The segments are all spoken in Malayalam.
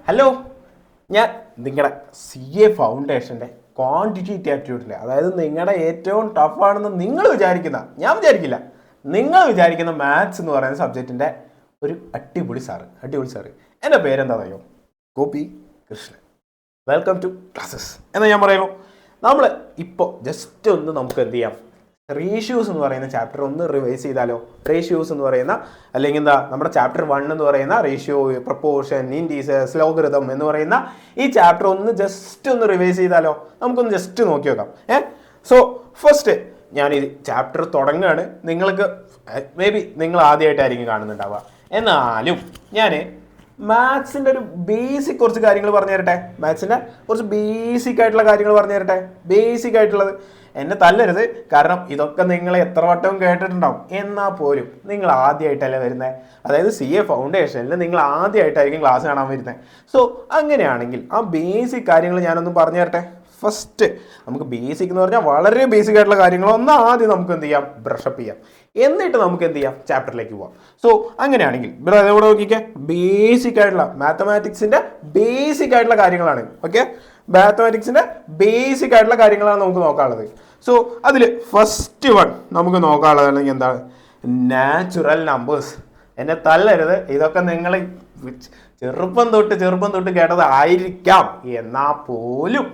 ഹലോ, ഞാൻ നിങ്ങളുടെ CA ഫൗണ്ടേഷൻ്റെ ക്വാണ്ടിറ്റേറ്റീവ് ആപ്റ്റിറ്റ്യൂഡിലെ, അതായത് നിങ്ങളുടെ ഏറ്റവും ടഫാണെന്ന് നിങ്ങൾ വിചാരിക്കുന്ന, ഞാൻ വിചാരിക്കില്ല, നിങ്ങൾ വിചാരിക്കുന്ന മാത്സ് എന്ന് പറയുന്ന സബ്ജക്റ്റിൻ്റെ ഒരു അടിപൊളി സാറ്. എൻ്റെ പേരെന്താ അറിയോ? Gopi Krishnan. Welcome to classes എന്ന് ഞാൻ പറയുമോ. നമ്മൾ ഇപ്പോൾ ജസ്റ്റ് ഒന്ന് നമുക്ക് എന്ത് ചെയ്യാം, റേഷ്യൂസ് എന്ന് പറയുന്ന ചാപ്റ്റർ ഒന്ന് റിവൈസ് ചെയ്താലോ. റേഷ്യൂസ് എന്ന് പറയുന്ന, അല്ലെങ്കിൽ എന്താ, നമ്മുടെ ചാപ്റ്റർ 1 എന്ന് പറയുന്ന റേഷ്യോ, പ്രപ്പോർഷൻ, ഇൻഡീസസ്, ലോഗരിതം എന്ന് പറയുന്ന ഈ ചാപ്റ്റർ ഒന്ന് ജസ്റ്റ് ഒന്ന് റിവൈസ് ചെയ്താലോ. നമുക്കൊന്ന് ജസ്റ്റ് നോക്കി നോക്കാം. സോ ഫസ്റ്റ് ഞാൻ ഈ ചാപ്റ്റർ തുടങ്ങുകയാണ്. നിങ്ങൾക്ക് മേ ബി നിങ്ങൾ ആദ്യമായിട്ടായിരിക്കും കാണുന്നുണ്ടാവുക, എന്നാലും ഞാൻ മാത്സിൻ്റെ ഒരു ബേസിക് കുറച്ച് കാര്യങ്ങൾ പറഞ്ഞു തരട്ടെ. മാത്സിൻ്റെ കുറച്ച് ബേസിക് ആയിട്ടുള്ള കാര്യങ്ങൾ പറഞ്ഞു തരട്ടെ. ബേസിക് ആയിട്ടുള്ളത്. എന്നെ തല്ലരുത്, കാരണം ഇതൊക്കെ നിങ്ങൾ എത്ര വട്ടവും കേട്ടിട്ടുണ്ടാവും. എന്നാൽ പോലും നിങ്ങൾ ആദ്യമായിട്ടല്ലേ വരുന്നത്. അതായത് CA ഫൗണ്ടേഷനിൽ നിങ്ങൾ ആദ്യമായിട്ടായിരിക്കും ക്ലാസ് കാണാൻ വരുന്നത്. സോ അങ്ങനെയാണെങ്കിൽ ആ ബേസിക് കാര്യങ്ങൾ ഞാനൊന്ന് പറഞ്ഞു തരട്ടെ. ഫസ്റ്റ് നമുക്ക് ബേസിക് എന്ന് പറഞ്ഞാൽ വളരെ ബേസിക് ആയിട്ടുള്ള കാര്യങ്ങൾ ഒന്ന് ആദ്യം നമുക്ക് എന്ത് ചെയ്യാം, ബ്രഷപ്പ് ചെയ്യാം. എന്നിട്ട് നമുക്ക് എന്ത് ചെയ്യാം, ചാപ്റ്ററിലേക്ക് പോവാം. സോ അങ്ങനെയാണെങ്കിൽ ഇവിടെ അതോടെ നോക്കിക്കേ, ബേസിക് ആയിട്ടുള്ള മാത്തമാറ്റിക്സിന്റെ ബേസിക് ആയിട്ടുള്ള കാര്യങ്ങളാണ്. ഓക്കെ, മാത്തമാറ്റിക്സിന്റെ ബേസിക് ആയിട്ടുള്ള കാര്യങ്ങളാണ് നമുക്ക് നോക്കാനുള്ളത്. സോ അതിൽ ഫസ്റ്റ് വൺ നമുക്ക് നോക്കാനുള്ളത് അല്ലെങ്കിൽ എന്താണ്, നാച്ചുറൽ നമ്പേഴ്സ്. എന്നെ തല്ലരുത്, ഇതൊക്കെ നിങ്ങൾ ചെറുപ്പം തൊട്ട് കേട്ടത് ആയിരിക്കാം. എന്നാൽ പോലും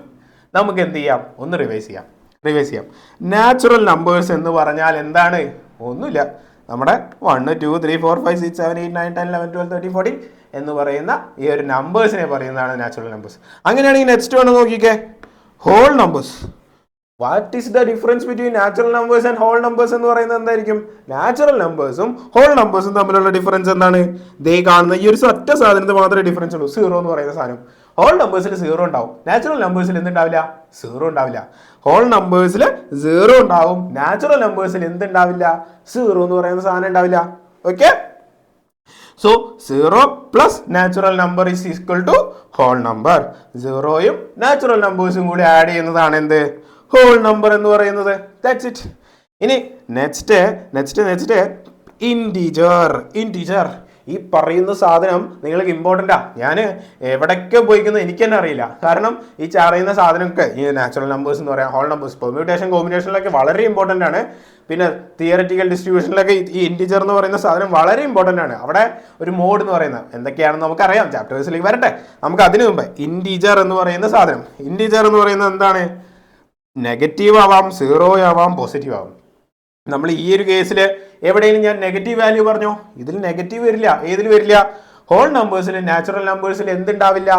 നമുക്ക് എന്ത് ചെയ്യാം, ഒന്ന് റിവൈസ് ചെയ്യാം. നാച്ചുറൽ നമ്പേഴ്സ് എന്ന് പറഞ്ഞാൽ എന്താണ്? ഒന്നുമില്ല, നമ്മുടെ 1 2 3 4 5 6 7 8 9 10 11 12 13 14 എന്ന് പറയുന്ന ഈ ഒരു നമ്പേഴ്സിനെ പറയുന്നതാണ് നാച്ചുറൽ നമ്പേഴ്സ്. അങ്ങനെയാണെങ്കിൽ നെക്സ്റ്റ് വൺ നോക്കിക്കേ, whole numbers. What is the difference between natural numbers and whole numbers എന്ന് പറയുന്നത് എന്തായിരിക്കും? നാച്ചുറൽ നമ്പേഴ്സും ഹോൾ നമ്പേഴ്സും തമ്മിലുള്ള ഡിഫറൻസ് എന്താണ്? ദേ കാണുന്ന ഈ ഒരു ഒറ്റ സാധനത്തിന് മാത്രമേ ഡിഫറൻസ് ഉള്ളൂ, 0 എന്ന് പറയുന്ന സാധനം. ഹോൾ നമ്പേഴ്സിൽ 0 ഉണ്ടാവും, നാച്ചുറൽ നമ്പേഴ്സിൽ എന്തുണ്ടാവില്ല? 0 ഉണ്ടാവില്ല. ഹോൾ നമ്പേഴ്സിൽ 0 ഉണ്ടാവും, നാച്ചുറൽ നമ്പേഴ്സിൽ എന്തുണ്ടാവില്ല? 0 എന്ന് പറയുന്ന സാധനം ഉണ്ടാവില്ല. Okay, so 0 plus natural number is equal to whole number. 0യും നാച്ചുറൽ നമ്പേഴ്സും കൂടി ആഡ് ചെയ്യുന്നതാണ് എന്ത്? ഹോൾ നമ്പർ എന്ന് പറയുന്നത്. That's it. ഇനി നെക്സ്റ്റ് ഇൻറ്റീജർ. ഈ പറയുന്ന സാധനം നിങ്ങൾക്ക് ഇമ്പോർട്ടൻ്റാ. ഞാൻ എവിടേക്ക് പോയിക്കുന്നത് എനിക്ക് തന്നെ അറിയില്ല. കാരണം ഈ പറയുന്ന സാധനമൊക്കെ ഈ നാച്ചുറൽ നമ്പേഴ്സ് എന്ന് പറയാം, ഹോൾ നമ്പേഴ്സ്, പെർമ്യൂട്ടേഷൻ കോമ്പിനേഷനിലൊക്കെ വളരെ ഇമ്പോർട്ടൻ്റ് ആണ്. പിന്നെ തിയററ്റിക്കൽ ഡിസ്ട്രിബ്യൂഷനിലൊക്കെ ഈ ഇൻറ്റീജർ എന്ന് പറയുന്ന സാധനം വളരെ ഇമ്പോർട്ടൻ്റ് ആണ്. അവിടെ ഒരു മോഡ് എന്ന് പറയുന്നത് എന്തൊക്കെയാണെന്ന് നമുക്കറിയാം, ചാപ്റ്റേഴ്സിലേക്ക് വരട്ടെ. നമുക്ക് അതിനു മുമ്പ് ഇൻറ്റീജർ എന്ന് പറയുന്ന സാധനം, ഇൻറ്റീജർ എന്ന് പറയുന്നത് എന്താണ്? നെഗറ്റീവ് ആവാം, 0 ആവാം, പോസിറ്റീവ് ആവാം. നമ്മൾ ഈ ഒരു കേസിൽ എവിടെയെങ്കിലും ഞാൻ നെഗറ്റീവ് വാല്യൂ പറഞ്ഞോ, ഇതിൽ നെഗറ്റീവ് വരില്ല. ഏതിൽ വരില്ല? ഹോൾ നമ്പേഴ്സിൽ, നാച്ചുറൽ നമ്പേഴ്സിൽ എന്തുണ്ടാവില്ല?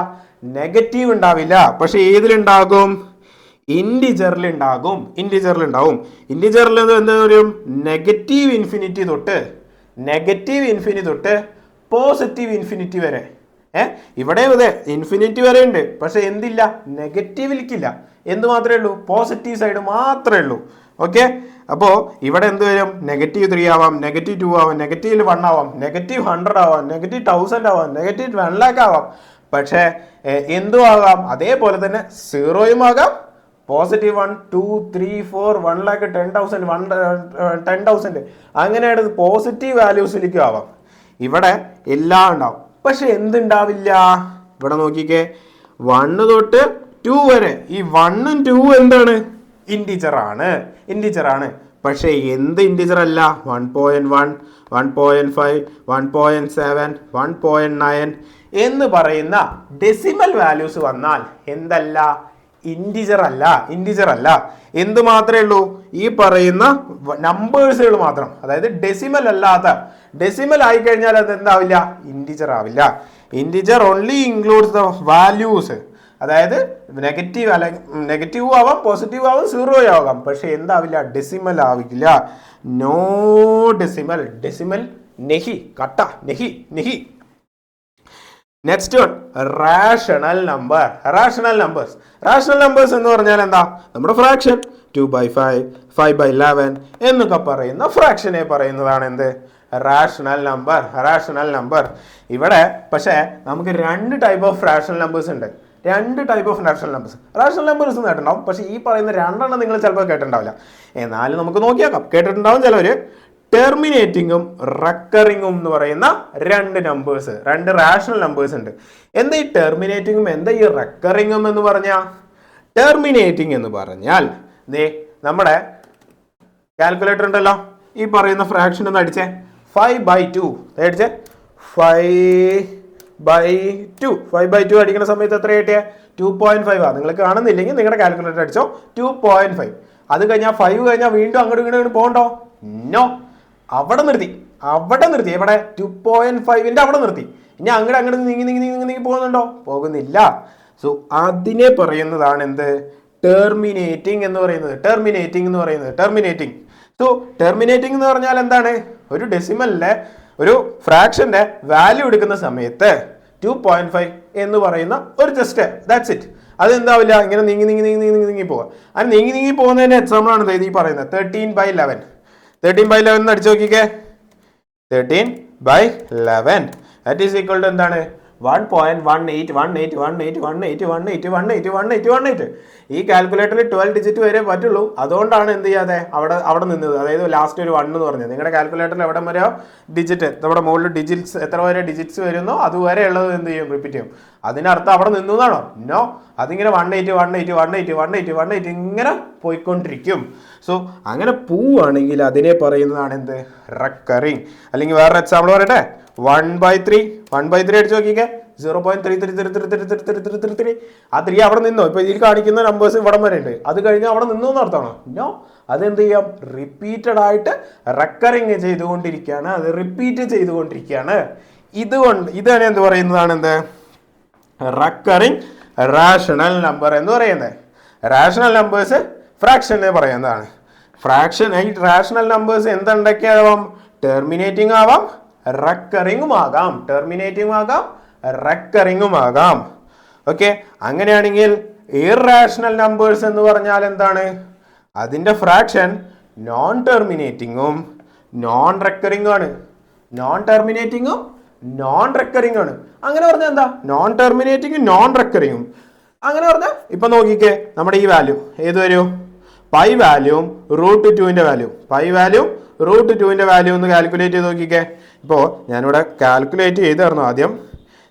നെഗറ്റീവ് ഉണ്ടാവില്ല. പക്ഷെ ഏതിലുണ്ടാകും? ഇൻറ്റിജറിൽ ഉണ്ടാകും. ഇൻറ്റിജറിൽ എന്താ പറയും? നെഗറ്റീവ് ഇൻഫിനിറ്റി തൊട്ട് പോസിറ്റീവ് ഇൻഫിനിറ്റി വരെ. ഇവിടെ അതെ ഇൻഫിനിറ്റി വരെ ഉണ്ട്, പക്ഷെ എന്തില്ല? നെഗറ്റീവിലേക്കില്ല. എന്ത് മാത്രമേ ഉള്ളൂ? പോസിറ്റീവ് സൈഡ് മാത്രമേ ഉള്ളൂ. ഓക്കെ, അപ്പോൾ ഇവിടെ എന്ത് വരും? -3 ആവാം, -2 ആവാം, -1 ആവാം, -100 ആവാം, -1000 ആവാം, -1 lakh ആവാം. പക്ഷേ എന്തും ആകാം. അതേപോലെ തന്നെ 0യും ആകാം, +1 2 3 4 1 lakh 10,000 അങ്ങനെയാണ് പോസിറ്റീവ് വാല്യൂസിലേക്കും ആവാം. ഇവിടെ എല്ലാം ഉണ്ടാവും, പക്ഷെ എന്തുണ്ടാവില്ല? ഇവിടെ നോക്കിക്കേ, 1 തൊട്ട് 2 വരെ. ഈ 1ഉം 2ഉം എന്താണ്? ഇൻറ്റീജർ ആണ്. പക്ഷേ എന്ത് ഇൻറ്റീജർ അല്ല? 1.1 1.5 1.7 1.9 എന്ന് പറയുന്ന ഡെസിമൽ വാല്യൂസ് വന്നാൽ എന്തല്ല? ഇൻറ്റീജർ അല്ല. എന്ത് മാത്രമേ ഉള്ളൂ? ഈ പറയുന്ന നമ്പേഴ്സുകൾ മാത്രം. അതായത് ഡെസിമൽ അല്ലാത്ത, ഡെസിമൽ ആയി കഴിഞ്ഞാൽ അത് എന്താവില്ല? ഇൻറ്റീജർ ആവില്ല. Integer only includes the values. അതായത് നെഗറ്റീവ് ആവാം, പോസിറ്റീവ് ആവാം, 0 ആവാം, പക്ഷെ എന്താവില്ല? ഡെസിമൽ ആവില്ല. നോ ഡെസിമൽ നെഹി, കട്ട നെഹി. നെക്സ്റ്റ് വൺ, റാഷണൽ നമ്പേഴ്സ് എന്ന് പറഞ്ഞാൽ എന്താ? നമ്മുടെ ഫ്രാക്ഷൻ 2/5 5/11 എന്നൊക്കെ പറയുന്ന ഫ്രാക്ഷനെ പറയുന്നതാണ് എന്ത്? Rational number. ഇവിടെ പക്ഷേ നമുക്ക് 2 ടൈപ്പ് ഓഫ് റാഷണൽ നമ്പേഴ്സ് ഉണ്ട്. റാഷണൽ നമ്പേഴ്സ് കേട്ടിട്ടുണ്ടാവും, പക്ഷേ ഈ പറയുന്ന 2 നിങ്ങൾ ചിലപ്പോൾ കേട്ടിട്ടുണ്ടാവില്ല. എന്നാലും നമുക്ക് നോക്കിയാക്കാം. കേട്ടിട്ടുണ്ടാവും ചിലവർ. ടെർമിനേറ്റിങ്ങും റെക്കറിങ്ങും എന്ന് പറയുന്ന രണ്ട് നമ്പേഴ്സ്, രണ്ട് റാഷണൽ നമ്പേഴ്സ് ഉണ്ട്. എന്താ ഈ ടെർമിനേറ്റിങ്ങും എന്താ ഈ റെക്കറിങ്ങും എന്ന് പറഞ്ഞാൽ? ടെർമിനേറ്റിംഗ് എന്ന് പറഞ്ഞാൽ നമ്മുടെ കാൽക്കുലേറ്റർ ഉണ്ടല്ലോ, ഈ പറയുന്ന ഫ്രാക്ഷൻ ഒന്ന് അടിച്ചേ. 5/2 അടിച്ചേ. 5/2 അടിക്കുന്ന സമയത്ത് എത്ര കിട്ടിയ? 2.5 നിങ്ങൾ കാണുന്നില്ലെങ്കിൽ നിങ്ങളുടെ കാൽക്കുലേറ്റർ അടിച്ചോ. 2.5. അത് കഴിഞ്ഞാൽ 5 കഴിഞ്ഞാൽ വീണ്ടും അങ്ങോട്ട് ഇങ്ങോട്ട് പോകണ്ടോ? നോ, അവിടെ നിർത്തി. എവിടെ? 2.5ന്റെ അവിടെ നിർത്തി. ഇനി അങ്ങോട്ട് നീങ്ങി പോകുന്നുണ്ടോ? പോകുന്നില്ല. സോ അതിനെ പറയുന്നതാണ് എന്ത്? ടെർമിനേറ്റിംഗ് എന്ന് പറയുന്നത്. സോ ടെർമിനേറ്റിംഗ് എന്ന് പറഞ്ഞാൽ എന്താണ്? ഒരു ഡെസിമലിലെ ഒരു ഫ്രാക്ഷന്റെ വാല്യൂ എടുക്കുന്ന സമയത്ത് 2.5 എന്ന് പറയുന്ന ഒരു ജസ്റ്റ് ദാറ്റ്സ് ഇറ്റ്. അതെന്താവില്ല, ഇങ്ങനെ നീങ്ങി പോവുക. അത് നീങ്ങി പോകുന്നതിന്റെ എക്സാമ്പിൾ ആണ് ഈ പറയുന്നത് 13/11. 13/11 അടിച്ചു നോക്കിക്കേ. 13/11 ദാറ്റ് ഈസ് ഈക്വൽ ടു എന്താണ്? 1.18181818181818. ഈ കാൽക്കുലേറ്ററിൽ 12 ഡിജിറ്റ് വരെ പറ്റുള്ളൂ. അതുകൊണ്ടാണ് എന്ത് ചെയ്യാതെ അവിടെ നിന്നത്. അതായത് ലാസ്റ്റ് ഒരു 1 എന്ന് പറഞ്ഞത് നിങ്ങളുടെ കാൽക്കുലേറ്ററിൽ എവിടെ വരെയോ ഡിജിറ്റ്, നമ്മുടെ മുകളിൽ ഡിജിറ്റ്സ് എത്ര വരെ ഡിജിറ്റ്സ് വരുന്നോ അതുവരെ ഉള്ളത് എന്ത് ചെയ്യും? റിപ്പീറ്റ് ചെയ്യും. അതിനർത്ഥം അവിടെ നിന്നതാണോ? നോ, അതിങ്ങനെ 180 ഇങ്ങനെ പോയിക്കൊണ്ടിരിക്കും. സോ അങ്ങനെ പോവുകയാണെങ്കിൽ അതിനെ പറയുന്നതാണ് എന്ത്? റെക്കറിങ്. അല്ലെങ്കിൽ വേറൊരു എക്സാമ്പിൾ പറയട്ടെ. 1/3 അടിച്ചു നോക്കിക്കേ. 0.333333. ആ 3 അവിടെ നിന്നോ? ഇപ്പൊ ഇതിൽ കാണിക്കുന്ന നമ്പേഴ്സ് ഇവിടം വരെ ഉണ്ട്. അത് കഴിഞ്ഞ് അവിടെ നിന്നു എന്ന് അർത്ഥമാണോ? നോ, അതെന്ത് ചെയ്യാം? റിപ്പീറ്റഡ് ആയിട്ട് റെക്കറിങ് ചെയ്തുകൊണ്ടിരിക്കുകയാണ്. അത് റിപ്പീറ്റ് ചെയ്തുകൊണ്ടിരിക്കുകയാണ്. ഇതാണ് എന്ത് പറയുന്നതാണ്? എന്ത്? റെക്കറിങ് റാഷണൽ നമ്പർ എന്ന് പറയുന്നത്. റാഷണൽ നമ്പേഴ്സ് ഫ്രാക്ഷൻ എന്ന് പറയുന്നതാണ്. ഈ റാഷണൽ നമ്പേഴ്സ് എന്തുണ്ടാക്കിയാവാം? ടെർമിനേറ്റിംഗ് ആവാം, റെക്കറിങ്ങും ആകാം. ഓക്കെ, അങ്ങനെയാണെങ്കിൽ ഇർറാഷണൽ നമ്പേഴ്സ് എന്ന് പറഞ്ഞാൽ എന്താണ്? അതിന്റെ ഫ്രാക്ഷൻ നോൺ ടെർമിനേറ്റിങ്ങും നോൺ റെക്കറിങ്ങും ആണ്. അങ്ങനെ പറഞ്ഞാൽ എന്താ? നോൺ ടെർമിനേറ്റിങ്ങും നോൺ റെക്കറിങ്ങും. അങ്ങനെ പറഞ്ഞാൽ ഇപ്പൊ നോക്കിക്കേ, നമ്മുടെ ഈ വാല്യൂ ഏത് വരും? പൈ വാല്യൂവും √2ന്റെ വാല്യൂ ഒന്ന് കാൽക്കുലേറ്റ് ചെയ്ത് നോക്കിക്കേ. ഇപ്പോൾ ഞാനിവിടെ കാൽക്കുലേറ്റ് ചെയ്തായിരുന്നു ആദ്യം.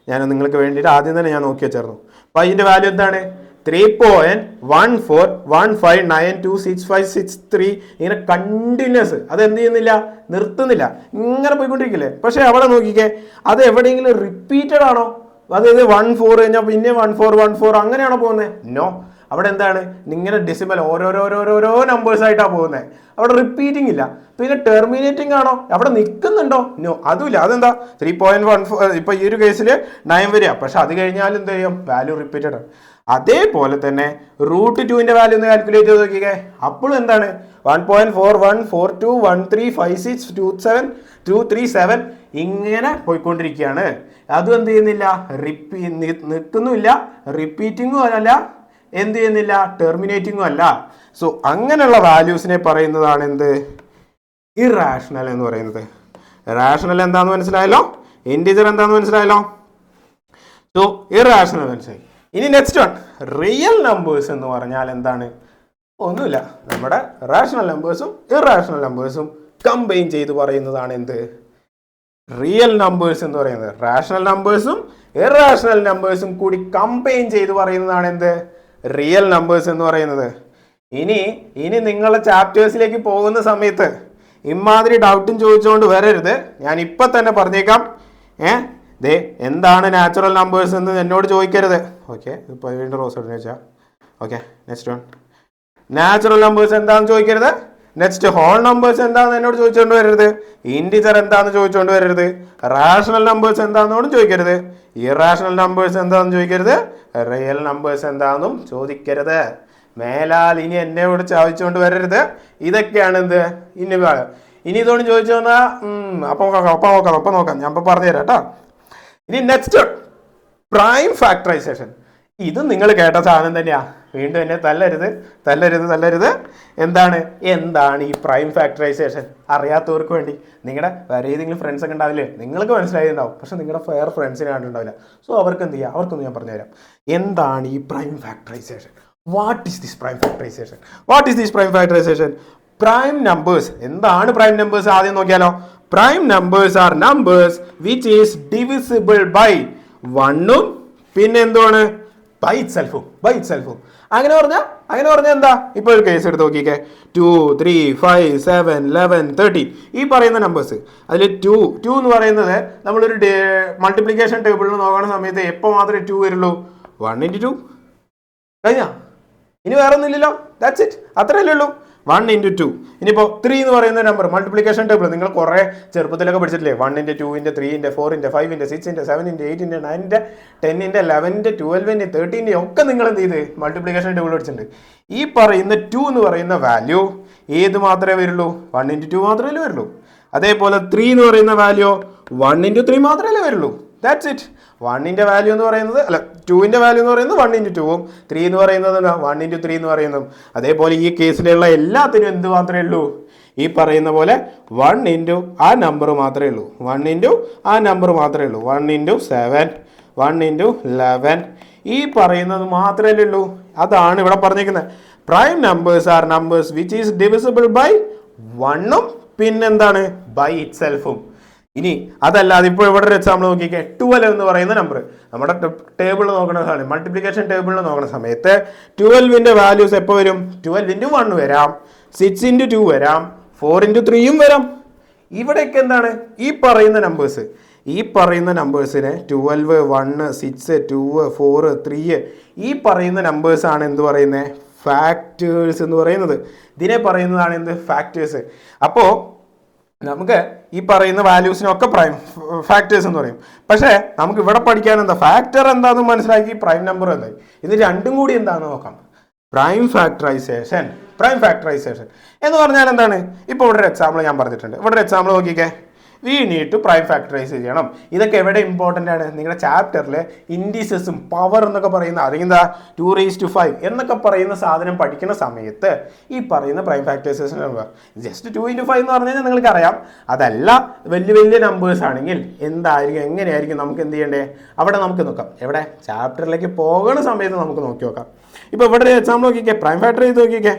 ഞാൻ നിങ്ങൾക്ക് വേണ്ടിയിട്ട് ആദ്യം തന്നെ ഞാൻ നോക്കി വെച്ചായിരുന്നു. പൈൻ്റെ വാല്യൂ എന്താണ്? 3.141592656 ഇങ്ങനെ കണ്ടിന്യൂസ്. അത് എന്ത് ചെയ്യുന്നില്ല? നിർത്തുന്നില്ല, ഇങ്ങനെ പോയിക്കൊണ്ടിരിക്കില്ലേ? പക്ഷെ അവിടെ നോക്കിക്കേ, അത് എവിടെയെങ്കിലും റിപ്പീറ്റഡ് ആണോ? അതായത് 14 കഴിഞ്ഞാൽ പിന്നെ 14 അങ്ങനെയാണോ പോകുന്നത്? നോ, അവിടെ എന്താണ്? ഇങ്ങനെ ഡെസിമൽ ഓരോരോ നമ്പേഴ്സ് ആയിട്ടാണ് പോകുന്നത്. അവിടെ റിപ്പീറ്റിംഗ് ഇല്ല. പിന്നെ ടെർമിനേറ്റിംഗ് ആണോ? അവിടെ നിൽക്കുന്നുണ്ടോ? നോ, അതുമില്ല. അതെന്താ? 3.14 ഇപ്പൊ ഈ ഒരു കേസിൽ 9 വരിക. പക്ഷെ അത് കഴിഞ്ഞാൽ എന്ത് ചെയ്യും? വാല്യൂ റിപ്പീറ്റഡ് ആണ്. അതേപോലെ തന്നെ √2ന്റെ വാല്യൂ ഒന്ന് കാൽക്കുലേറ്റ് ചെയ്ത് നോക്കിക്കേ. അപ്പോഴും എന്താണ്? 1.41421627 ഇങ്ങനെ പോയിക്കൊണ്ടിരിക്കുകയാണ്. അതും എന്ത് ചെയ്യുന്നില്ല? നിൽക്കുന്നുമില്ല, റിപ്പീറ്റിങ്ങും അല്ല, എന്ത് ചെയ്യുന്നില്ല? ടെർമിനേറ്റിങ്ങും അല്ല. സോ അങ്ങനെയുള്ള വാല്യൂസിനെ പറയുന്നതാണ് എന്ത്? ഇറാഷണൽ എന്ന് പറയുന്നത്. റാഷണൽ എന്താന്ന് മനസ്സിലായല്ലോ? ഇൻറ്റിജർ എന്താന്ന് മനസ്സിലായല്ലോ? സോ ഇറാഷണൽ മനസ്സിലായി. ഇനി നെക്സ്റ്റ് വൺ, റിയൽ നമ്പേഴ്സ് എന്ന് പറഞ്ഞാൽ എന്താണ്? ഒന്നുമില്ല, നമ്മുടെ റാഷണൽ നമ്പേഴ്സും ഇറാഷണൽ നമ്പേഴ്സും കമ്പൈൻ ചെയ്ത് പറയുന്നതാണ് എന്ത്? റിയൽ നമ്പേഴ്സ് എന്ന് പറയുന്നത്. റാഷണൽ നമ്പേഴ്സും ഇറാഷണൽ നമ്പേഴ്സും കൂടി കമ്പൈൻ ചെയ്ത് പറയുന്നതാണ് എന്ത്? റിയൽ നമ്പേഴ്സ് എന്ന് പറയുന്നത്. ഇനി നിങ്ങളുടെ ചാപ്റ്റേഴ്സിലേക്ക് പോകുന്ന സമയത്ത് ഇമാതിരി ഡൗട്ടും ചോദിച്ചുകൊണ്ട് വരരുത്. ഞാൻ ഇപ്പം തന്നെ പറഞ്ഞേക്കാം. എന്താണ് നാച്ചുറൽ നമ്പേഴ്സ് എന്ന് എന്നോട് ചോദിക്കരുത്. ഓക്കെ, ഇപ്പോൾ വീണ്ടും റോസ് വെച്ചാൽ okay. Next one, natural numbers എന്താണെന്ന് ചോദിക്കരുത്. നെക്സ്റ്റ് ഹോൾ നമ്പേഴ്സ് എന്താണെന്ന് എന്നോട് ചോദിച്ചുകൊണ്ട് വരരുത്. ഇൻറ്റിജർ എന്താണെന്ന് ചോദിച്ചുകൊണ്ട് വരരുത്. റാഷണൽ നമ്പേഴ്സ് എന്താണെന്നോടും ചോദിക്കരുത്. ഇറാഷണൽ നമ്പേഴ്സ് എന്താണെന്ന് ചോദിക്കരുത്. റിയൽ നമ്പേഴ്സ് എന്താണെന്നും ചോദിക്കരുത്. മേലാൽ ഇനി എന്നോട് ചോദിച്ചുകൊണ്ട് വരരുത്. ഇതൊക്കെയാണ് എന്ത്? ഇനി ഇതോട് ചോദിച്ചു വന്നാൽ അപ്പം നോക്കാം. ഞാൻ ഇപ്പം പറഞ്ഞുതരാം കേട്ടോ. ഇനി നെക്സ്റ്റ് പ്രൈം ഫാക്ടറൈസേഷൻ. ഇത് നിങ്ങൾ കേട്ട സാധനം തന്നെയാ. വീണ്ടും എന്നെ തല്ലരുത്. എന്താണ് ഈ പ്രൈം ഫാക്ടറൈസേഷൻ? അറിയാത്തവർക്ക് വേണ്ടി, നിങ്ങളുടെ വേറെ ഏതെങ്കിലും ഫ്രണ്ട്സ് ഒക്കെ ഉണ്ടാവില്ലേ? നിങ്ങൾക്ക് മനസ്സിലായിട്ടുണ്ടാവും, പക്ഷെ നിങ്ങളുടെ വേറെ ഫ്രണ്ട്സിനെ കണ്ടിട്ടുണ്ടാവില്ല. സോ അവർക്ക് എന്ത് ചെയ്യുക? അവർക്കൊന്ന് ഞാൻ പറഞ്ഞുതരാം. എന്താണ് ഈ prime factorization? What is this prime factorization? Prime numbers. എന്താണ് പ്രൈം നമ്പേഴ്സ് ആദ്യം നോക്കിയാലോ. Prime numbers are numbers which is divisible by വണ്ണും പിന്നെ എന്താണ് ബൈ ഇറ്റ്സെൽഫും. അങ്ങനെ പറഞ്ഞാൽ എന്താ. ഇപ്പൊ ഒരു കേസ് എടുത്ത് നോക്കിക്കേ. 2, 3, 5, 7, 11, 13 ഈ പറയുന്ന നമ്പേഴ്സ്. അതിൽ ടു എന്ന് പറയുന്നത് നമ്മളൊരു മൾട്ടിപ്ലിക്കേഷൻ ടേബിളിൽ നോക്കുന്ന സമയത്ത് എപ്പോൾ മാത്രമേ 2 വരുള്ളൂ? 1 × 2 കഴിഞ്ഞാ. ഇനി വേറെ ഒന്നുമില്ലല്ലോ. That's it. അത്രയല്ലേ ഉള്ളൂ. 1 × 2. ഇനിയിപ്പോൾ 3 എന്ന് പറയുന്ന നമ്പർ മൾട്ടിപ്ലിക്കേഷൻ ടേബിൾ നിങ്ങൾ കുറേ ചെറുപ്പത്തിലൊക്കെ പഠിച്ചിട്ടില്ലേ? 1 × 2 × 3 × 4 × 5 × 6 × 7 × 8 × 9 × 10 × 11 × 12 × 13 ഒക്കെ നിങ്ങൾ എന്ത് ചെയ്ത് മൾട്ടിപ്ലിക്കേഷൻ ടേബിൾ പഠിച്ചിട്ടുണ്ട്. ഈ പറയുന്ന 2 എന്ന് പറയുന്ന വാല്യൂ ഏത് മാത്രമേ വരുള്ളൂ? 1 × 2 മാത്രമേ വരുള്ളൂ. അതേപോലെ 3 എന്ന് പറയുന്ന വാല്യൂ 1 × 3 മാത്രമേ വരുള്ളൂ. That's it. 1ന്റെ വാല്യൂ എന്ന് പറയുന്നത് 2ന്റെ വാല്യൂ എന്ന് പറയുന്നത് 1 × 2ഉം 3 എന്ന് പറയുന്നത് 1 × 3 എന്ന് പറയുന്നതും. അതേപോലെ ഈ കേസിലുള്ള എല്ലാത്തിനും എന്ത് മാത്രമേ ഉള്ളൂ? ഈ പറയുന്ന പോലെ 1 × ആ നമ്പർ മാത്രമേ ഉള്ളൂ. 1 × ആ നമ്പർ മാത്രമേ ഉള്ളൂ. 1 × 7, 1 × 11 ഈ പറയുന്നത് മാത്രമേ ഉള്ളൂ. അതാണ് ഇവിടെ പറഞ്ഞിരിക്കുന്നത്. Prime numbers are numbers which is divisible by വണ്ണും പിന്നെന്താണ് ബൈ ഇറ്റ്സെൽഫും. ഇനി അതല്ലാതെ ഇപ്പോൾ ഇവിടെ ഒരു എക്സാമ്പിൾ നോക്കിക്കേ. 12 എന്ന് പറയുന്ന നമ്പർ നമ്മുടെ ടേബിളിൽ നോക്കുന്ന സമയത്ത് മൾട്ടിപ്ലിക്കേഷൻ ടേബിളിൽ നോക്കുന്ന സമയത്ത് 12ന്റെ വാല്യൂസ് എപ്പോൾ വരും? 12 × 1 വരാം, 6 × 2 വരാം, 4 × 3 വരാം. ഇവിടെയൊക്കെ എന്താണ് ഈ പറയുന്ന നമ്പേഴ്സ്? ഈ പറയുന്ന നമ്പേഴ്സിനെ 12, 1, 6, 2, 4, 3 ഈ പറയുന്ന നമ്പേഴ്സാണ് എന്ത് പറയുന്നത്? ഫാക്ടേഴ്സ് എന്ന് പറയുന്നത്. ഇതിനെ പറയുന്നതാണ് എന്ത്? ഫാക്ടേഴ്സ്. അപ്പോൾ നമുക്ക് ഈ പറയുന്ന വാല്യൂസിനൊക്കെ പ്രൈം ഫാക്ടേഴ്സ് എന്ന് പറയും. പക്ഷേ നമുക്ക് ഇവിടെ പഠിക്കാൻ എന്താ ഫാക്ടർ എന്താണെന്ന് മനസ്സിലാക്കി പ്രൈം നമ്പർ എന്തായി. ഇത് രണ്ടും കൂടി എന്താണെന്ന് നോക്കാം. പ്രൈം ഫാക്ടറൈസേഷൻ എന്ന് പറഞ്ഞാൽ എന്താണ്? ഇപ്പോൾ ഇവിടെ ഒരു എക്സാമ്പിൾ ഞാൻ പറഞ്ഞിട്ടുണ്ട്. ഇവിടെ ഒരു എക്സാമ്പിൾ നോക്കിക്കേ. We need to prime factorize ചെയ്യണം. ഇതൊക്കെ എവിടെ ഇമ്പോർട്ടൻ്റ് ആണ്? നിങ്ങളുടെ ചാപ്റ്ററിൽ ഇൻഡിസസും പവർ എന്നൊക്കെ പറയുന്ന അല്ലെങ്കിൽ എന്താ 2⁵5 എന്നൊക്കെ പറയുന്ന സാധനം പഠിക്കുന്ന സമയത്ത് ഈ പറയുന്ന പ്രൈം ഫാക്ടറൈസേഷൻ ജസ്റ്റ് 2 × 5 എന്ന് പറഞ്ഞു കഴിഞ്ഞാൽ നിങ്ങൾക്ക് അറിയാം. അതല്ല വലിയ നമ്പേഴ്സ് ആണെങ്കിൽ എന്തായിരിക്കും, എങ്ങനെയായിരിക്കും നമുക്ക് എന്ത് ചെയ്യേണ്ടേ? അവിടെ നമുക്ക് നോക്കാം. എവിടെ ചാപ്റ്ററിലേക്ക് പോകുന്ന സമയത്ത് നമുക്ക് നോക്കി നോക്കാം. ഇപ്പോൾ ഇവിടെ ഒരു എക്സാമ്പിൾ നോക്കിക്കേ. പ്രൈം ഫാക്ടർ ചെയ്ത് നോക്കിക്കേ.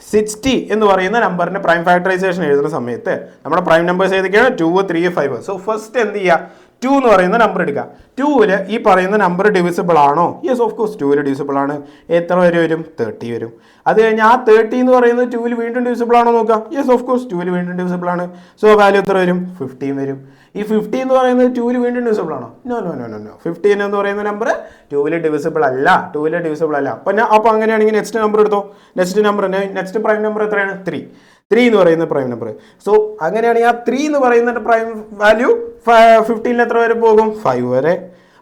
60 എന്ന് പറയുന്ന നമ്പറിന്റെ പ്രൈം ഫാക്ടറൈസേഷൻ എഴുതുന്ന സമയത്ത് നമ്മുടെ പ്രൈം നമ്പേഴ്സ് ഏതൊക്കെയാണ്? 2, 3, 5. സോ ഫസ്റ്റ് എന്ത് ചെയ്യുക? 2 എന്ന് പറയുന്ന നമ്പർ എടുക്കുക. 2ൽ ഈ പറയുന്ന നമ്പർ ഡിവിസിബിൾ ആണോ? യെസ്, ഓഫ് കോഴ്സ് 2ൽ ഡിവിസിബിൾ ആണ്. എത്ര വരും? 30 വരും. അത് കഴിഞ്ഞാൽ ആ 30 എന്ന് പറയുന്നത് 2ൽ വീണ്ടും ഡിവിസിബിൾ ആണോ നോക്കാം. യെസ്, ഓഫ് കോഴ്സ് 2ൽ വീണ്ടും ഡിവിസിബിൾ ആണ്. സോ വാല്യൂ എത്ര വരും? 15 വരും. ഈ 50 എന്ന് പറയുന്നത് 2ൽ വീണ്ടും ഡിവിസിബിൾ ആണോ? നോ. 15 എന്ന് പറയുന്ന നമ്പർ 2ൽ ഡിവിസിബിൾ അല്ല. അപ്പോൾ അങ്ങനെയാണെങ്കിൽ നെക്സ്റ്റ് നമ്പർ എടുത്തോ. നെക്സ്റ്റ് പ്രൈം നമ്പർ എത്രയാണ്? 3 എന്ന് പറയുന്ന പ്രൈം നമ്പർ. സോ അങ്ങനെയാണെങ്കിൽ ആ 3 എന്ന് പറയുന്ന പ്രൈം വാല്യൂ 15ൽ എത്ര വരെ പോകും? 5 വരെ.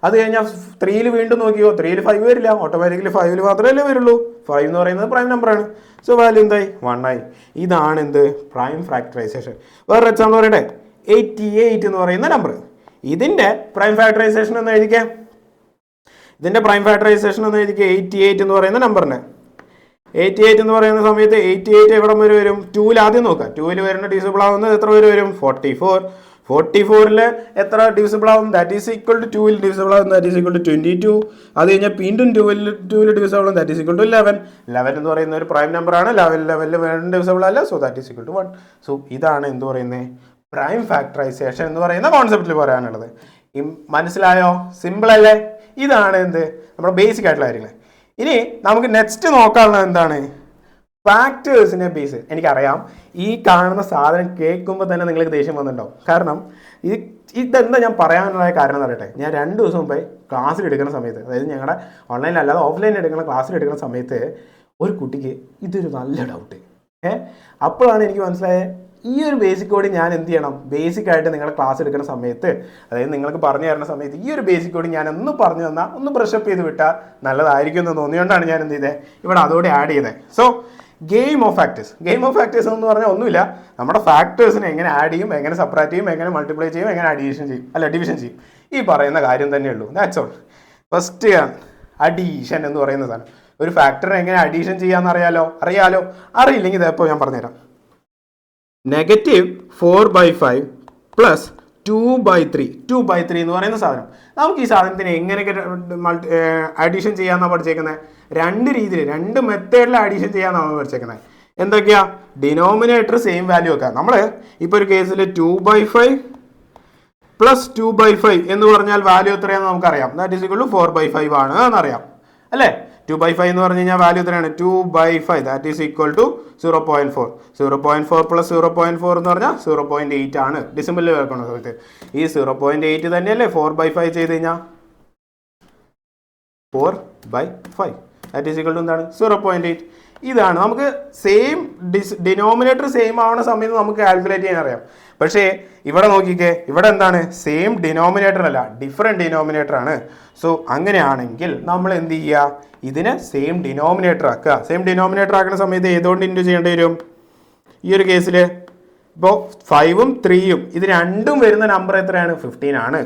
അത് കഴിഞ്ഞാൽ 3ൽ വീണ്ടും നോക്കിയോ. 3ൽ 5 വരില്ല. ഓട്ടോമാറ്റിക്കലി 5ൽ മാത്രമല്ലേ വരുള്ളൂ. 5 എന്ന് പറയുന്നത് പ്രൈം നമ്പറാണ്. സോ വാല്യൂ എന്തായി? 1 ആയി. ഇതാണ് എന്ത്? Prime factorisation. വേറെ എക്സാമ്പിൾ പറയട്ടെ. 88 എന്ന് പറയുന്ന നമ്പർ. ഇതിന്റെ പ്രൈം ഫാക്ടറൈസേഷൻ എന്ന് എഴുതിക്കേ. 88 എന്ന് പറയുന്ന നമ്പറിന്റെ 88 എന്ന് പറയുന്ന സമയത്ത് 88 എവിടെ വരെ വരും? 2ൽ ആദ്യം നോക്കാം. 2ൽ വരുന്ന ഡിവിസിബിൾ ആവുന്നത് എത്ര വരെ വരും? 44. 44ൽ എത്ര ഡിവിസിബിൾ ആവും? ദാറ്റ് ഈസ് ഈക്വൽ ടു 2ൽ ഡിവിസിബിൾ ആവും. That is equal to 22. അത് കഴിഞ്ഞാൽ വീണ്ടും 2ൽ ഡിവിസിബിൾ ആവും. That is equal to 11. 11 എന്ന് പറയുന്ന ഒരു പ്രൈം നമ്പർ ആണ്. 11ൽ വേണ്ട ഡിവിസിബിൾ അല്ല. So that is equal to 1. So ഇതാണ് എന്ത് പറയുന്നത്? പ്രൈം ഫാക്ടറൈസേഷൻ എന്ന് പറയുന്ന കോൺസെപ്റ്റിൽ പറയാനുള്ളത്. മനസ്സിലായോ? സിമ്പിൾ അല്ലേ? ഇതാണ് എന്ത് നമ്മുടെ ബേസിക് ആയിട്ടുള്ള കാര്യങ്ങൾ. ഇനി നമുക്ക് നെക്സ്റ്റ് നോക്കാനുള്ളത് എന്താണ്? ഫാക്ടേഴ്സിനെ ബേസ്. എനിക്കറിയാം ഈ കാണുന്ന സാധനം കേൾക്കുമ്പോൾ തന്നെ നിങ്ങൾക്ക് ദേഷ്യം വന്നിട്ടുണ്ടാവും. കാരണം ഇതെന്താ ഞാൻ പറയാനുള്ള കാരണം എന്ന് പറയട്ടെ. ഞാൻ 2 ദിവസം മുമ്പേ ക്ലാസ്സിൽ എടുക്കുന്ന സമയത്ത്, അതായത് ഞങ്ങളുടെ ഓൺലൈൻ അല്ലാതെ ഓഫ്ലൈൻ എടുക്കുന്ന ക്ലാസ്സിൽ എടുക്കുന്ന സമയത്ത് ഒരു കുട്ടിക്ക് ഇതൊരു നല്ല ഡൗട്ട്. അപ്പോഴാണ് എനിക്ക് മനസ്സിലായത് ഈ ഒരു ബേസിക് കോഡ് ഞാൻ എന്ത് ചെയ്യണം? ബേസിക് ആയിട്ട് നിങ്ങളുടെ ക്ലാസ് എടുക്കുന്ന സമയത്ത്, അതായത് നിങ്ങൾക്ക് പറഞ്ഞു തരുന്ന സമയത്ത് ഈ ഒരു ബേസിക് കോഡ് ഞാൻ ഒന്ന് പറഞ്ഞു തന്നാൽ ഒന്ന് ബ്രഷപ്പ് ചെയ്ത് വിട്ടാൽ നല്ലതായിരിക്കും എന്ന് തോന്നിയോണ്ടാണ് ഞാൻ എന്ത് ചെയ്തത് ഇവിടെ അതോടെ ആഡ് ചെയ്തത്. സോ ഗെയിം ഓഫ് ഫാക്ടേഴ്സ് എന്ന് പറഞ്ഞാൽ ഒന്നുമില്ല. നമ്മുടെ ഫാക്ടേഴ്സിനെ എങ്ങനെ ആഡ് ചെയ്യും, എങ്ങനെ സെപ്പറേറ്റ് ചെയ്യും, എങ്ങനെ മൾട്ടിപ്ലൈ ചെയ്യും, എങ്ങനെ ഡിവിഷൻ ചെയ്യും, ഈ പറയുന്ന കാര്യം തന്നെയുള്ളൂ. That's all. ഫസ്റ്റ് അഡീഷൻ എന്ന് പറയുന്ന സാധനം. ഒരു ഫാക്ടറിനെ എങ്ങനെ അഡീഷൻ ചെയ്യാമെന്ന് അറിയില്ലെങ്കിൽ ഇതെപ്പോൾ ഞാൻ പറഞ്ഞുതരാം. -4/5 + 2/3. 2/3 എന്ന് പറയുന്ന സാധനം. നമുക്ക് ഈ സാധനത്തിന് എങ്ങനെയൊക്കെ അഡീഷൻ ചെയ്യാമെന്നാണ് പഠിച്ചേക്കുന്നത്? 2 രീതിയിൽ, 2 മെത്തേഡിൽ അഡീഷൻ ചെയ്യാമെന്നാണ് പഠിച്ചേക്കുന്നത്. എന്തൊക്കെയാ? ഡിനോമിനേറ്റർ സെയിം വാല്യൂ വെക്കുക. നമ്മൾ ഇപ്പോൾ ഒരു കേസിൽ 2/5 പ്ലസ് 2/5 എന്ന് പറഞ്ഞാൽ വാല്യൂ എത്രയാണെന്ന് നമുക്കറിയാം. ദാറ്റ് ഈസ് ഈക്വൽ ടു 4/5 ആണ് എന്നറിയാം അല്ലേ? 2/5 എന്ന് പറഞ്ഞു കഴിഞ്ഞാൽ വാല്യൂ എത്രയാണ്? 2/5 that is equal to 0.4. 0.4 plus 0.4 എന്ന് പറഞ്ഞാൽ 0.8 ആണ്. ഡിസിമലിൽ വെക്കുന്ന സമയത്ത് ഈ 0.8 തന്നെയല്ലേ 4/5 ചെയ്ത് കഴിഞ്ഞാൽ 4/5 ദാറ്റ് ഈസ് ഈക്വൽ ടു എന്താണ്? 0.8. ഇതാണ് നമുക്ക് സെയിം ഡിനോമിനേറ്റർ സെയിം ആവുന്ന സമയത്ത് നമുക്ക് കാൽക്കുലേറ്റ് ചെയ്യാൻ അറിയാം. പക്ഷേ ഇവിടെ നോക്കിക്കേ, ഇവിടെ എന്താണ്? സെയിം ഡിനോമിനേറ്റർ അല്ല, ഡിഫറെൻറ്റ് ഡിനോമിനേറ്റർ ആണ്. സോ അങ്ങനെയാണെങ്കിൽ നമ്മൾ എന്ത് ചെയ്യുക? ഇതിനെ സെയിം ഡിനോമിനേറ്റർ ആക്കുക. സെയിം ഡിനോമിനേറ്റർ ആക്കുന്ന സമയത്ത് ഏതുകൊണ്ട് ഇൻറ്റു ചെയ്യേണ്ടി വരും? ഈ ഒരു കേസിൽ ഇപ്പോൾ 5ഉം 3ഉം ഇത് രണ്ടും വരുന്ന നമ്പർ എത്രയാണ്? 15 ആണ്.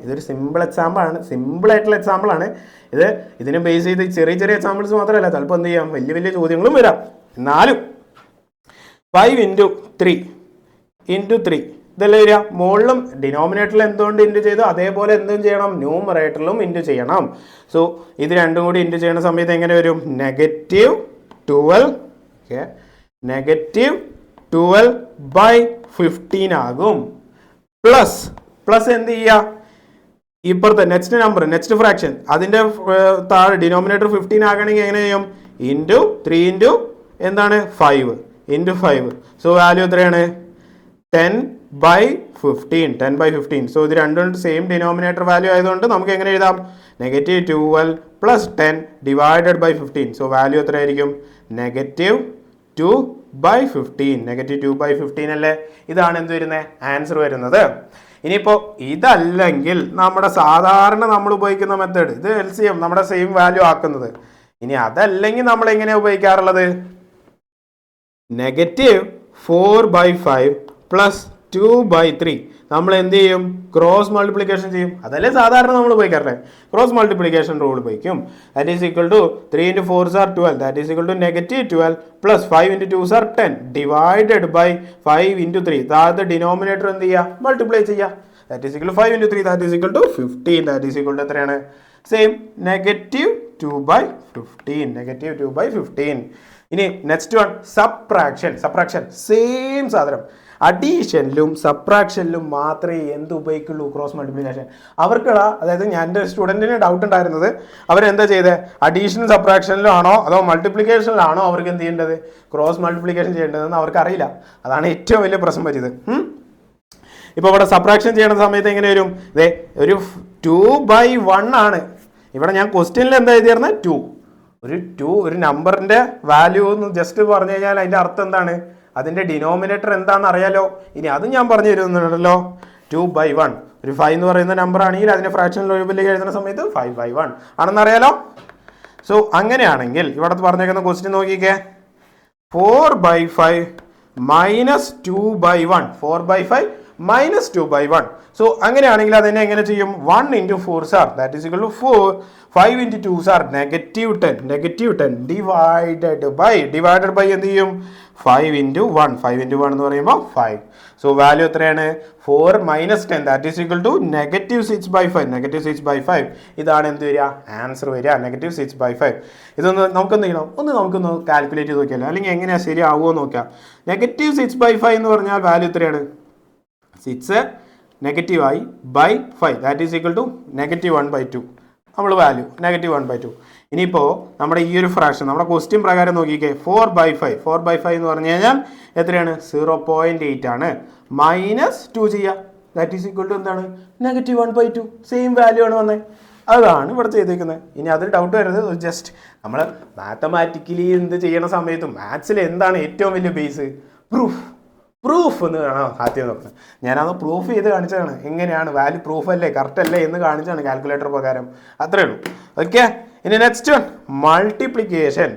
ഇതൊരു സിമ്പിൾ എക്സാമ്പിളാണ്, സിമ്പിളായിട്ടുള്ള എക്സാമ്പിളാണ് ഇത്. ഇതിനെ ബേസ് ചെയ്ത് ചെറിയ ചെറിയ എക്സാമ്പിൾസ് മാത്രമല്ല, ചിലപ്പോൾ എന്ത് ചെയ്യാം, വലിയ വലിയ ചോദ്യങ്ങളും വരാം. എന്നാലും 5 × 3 × 3 ഇതല്ലേ വരിക? മുകളിലും ഡിനോമിനേറ്ററിൽ എന്തുകൊണ്ട് ഇൻറ്റു ചെയ്തു അതേപോലെ എന്തും ചെയ്യണം, ന്യൂമറേറ്ററിലും ഇൻറ്റു ചെയ്യണം. സോ ഇത് രണ്ടും കൂടി ഇൻറ്റു ചെയ്യുന്ന സമയത്ത് എങ്ങനെ വരും? -12 -12/15 ആകും. പ്ലസ് എന്ത് ചെയ്യുക? ഇപ്പുറത്തെ നെക്സ്റ്റ് നമ്പർ, നെക്സ്റ്റ് ഫ്രാക്ഷൻ, അതിൻ്റെ താഴെ ഡിനോമിനേറ്റർ 15 ആകണമെങ്കിൽ എങ്ങനെ ചെയ്യും? ഇൻറ്റു 3 × എന്താണ്? 5 × 5. സോ വാല്യൂ എത്രയാണ്? 10/15. 10/15. സോ ഇത് രണ്ടും സെയിം ഡിനോമിനേറ്റർ വാല്യൂ ആയതുകൊണ്ട് നമുക്ക് എങ്ങനെ എഴുതാം? -12 + 10 / 15. സോ വാല്യൂ എത്രയായിരിക്കും? -2/15. -2/15 അല്ലേ? ഇതാണ് എന്ത് വരുന്നത്? ആൻസർ വരുന്നത്. ഇനിയിപ്പോൾ ഇതല്ലെങ്കിൽ നമ്മുടെ സാധാരണ നമ്മൾ ഉപയോഗിക്കുന്ന മെത്തേഡ്, ഇത് LCM നമ്മുടെ സെയിം വാല്യൂ ആക്കുന്നത്. ഇനി അതല്ലെങ്കിൽ നമ്മൾ എങ്ങനെയാണ് ഉപയോഗിക്കാറുള്ളത്? -4/5 + 2/3 നമ്മൾ എന്ത് ചെയ്യും? ക്രോസ് മൾട്ടിപ്ലിക്കേഷൻ ചെയ്യും. അതല്ലേ സാധാരണ നമ്മൾ ഉപയോഗിക്കാറില്ലേ? ക്രോസ് മൾട്ടിപ്ലിക്കേഷൻ റൂൾ ഉപയോഗിക്കും. That is equal to 3 × 4 = 12 that is equal to -12 + 5 × 2 = 10 divided by 5 × 3. താഴത്തെ ഡിനോമിനേറ്റർ എന്ത് ചെയ്യുക? മൾട്ടിപ്ലൈ ചെയ്യുക. That is equal to 5 × 3 that is equal to 15 that is equal to എത്രയാണ്? സെയിം -2/15. -2/15. ഇനി നെക്സ്റ്റ് വൺ സബ്ട്രാക്ഷൻ. സെയിം സാധനം. അഡീഷനിലും സബ്ട്രാക്ഷനിലും മാത്രമേ എന്ത് ഉപയോഗിക്കുള്ളൂ? Cross multiplication. അവർക്കുള്ള, അതായത് ഞാൻ എൻ്റെ സ്റ്റുഡൻറ്റിന് ഡൗട്ട് ഉണ്ടായിരുന്നത്, അവരെന്താ ചെയ്തത്? അഡീഷനും സബ്ട്രാക്ഷനിലും ആണോ അതോ മൾട്ടിപ്ലിക്കേഷനിലാണോ അവർക്ക് എന്ത് ചെയ്യേണ്ടത്? ക്രോസ് മൾട്ടിപ്ലിക്കേഷൻ ചെയ്യേണ്ടതെന്ന് അവർക്ക് അറിയില്ല. അതാണ് ഏറ്റവും വലിയ പ്രശ്നം പറ്റിയത്. ഇപ്പോൾ ഇവിടെ സബ്ട്രാക്ഷൻ ചെയ്യുന്ന സമയത്ത് എങ്ങനെ വരും? ഇതേ ഒരു 2/1 ആണ്. ഇവിടെ ഞാൻ ക്വസ്റ്റ്യനിൽ എന്താ എഴുതിയിരുന്നത്? 2. ഒരു നമ്പറിൻ്റെ വാല്യൂ എന്ന് ജസ്റ്റ് പറഞ്ഞു കഴിഞ്ഞാൽ അതിൻ്റെ അർത്ഥം എന്താണ്? അതിൻ്റെ ഡിനോമിനേറ്റർ എന്താണെന്ന് അറിയാലോ. ഇനി അതും ഞാൻ പറഞ്ഞു തരുന്നുണ്ടല്ലോ. 2/1 ഒരു 5 എന്ന് പറയുന്ന നമ്പർ ആണെങ്കിൽ അതിൻ്റെ ഫ്രാക്ഷണൽ രൂപത്തിലേക്ക് എഴുതുന്ന സമയത്ത് 5/1 ആണെന്ന് അറിയാലോ. സോ അങ്ങനെയാണെങ്കിൽ ഇവിടെ പറഞ്ഞേക്കുന്ന ക്വസ്റ്റ്യൻ നോക്കിക്കേ. 4/5 - 2/1. 4/5 - 2/1. സോ അങ്ങനെയാണെങ്കിൽ അതിനെ എങ്ങനെ ചെയ്യും? 1 × 4 that is equal to 4. 5 × 2 -10. -10 divided by എന്ത് ചെയ്യും? 5 × 1. 5 × 1 എന്ന് പറയുമ്പോൾ 5. സോ വാല്യൂ എത്രയാണ്? 4 - 10 ദാറ്റ് ഈസ് ഈക്വൽ ടു -6/5. -6/5 ഇതാണ് എന്ത് വരിക? ആൻസർ വരിക -6/5. ഇതൊന്ന് നമുക്കെന്ത് ചെയ്യണം? നമുക്കൊന്ന് കാൽക്കുലേറ്റ് ചെയ്ത് നോക്കിയാലോ, അല്ലെങ്കിൽ എങ്ങനെയാണ് ശരിയാവുമോ നോക്കാം. -6/5 എന്ന് പറഞ്ഞാൽ വാല്യൂ എത്രയാണ്? 6 നെഗറ്റീവായി by 5 that is equal to -1/2. നമ്മൾ വാല്യൂ -1/2. ഇനിയിപ്പോൾ നമ്മുടെ ഈ ഒരു ഫ്രാക്ഷൻ നമ്മുടെ ക്വസ്റ്റ്യൻ പ്രകാരം നോക്കിക്കേ. 4/5 എന്ന് പറഞ്ഞു കഴിഞ്ഞാൽ എത്രയാണ്? 0.8 ആണ്. -2 ചെയ്യുക ദാറ്റ് ഈസ് ഈക്വൽ ടു എന്താണ്? -1/2. സെയിം വാല്യൂ ആണ് വന്നത്. അതാണ് ഇവിടെ ചെയ്തേക്കുന്നത്. ഇനി അതിൽ ഡൗട്ട് വരുന്നത്, ജസ്റ്റ് നമ്മൾ മാത്തമാറ്റിക്കലി എന്ത് ചെയ്യണ സമയത്തും മാത്സിൽ എന്താണ് ഏറ്റവും വലിയ ബേസ്? പ്രൂഫ് എന്ന് കാണാം ആദ്യം നോക്കുന്നത്. ഞാനത് പ്രൂഫ് ചെയ്ത് കാണിച്ചതാണ്. എങ്ങനെയാണ് വാല്യൂ പ്രൂഫ് അല്ലേ, കറക്റ്റ് അല്ലേ എന്ന് കാണിച്ചാണ് കാൽക്കുലേറ്റർ പ്രകാരം. അത്രേ ഉള്ളൂ. ഓക്കെ. ഇനി നെക്സ്റ്റ് വൺ മൾട്ടിപ്ലിക്കേഷൻ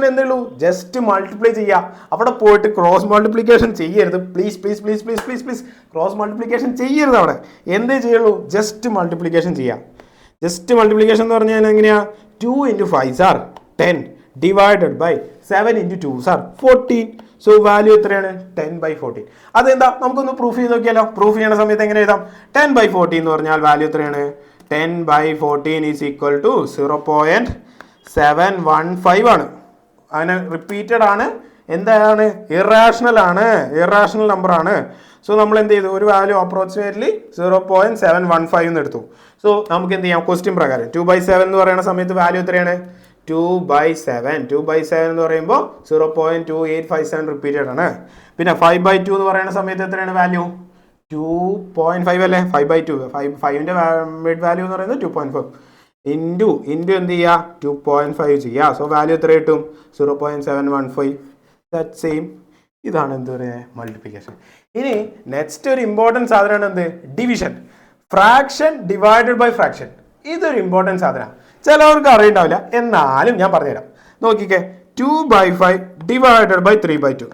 എന്തേ ഉള്ളൂ? ജസ്റ്റ് മൾട്ടിപ്ലൈ ചെയ്യുക. അവിടെ പോയിട്ട് ക്രോസ് മൾട്ടിപ്ലിക്കേഷൻ ചെയ്യരുത്. പ്ലീസ് ക്രോസ് മൾട്ടിപ്ലിക്കേഷൻ ചെയ്യരുത്. അവിടെ എന്തേ ചെയ്യുള്ളൂ? ജസ്റ്റ് മൾട്ടിപ്ലിക്കേഷൻ ചെയ്യുക. ജസ്റ്റ് മൾട്ടിപ്ലിക്കേഷൻ എന്ന് പറഞ്ഞാൽ എങ്ങനെയാണ്? 2 × 5 = 10 ഡിവൈഡഡ് ബൈ 7 × 2 = 14. സോ വാല്യൂ എത്രയാണ്? 10/14. അതെന്താ? നമുക്കൊന്ന് പ്രൂഫ് ചെയ്ത് നോക്കിയാലോ. പ്രൂഫ് ചെയ്യുന്ന സമയത്ത് എങ്ങനെ എഴുതാം? 10/14 എന്ന് പറഞ്ഞാൽ വാല്യൂ എത്രയാണ്? 10/14 ഈസ് ഈക്വൽ ടു 0.715 ആണ്. അങ്ങനെ റിപ്പീറ്റഡ് ആണ്, എന്താണ്, ഇറാഷണൽ ആണ്, ഇറാഷണൽ നമ്പർ ആണ്. സോ നമ്മൾ എന്ത് ചെയ്തു, ഒരു വാല്യൂ അപ്രോക്സിമേറ്റ്ലി 0.715 എന്ന് എടുത്തു. സോ നമുക്ക് എന്ത് ചെയ്യാം, ക്വസ്റ്റ്യൻ പ്രകാരം 2/7 എന്ന് പറയുന്ന സമയത്ത് വാല്യൂ എത്രയാണ്, 2/7. 2/7 എന്ന് പറയുമ്പോൾ 0.2857 റിപ്പീറ്റഡ് ആണ്. പിന്നെ 5/2 എന്ന് പറയുന്ന സമയത്ത് എത്രയാണ് വാല്യൂ, 2.5 അല്ലേ, 5/2. 5ന്റെ മിഡ് വാല്യൂ എന്ന് പറയുന്നത് 2.5 ഇൻറ്റു എന്ത് ചെയ്യുക, 2.5 ചെയ്യുക. സോ വാല്യൂ എത്ര കിട്ടും, 0.715. That same. ഇതാണ് എന്ത് പറയുക, മൾട്ടിപ്ലിക്കേഷൻ. ഇനി നെക്സ്റ്റ് ഒരു ഇമ്പോർട്ടൻറ്റ് സാധനമാണ് എന്ത്, division. Fraction divided by fraction. ഇതൊരു ഇമ്പോർട്ടൻറ്റ് സാധനമാണ്, ചിലവർക്ക് അറിയണ്ടാവില്ല, എന്നാലും ഞാൻ പറഞ്ഞുതരാം. നോക്കിക്കേ, 2/5 ഡിവൈഡഡ് ബൈ 3/2.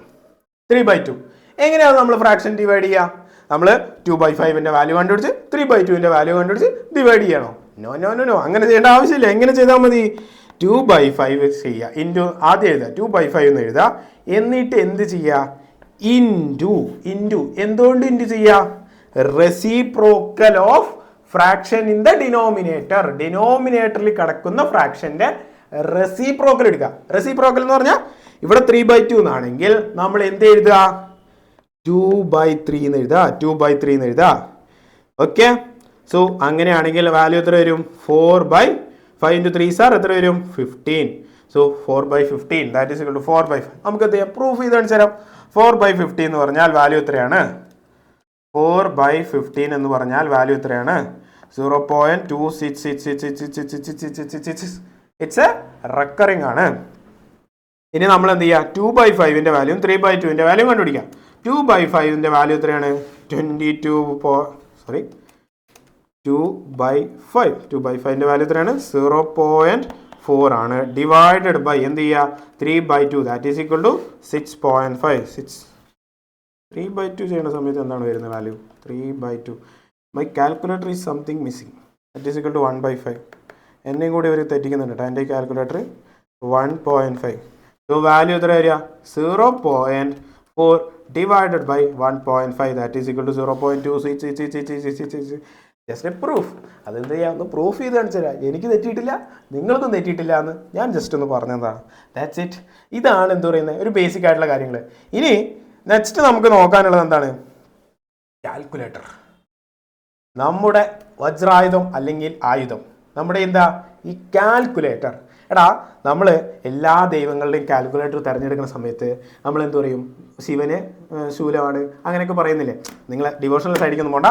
3/2 എങ്ങനെയാണ് നമ്മൾ ഫ്രാക്ഷൻ ഡിവൈഡ് ചെയ്യുക? നമ്മൾ 2/5ന്റെ വാല്യൂ കണ്ടുപിടിച്ച് 3/2ന്റെ വാല്യൂ കണ്ടുപിടിച്ച് ഡിവൈഡ് ചെയ്യണോ? നോ നോ നോ നോ, അങ്ങനെ ചെയ്യേണ്ട ആവശ്യമില്ല. എങ്ങനെ ചെയ്താൽ മതി, 2/5 ചെയ്യുക, ഇൻറ്റു ആദ്യം എഴുതുക, 2/5 എന്ന് എഴുതുക. എന്നിട്ട് എന്ത് ചെയ്യുക, ഇൻറ്റു എന്തുകൊണ്ട് ഇൻറ്റു ചെയ്യുക, reciprocal of fraction in the denominator. ഡിനോമിനേറ്ററിൽ കിടക്കുന്ന ഫ്രാക്ഷന്റെ റെസിപ്രോക്കൽ എടുക്കുക. റെസിപ്രോക്കൽ എന്ന് പറഞ്ഞാൽ ഇവിടെ 3/2 എന്നാണെങ്കിൽ നമ്മൾ എന്ത് എഴുതുക, 2/3 എന്ന് എഴുതുക, 2/3 എന്ന് എഴുതുക. ഓക്കെ. സോ അങ്ങനെയാണെങ്കിൽ വാല്യൂ എത്ര വരും, 4/5 ഇൻറ്റു 3 സാർ എത്ര വരും, 15. So 4/15 that is equal to 4/5. നമുക്ക് എന്ത് ചെയ്യാം, പ്രൂഫ് ചെയ്ത് കാണിച്ചു തരാം. 4/15 എന്ന് പറഞ്ഞാൽ വാല്യൂ എത്രയാണ്, 4/15 എന്ന് പറഞ്ഞാൽ വാല്യൂ എത്രയാണ്, 0.2666666. ഇറ്റ്സ് എ റെക്കറിംഗ് ആണ്. ഇനി നമ്മൾ എന്ത് ചെയ്യുക, 2/5ന്റെ വാല്യൂ 3/2ന്റെ വാല്യൂ കണ്ടുപിടിക്കാം. 2/5ന്റെ വാല്യൂ എത്രയാണ്, 2/5ന്റെ വാല്യൂ എത്രയാണ്, 0.4 ആണ്. ഡിവൈഡഡ് ബൈ എന്ത് ചെയ്യുക, 3/2 ദാറ്റ് ഈസ് ഈക്വൽ ടു 6.5. 3/2 ചെയ്യുന്ന സമയത്ത് എന്താണ് വരുന്നത് value, 3/2. My calculator is something missing. That is equal to 1/5. എന്നെയും കൂടി ഒരു തെറ്റിക്കുന്നുണ്ട് കേട്ടോ എൻ്റെ കാൽക്കുലേറ്റർ. 1.5. സോ വാല്യൂ എത്ര വരിക, 0.4 divided by 1.5 that is equal to 0.26666. Just a proof. അതെന്ത് ചെയ്യാം, ഒന്ന് പ്രൂഫ് ചെയ്ത് കാണിച്ചു തരാം. എനിക്ക് തെറ്റിയിട്ടില്ല, നിങ്ങൾക്കും തെറ്റിയിട്ടില്ല എന്ന് ഞാൻ ജസ്റ്റ് ഒന്ന് പറഞ്ഞതാണ്. That's it. ഇതാണ് എന്ത് പറയുന്നത്, ഒരു ബേസിക് ആയിട്ടുള്ള കാര്യങ്ങൾ. ഇനി നെക്സ്റ്റ് നമുക്ക് നോക്കാനുള്ളത് എന്താണ്, കാൽക്കുലേറ്റർ. നമ്മുടെ വജ്രായുധം അല്ലെങ്കിൽ ആയുധം, നമ്മുടെ എന്താ ഈ കാൽക്കുലേറ്റർ. എടാ നമ്മൾ എല്ലാ ദൈവങ്ങളുടെയും കാൽക്കുലേറ്റർ തിരഞ്ഞെടുക്കുന്ന സമയത്ത് നമ്മൾ എന്ത് പറയും, ശിവന് ശൂലമാണ് അങ്ങനെയൊക്കെ പറയുന്നില്ലേ. നിങ്ങൾ ഡിവോഷണൽ സൈഡിക്കൊന്നും പോണ്ട,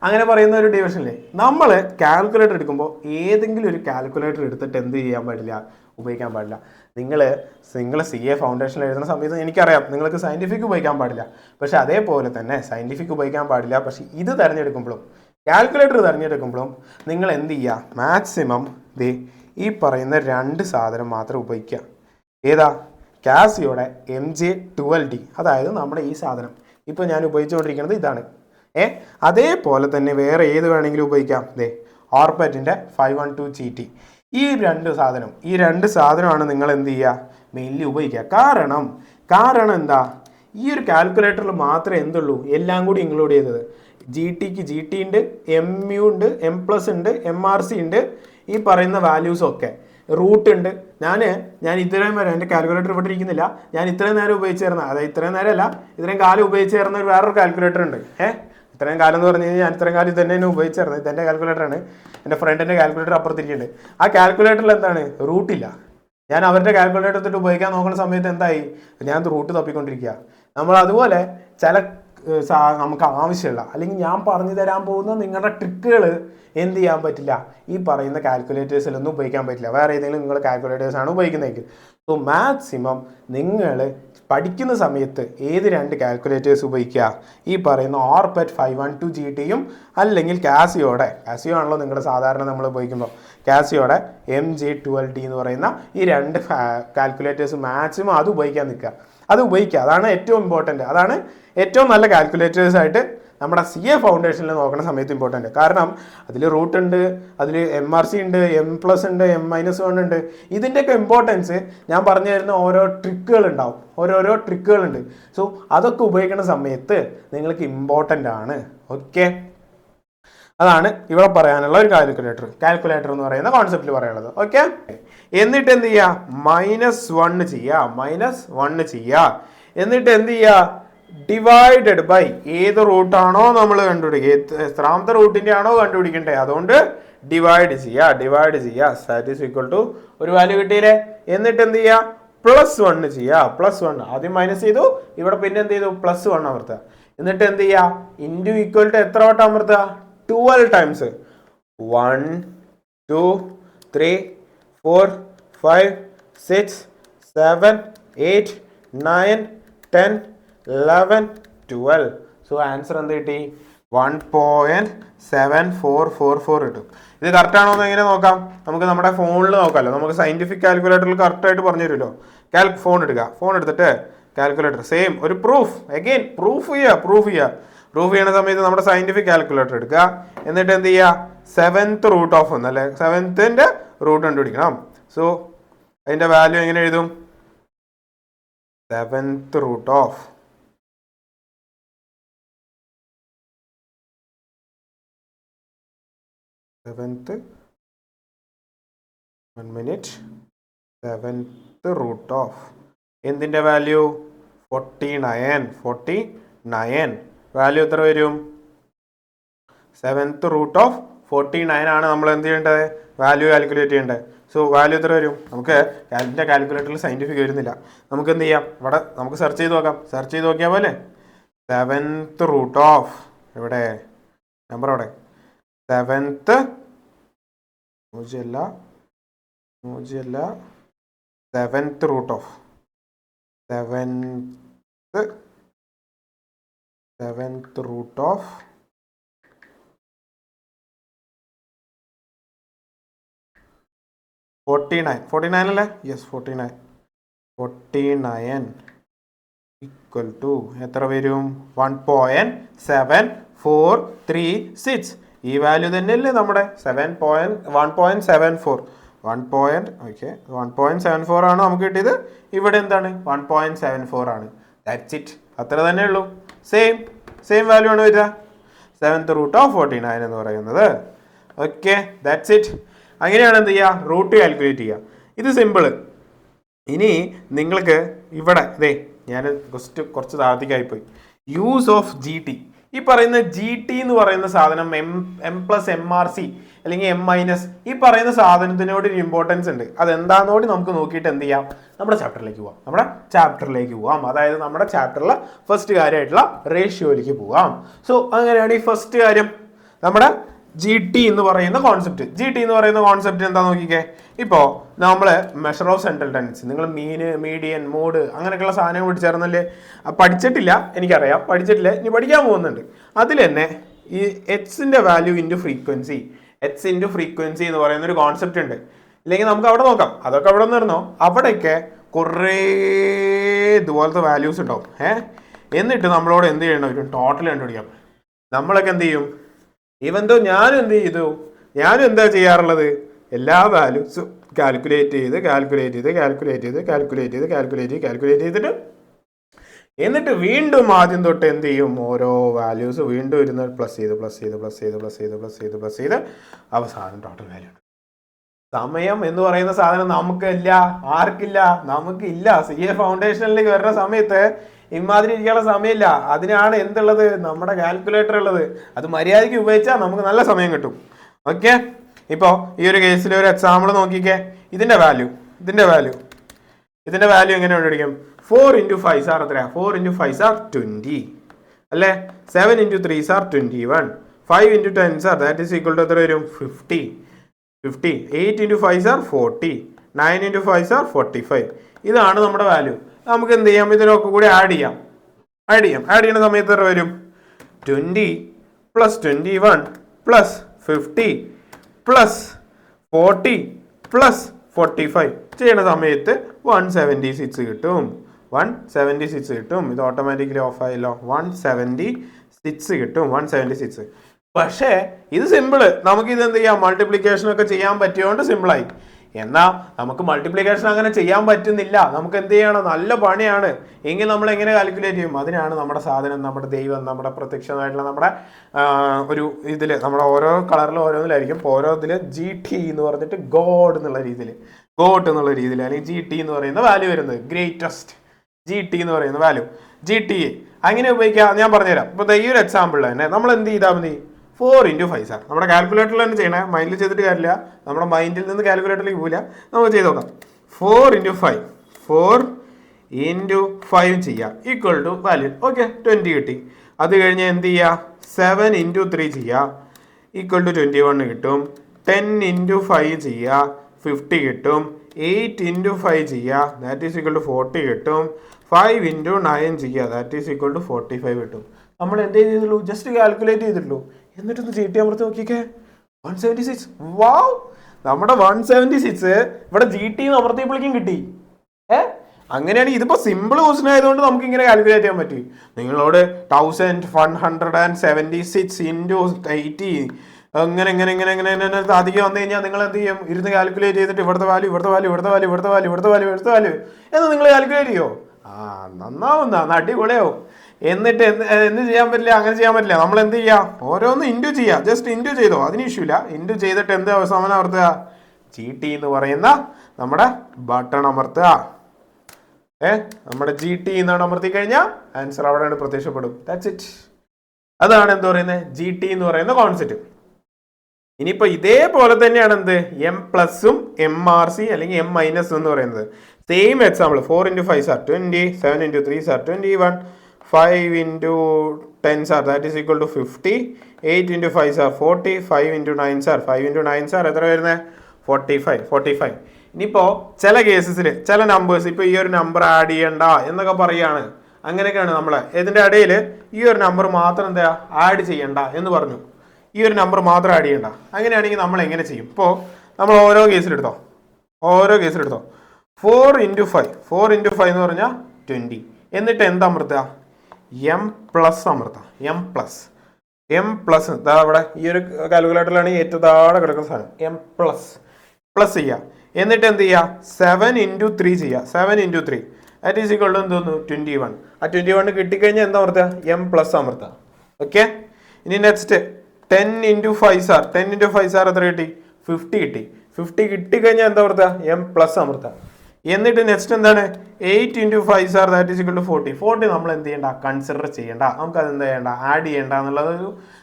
അങ്ങനെ പറയുന്ന ഒരു ഡിവിഷനില്ലേ. നമ്മൾ കാൽക്കുലേറ്റർ എടുക്കുമ്പോൾ ഏതെങ്കിലും ഒരു കാൽക്കുലേറ്റർ എടുത്തിട്ട് എന്ത് ചെയ്യാൻ പാടില്ല, ഉപയോഗിക്കാൻ പാടില്ല. നിങ്ങൾ CA ഫൗണ്ടേഷനിൽ എഴുതുന്ന സമയത്ത് എനിക്കറിയാം നിങ്ങൾക്ക് സയൻറ്റിഫിക് ഉപയോഗിക്കാൻ പാടില്ല, പക്ഷെ അതേപോലെ തന്നെ സയൻറ്റിഫിക് ഉപയോഗിക്കാൻ പാടില്ല. പക്ഷേ ഇത് തിരഞ്ഞെടുക്കുമ്പോഴും കാൽക്കുലേറ്റർ തിരഞ്ഞെടുക്കുമ്പോഴും നിങ്ങൾ എന്ത് ചെയ്യുക, മാക്സിമം ഈ പറയുന്ന 2 സാധനം മാത്രം ഉപയോഗിക്കുക. ഏതാ, കാസിയോടെ MJ12D, അതായത് നമ്മുടെ ഈ സാധനം ഇപ്പോൾ ഞാൻ ഉപയോഗിച്ചുകൊണ്ടിരിക്കുന്നത് ഇതാണ്. അതേപോലെ തന്നെ വേറെ ഏത് വേണമെങ്കിലും ഉപയോഗിക്കാം. ഓർബിറ്റിൻ്റെ 512 GT. ഈ 2 സാധനമാണ് നിങ്ങൾ എന്ത് ചെയ്യുക, മെയിൻലി ഉപയോഗിക്കുക. കാരണം എന്താ, ഈ ഒരു കാൽക്കുലേറ്ററിൽ മാത്രമേ എന്തുള്ളൂ, എല്ലാം കൂടി ഇൻക്ലൂഡ് ചെയ്തത്. GTക്ക് GT ഉണ്ട്, MU ഉണ്ട്, M+ ഉണ്ട്, MRC ഉണ്ട്, ഈ പറയുന്ന വാല്യൂസൊക്കെ, റൂട്ട് ഉണ്ട്. ഞാൻ ഇത്രയും വരെ എൻ്റെ കാൽക്കുലേറ്റർ ഇവിടെ ഇരിക്കുന്നില്ല, ഞാൻ ഇത്രയും നേരം ഉപയോഗിച്ചിരുന്ന, അതായത് ഇത്രയും നേരമല്ല ഇത്രയും കാലം ഉപയോഗിച്ചിരുന്ന വേറൊരു കാൽക്കുലേറ്റർ ഉണ്ട്. ഇത്രയും കാലം എന്ന് പറഞ്ഞു കഴിഞ്ഞാൽ ഞാൻ ഇത്രയും കാലം ഇതന്നെ ഉപയോഗിച്ചിരുന്നത്. ഇതെൻ്റെ കാൽക്കുലേറ്ററാണ്, എൻ്റെ ഫ്രണ്ടിൻ്റെ കാൽക്കുലേറ്റർ അപ്പുറത്തിരിക്കുന്നുണ്ട്. ആ കാൽക്കുലേറ്ററിൽ എന്താണ്, റൂട്ടില്ല. ഞാൻ അവരുടെ കാൽക്കുലേറ്റർ എടുത്തിട്ട് ഉപയോഗിക്കാൻ നോക്കുന്ന സമയത്ത് എന്തായി, ഞാൻ റൂട്ട് തപ്പിക്കൊണ്ടിരിക്കുക. നമ്മൾ അതുപോലെ ചില നമുക്ക് ആവശ്യമുള്ള അല്ലെങ്കിൽ ഞാൻ പറഞ്ഞു തരാൻ പോകുന്ന നിങ്ങളുടെ ട്രിക്കുകൾ എന്ത് ചെയ്യാൻ പറ്റില്ല, ഈ പറയുന്ന കാൽക്കുലേറ്റേഴ്സിലൊന്നും ഉപയോഗിക്കാൻ പറ്റില്ല. വേറെ ഏതെങ്കിലും നിങ്ങൾ കാൽക്കുലേറ്റേഴ്സാണ് ഉപയോഗിക്കുന്നതെങ്കിൽ. സോ മാക്സിമം നിങ്ങൾ പഠിക്കുന്ന സമയത്ത് ഏത് 2 കാൽക്കുലേറ്റേഴ്സ് ഉപയോഗിക്കുക, ഈ പറയുന്ന ഓർബിറ്റ് 512 GTയും അല്ലെങ്കിൽ കാസിയോ ആണല്ലോ നിങ്ങളുടെ സാധാരണ നമ്മൾ ഉപയോഗിക്കുമ്പോൾ, കാസിയോടെ MJ12D എന്ന് പറയുന്ന ഈ 2 കാൽക്കുലേറ്റേഴ്സ് മാക്സിമം അത് ഉപയോഗിക്കാൻ നിൽക്കുക. അതാണ് ഏറ്റവും ഇമ്പോർട്ടൻറ്റ്. അതാണ് ഏറ്റവും നല്ല കാൽക്കുലേറ്റേഴ്സ് ആയിട്ട് നമ്മുടെ CA ഫൗണ്ടേഷനിൽ നോക്കുന്ന സമയത്ത് ഇമ്പോർട്ടൻറ്റ്. കാരണം അതിൽ റൂട്ട് ഉണ്ട്, അതിൽ MRC ഉണ്ട്, M+ ഉണ്ട്, M-1 ഉണ്ട്. ഇതിൻ്റെയൊക്കെ ഇമ്പോർട്ടൻസ് ഞാൻ പറഞ്ഞു തരുന്ന ഓരോരോ ട്രിക്കുകളുണ്ട്. സോ അതൊക്കെ ഉപയോഗിക്കുന്ന സമയത്ത് നിങ്ങൾക്ക് ഇമ്പോർട്ടൻ്റ് ആണ്. ഓക്കെ, അതാണ് ഇവിടെ പറയാനുള്ള ഒരു കാൽക്കുലേറ്റർ എന്ന് പറയുന്ന കോൺസെപ്റ്റിൽ പറയാനുള്ളത്. ഓക്കെ, എന്നിട്ട് എന്ത് ചെയ്യുക, -1 ചെയ്യുക. എന്നിട്ട് എന്ത് ചെയ്യുക, ഡിവൈഡഡ് ബൈ ഏത് റൂട്ടാണോ നമ്മൾ കണ്ടുപിടിക്കുക, എത്രാമത്തെ റൂട്ടിന്റെ ആണോ കണ്ടുപിടിക്കണ്ടേ, അതുകൊണ്ട് ഡിവൈഡ് ചെയ്യുക. ദാറ്റ് ഈസ് ഈക്വൽ ടു ഒരു വാല്യൂ കിട്ടിയില്ലേ. എന്നിട്ട് എന്ത് ചെയ്യുക, +1 ചെയ്യുക. +1 ആദ്യം മൈനസ് ചെയ്തു, ഇവിടെ പിന്നെ എന്ത് ചെയ്തു, +1 അമർത്തുക. എന്നിട്ട് എന്ത് ചെയ്യുക, ഇൻറ്റു ഈക്വൽ ടു എത്ര വട്ടം അമർത്തുക, 12 ടൈംസ്. 1 2 3 4 5 6 7 8 9 10 11 12. സോ ആൻസർ എന്ത് കിട്ടി, 1.7444 കിട്ടും. ഇത് കറക്റ്റ് ആണോ എന്ന് എങ്ങനെ നോക്കാം, നമുക്ക് നമ്മുടെ ഫോണിൽ നോക്കാമല്ലോ. നമുക്ക് സയന്റിഫിക് കാൽക്കുലേറ്ററിൽ കറക്റ്റ് ആയിട്ട് പറഞ്ഞു തരുമല്ലോ. ഫോൺ എടുത്തിട്ട് കാൽക്കുലേറ്റർ സെയിം ഒരു പ്രൂഫ് ചെയ്യുന്ന സമയത്ത് നമ്മുടെ സയന്റിഫിക് കാൽക്കുലേറ്റർ എടുക്കുക. എന്നിട്ട് എന്ത് ചെയ്യുക, 7th റൂട്ട് ഓഫ് അല്ലേ, 7th റൂട്ട് കണ്ടുപിടിക്കണം. സോ അതിന്റെ വാല്യൂ എങ്ങനെ എഴുതും, 7th root of 7th root of എന്തിന്റെ വാല്യൂ, 49. വാല്യൂ എത്ര വരും, 7th റൂട്ട് ഓഫ് 49 ആണ് നമ്മൾ എന്ത് ചെയ്യേണ്ടത്, വാല്യൂ കാൽക്കുലേറ്റ് ചെയ്യേണ്ടത്. സോ വാല്യൂ എത്ര വരും, നമുക്ക് കാൽക്കുലേറ്ററിൽ സയന്റിഫിക് വരുന്നില്ല. നമുക്ക് എന്ത് ചെയ്യാം, ഇവിടെ നമുക്ക് സെർച്ച് ചെയ്ത് നോക്കിയാൽ പോലെ 7th റൂട്ട് ഓഫ് ഇവിടെ നമ്പർ അവിടെ 7th 7th root of 7th root of 49 അല്ലേ, യെസ് 49 ഈക്വൽ ടു എത്ര വരും, 1.7436. ഈ വാല്യൂ തന്നെയല്ലേ നമ്മുടെ 1.74 1.74 ആണ് നമുക്ക് കിട്ടിയത്. ഇവിടെ എന്താണ്, 1.74 ആണ്. ദാറ്റ്സ് ഇറ്റ്, അത്ര തന്നെ ഉള്ളൂ. സെയിം വാല്യൂ ആണ് വരിക, 7th റൂട്ട് ഓഫ് 49 എന്ന് പറയുന്നത്. Okay, that's it. അങ്ങനെയാണ് എന്ത് ചെയ്യുക, റൂട്ട് കാൽക്കുലേറ്റ് ചെയ്യുക. ഇത് സിമ്പിള്. ഇനി നിങ്ങൾക്ക് ഇവിടെ ഞാൻ കുറച്ച് താഴത്തേക്കായിപ്പോയി. Use of GT. ഈ പറയുന്ന GT എന്ന് പറയുന്ന സാധനം M+MRC അല്ലെങ്കിൽ M- ഈ പറയുന്ന സാധനത്തിനോട് ഒരു ഇമ്പോർട്ടൻസ് ഉണ്ട്. അതെന്താണെന്നോട് നമുക്ക് നോക്കിയിട്ട് എന്ത് ചെയ്യാം, നമ്മുടെ ചാപ്റ്ററിലേക്ക് പോവാം. അതായത് നമ്മുടെ ചാപ്റ്ററിലെ ഫസ്റ്റ് കാര്യമായിട്ടുള്ള റേഷ്യോയിലേക്ക് പോവാം. സോ അങ്ങനെയാണ് ഈ ഫസ്റ്റ് കാര്യം നമ്മുടെ GT എന്ന് പറയുന്ന കോൺസെപ്റ്റ് എന്താ നോക്കിക്കേ. ഇപ്പോൾ നമ്മൾ മെഷർ ഓഫ് സെൻട്രൽ ടെൻഡൻസി, നിങ്ങൾ മീഡിയൻ, മോഡ് അങ്ങനെയൊക്കെയുള്ള സാധനങ്ങൾ പഠിച്ചായിരുന്നല്ലേ, പഠിച്ചിട്ടില്ല എനിക്കറിയാം, ഇനി പഠിക്കാൻ പോകുന്നുണ്ട്. അതിൽ തന്നെ ഈ എച്ചിൻ്റെ വാല്യൂ ഇൻറ്റു ഫ്രീക്വൻസി എന്ന് പറയുന്ന ഒരു കോൺസെപ്റ്റ് ഉണ്ട്. ഇല്ലെങ്കിൽ നമുക്ക് അവിടെ നോക്കാം, അതൊക്കെ അവിടെ നിന്നിരുന്നോ, അവിടെയൊക്കെ കുറേ ഇതുപോലത്തെ വാല്യൂസ് ഉണ്ടാവും. എന്നിട്ട് നമ്മളോട് എന്ത് ചെയ്യണം, ഒരു ടോട്ടൽ കണ്ടുപിടിക്കാം. നമ്മളൊക്കെ എന്ത് ചെയ്യും, ഇവന്തോ ഞാനും എന്താ ചെയ്യാറുള്ളത്, എല്ലാ വാല്യൂസും കാൽക്കുലേറ്റ് ചെയ്തിട്ട് എന്നിട്ട് വീണ്ടും ആദ്യം തൊട്ട് എന്ത് ചെയ്യും, ഓരോ വാല്യൂസ് വീണ്ടും ഇരുന്ന് പ്ലസ് ചെയ്ത് അവസാനം ടോട്ടൽ വാല്യൂ. സമയം എന്ന് പറയുന്ന സാധനം നമുക്കില്ല. ആർക്കില്ല? നമുക്കില്ല. CA ഫൗണ്ടേഷനിലേക്ക് വരുന്ന സമയത്ത് ഇമാതിരി ഇരിക്കാനുള്ള സമയമില്ല. അതിനാണ് എന്തുള്ളത്, നമ്മുടെ കാൽക്കുലേറ്റർ ഉള്ളത്. അത് മര്യാദയ്ക്ക് ഉപയോഗിച്ചാൽ നമുക്ക് നല്ല സമയം കിട്ടും. ഓക്കെ, ഇപ്പോൾ ഈ ഒരു കേസിൽ ഒരു എക്സാമ്പിൾ നോക്കിക്കേ. ഇതിന്റെ വാല്യൂ എങ്ങനെ കണ്ടുപിടിക്കും? 4 × 5 ആർ എത്രയാ? 4 × 5 ആർ 20 അല്ലേ? 7 × 3 are 21. 5 × 10 are that is equal to എത്ര വരും? 50. 8 × 5 ആർ 40. 9 × 5 ആർ 45. ഇതാണ് നമ്മുടെ വാല്യൂ. നമുക്ക് എന്ത് ചെയ്യാം, ഇതിനൊക്കെ കൂടി ആഡ് ചെയ്യാം. ആഡ് ചെയ്യുന്ന സമയത്ത് എത്ര വരും? 20 + 21 + 50 + 40 + 45 ചെയ്യുന്ന സമയത്ത് 176 കിട്ടും. ഇത് ഓട്ടോമാറ്റിക്കലി ഓഫ് ആയല്ലോ. 176 കിട്ടും. 176. പക്ഷേ ഇത് സിമ്പിള്. നമുക്ക് ഇത് എന്ത് ചെയ്യാം, മൾട്ടിപ്ലിക്കേഷൻ ഒക്കെ ചെയ്യാൻ പറ്റിയോണ്ട് സിമ്പിളായി. എന്നാൽ നമുക്ക് മൾട്ടിപ്ലിക്കേഷൻ അങ്ങനെ ചെയ്യാൻ പറ്റുന്നില്ല, നമുക്ക് എന്ത് ചെയ്യണം, നല്ല പണിയാണ് എങ്കിൽ നമ്മൾ എങ്ങനെ കാൽക്കുലേറ്റ് ചെയ്യും? അതിനാണ് നമ്മുടെ സാധനം, നമ്മുടെ ദൈവം, നമ്മുടെ പ്രത്യക്ഷമായിട്ടുള്ള നമ്മുടെ ഒരു ഇതിൽ നമ്മുടെ ഓരോ കളറിലും ഓരോന്നിലായിരിക്കും. ഇപ്പോൾ ഓരോ ഇതിൽ GT എന്ന് പറഞ്ഞിട്ട് ഗോഡ് എന്നുള്ള രീതിയിൽ, ഗോഡ് എന്നുള്ള രീതിയിൽ, അല്ലെങ്കിൽ GT എന്ന് പറയുന്ന വാല്യൂ വരുന്നത്, ഗ്രേറ്റസ്റ്റ് GT എന്ന് പറയുന്ന വാല്യൂ, GTA അങ്ങനെ ഉപയോഗിക്കാം. ഞാൻ പറഞ്ഞുതരാം. ഇപ്പോൾ ഈ ഒരു എക്സാമ്പിളിൽ തന്നെ നമ്മൾ എന്ത് ചെയ്താൽ മതി, 4 × 5 സാർ, നമ്മുടെ കാൽക്കുലേറ്ററിൽ തന്നെ ചെയ്യണേ, മൈൻഡിൽ ചെയ്തിട്ട് കാര്യമില്ല, നമ്മുടെ മൈൻഡിൽ നിന്ന് കാൽക്കുലേറ്ററിലേക്ക് പോവില്ല, നമുക്ക് ചെയ്ത് നോക്കാം. 4 × 5 4 × 5 ചെയ്യാം, ഈക്വൽ ടു വാല്യൂ, ഓക്കെ 20 കിട്ടി. അത് കഴിഞ്ഞ് എന്ത് ചെയ്യുക, 7 × 3 ചെയ്യുക, ഈക്വൽ ടു 21 കിട്ടും. 10 × 5 ചെയ്യുക, 50 കിട്ടും. 8 × 5 ചെയ്യുക, ദാറ്റ് ഈസ് ഈക്വൽ ടു 40 കിട്ടും. 5 × 9 ചെയ്യുക, ദാറ്റ് ഈസ് ഈക്വൽ ടു 45 കിട്ടും. നമ്മൾ എന്ത് ചെയ്തുള്ളൂ, ജസ്റ്റ് കാൽക്കുലേറ്റ് ചെയ്തിട്ടുള്ളൂ. എന്നിട്ടൊന്ന് GT അമർത്തി നോക്കിക്കേ, 176. വാവ്, നമ്മുടെ 176 ഇവിടെ GT അമർത്തിയപ്പോഴേക്കും കിട്ടി. അങ്ങനെയാണെങ്കിൽ ഇതിപ്പോൾ സിമ്പിൾ ക്വസ്റ്റൻ ആയതുകൊണ്ട് നമുക്ക് ഇങ്ങനെ കാൽക്കുലേറ്റ് ചെയ്യാൻ പറ്റി. നിങ്ങളോട് 1176 × 80 അങ്ങനെ ഇങ്ങനെ ഇങ്ങനെ ഇങ്ങനെ ഇങ്ങനെ അധികം വന്നു കഴിഞ്ഞാൽ നിങ്ങൾ എന്ത് ചെയ്യും, ഇരുന്ന് കാൽക്കുലേറ്റ് ചെയ്തിട്ട് ഇവിടുത്തെ വാല്യൂ ഇവിടുത്തെ വാല്യൂ ഇവിടുത്തെ വാല്യൂ ഇവിടുത്തെ വാല്യൂ ഇവിടുത്തെ വാല്യൂ ഇവിടുത്തെ വാല്യൂ എന്ന് നിങ്ങൾ കാൽക്കുലേറ്റ് ചെയ്യോ? നന്നാവുന്ന അടിപൊളിയാവും. എന്നിട്ട് എന്ത് ചെയ്യാൻ പറ്റില്ല, അങ്ങനെ ചെയ്യാൻ പറ്റില്ല. നമ്മൾ എന്ത് ചെയ്യുക, ഓരോന്ന് ഇൻറ്റു ചെയ്യുക, ജസ്റ്റ് ഇൻറ്റു ചെയ്തോ, അതിന് ഇഷ്യൂല്ല. ഇൻറ്റു ചെയ്തിട്ട് എന്ത് സമയം അമർത്തുക, GT എന്ന് പറയുന്ന നമ്മുടെ ബട്ടൺ അമർത്തുക. നമ്മുടെ GT എന്നാണ് അമർത്തി കഴിഞ്ഞാൽ ആൻസർ അവിടെയാണ് പ്രത്യക്ഷപ്പെടും. That's it. അതാണ് എന്ത് പറയുന്നത്, GT എന്ന് പറയുന്ന കോൺസെപ്റ്റ്. ഇനിയിപ്പോൾ ഇതേപോലെ തന്നെയാണ് എന്ത് M+ഉം MRC അല്ലെങ്കിൽ M- എന്ന് പറയുന്നത്. സെയിം എക്സാമ്പിൾ, 4 × 5 സാർ 20, 7 × 3 സാർ 21, 5 × 10 സാർ ദാറ്റ് ഈസ് ഈക്വൽ ടു 50, 8 × 5 സാർ 40, 5 × 9 സാർ 5 × 9 സാർ എത്ര വരുന്നത്, 45. ഇനിയിപ്പോൾ ചില കേസസിൽ ചില നമ്പേഴ്സ്, ഇപ്പോൾ ഈ ഒരു നമ്പർ ആഡ് ചെയ്യണ്ട എന്നൊക്കെ പറയുകയാണ്. അങ്ങനെയൊക്കെയാണ് നമ്മൾ ഇതിൻ്റെ ഇടയിൽ ഈ ഒരു നമ്പർ മാത്രം എന്താ ആഡ് ചെയ്യണ്ട എന്ന് പറഞ്ഞു, ഈ ഒരു നമ്പർ മാത്രം ആഡ് ചെയ്യണ്ട. അങ്ങനെയാണെങ്കിൽ നമ്മൾ എങ്ങനെ ചെയ്യും? ഇപ്പോൾ നമ്മൾ ഓരോ കേസിലെടുത്തോ 4 × 5 എന്ന് പറഞ്ഞാൽ 20. എന്നിട്ട് എന്താ അമർത്തുക, M+ അമർത്താം. M+ ഇതാ അവിടെ ഈ ഒരു കാൽക്കുലേറ്ററിലാണ് ഏറ്റവും താഴെ കിടക്കുന്ന സാധനം, M+ പ്ലസ് ചെയ്യുക. എന്നിട്ട് എന്ത് ചെയ്യുക, 7 × 3 ചെയ്യുക, 7 × 3 ദാറ്റ് ഈസ് ഈക്വൽ ടു എന്ത് തോന്നുന്നു, 21. ആ 21 കിട്ടിക്കഴിഞ്ഞാൽ എന്താ അമർത്തുക, M+ അമർത്തുക. ഓക്കെ, ഇനി നെക്സ്റ്റ് 10 × 5 സാർ 10 × 5 സാർ എത്ര കിട്ടി, 50 കിട്ടി. 50 കിട്ടിക്കഴിഞ്ഞാൽ എന്താ അമർത്തുക, M+ അമർത്തുക. എന്നിട്ട് നെക്സ്റ്റ് എന്താണ്, 8 × 5 സാർ ദാറ്റ് ഈസ് ഈക്വൽ ടു 40 നമ്മൾ എന്ത് ചെയ്യേണ്ട, കൺസിഡർ ചെയ്യേണ്ട, നമുക്ക് അത് എന്ത് ചെയ്യേണ്ട, ആഡ് ചെയ്യേണ്ട എന്നുള്ളത്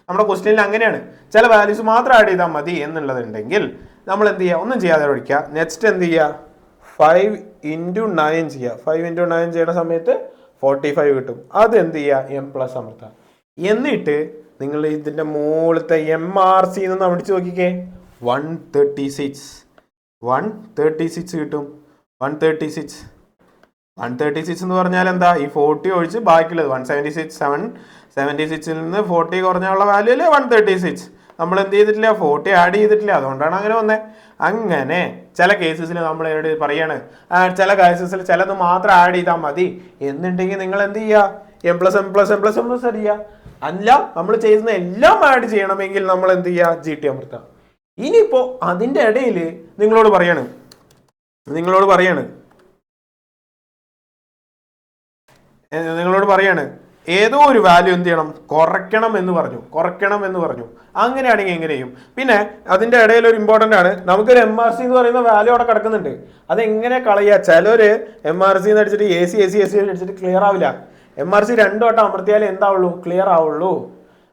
നമ്മുടെ ക്വസ്റ്റ്യനിൽ അങ്ങനെയാണ്. ചില വാല്യൂസ് മാത്രം ആഡ് ചെയ്താൽ മതി എന്നുള്ളതുണ്ടെങ്കിൽ നമ്മൾ എന്ത് ചെയ്യുക, ഒന്നും ചെയ്യാതെ ഒഴിക്കുക. നെക്സ്റ്റ് എന്ത് ചെയ്യുക, 5 × 9 ചെയ്യുക. 5 × 9 ചെയ്യുന്ന സമയത്ത് 45 കിട്ടും. അത് എന്ത് ചെയ്യുക, M+ അമർത്തുക. എന്നിട്ട് നിങ്ങൾ ഇതിൻ്റെ മുകളിലത്തെ MRC എന്ന് അടിച്ച് നോക്കിക്കേ, 136 കിട്ടും. 136 എന്ന് പറഞ്ഞാൽ എന്താ, ഈ 40 ഒഴിച്ച് ബാക്കിയുള്ളത് 176, 76ൽ നിന്ന് 40 കുറഞ്ഞുള്ള വാല്യൂ അല്ലേ 136. നമ്മൾ എന്ത് ചെയ്തിട്ടില്ല, 40 ആഡ് ചെയ്തിട്ടില്ല, അതുകൊണ്ടാണ് അങ്ങനെ വന്നത്. അങ്ങനെ ചില കേസസിൽ നമ്മൾ പറയാണ്, ചില കേസസിൽ ചിലത് മാത്രം ആഡ് ചെയ്താൽ മതി എന്നുണ്ടെങ്കിൽ നിങ്ങൾ എന്ത് ചെയ്യുക, M+ ആഡ് ചെയ്യുക. അല്ല, നമ്മൾ ചെയ്യുന്ന എല്ലാം ആഡ് ചെയ്യണമെങ്കിൽ നമ്മൾ എന്ത് ചെയ്യുക, GT അമർത്തുക. ഇനിയിപ്പോൾ അതിൻ്റെ ഇടയിൽ നിങ്ങളോട് പറയാണ് ഏതോ ഒരു വാല്യൂ എന്ത് ചെയ്യണം, കുറയ്ക്കണം എന്ന് പറഞ്ഞു. അങ്ങനെയാണെങ്കിൽ എങ്ങനെ ചെയ്യും? പിന്നെ അതിൻ്റെ ഇടയിൽ ഒരു ഇമ്പോർട്ടൻ്റ് ആണ്, നമുക്കൊരു MRC എന്ന് പറയുന്ന വാല്യൂ അവിടെ കിടക്കുന്നുണ്ട്. അതെങ്ങനെ കളയുക? ചിലർ MRC എന്ന് അടിച്ചിട്ട് AC അടിച്ചിട്ട് ക്ലിയർ ആവില്ല. MRC 2 വട്ടം അമർത്തിയാലേ എന്താവുള്ളൂ, ക്ലിയർ ആവുള്ളൂ.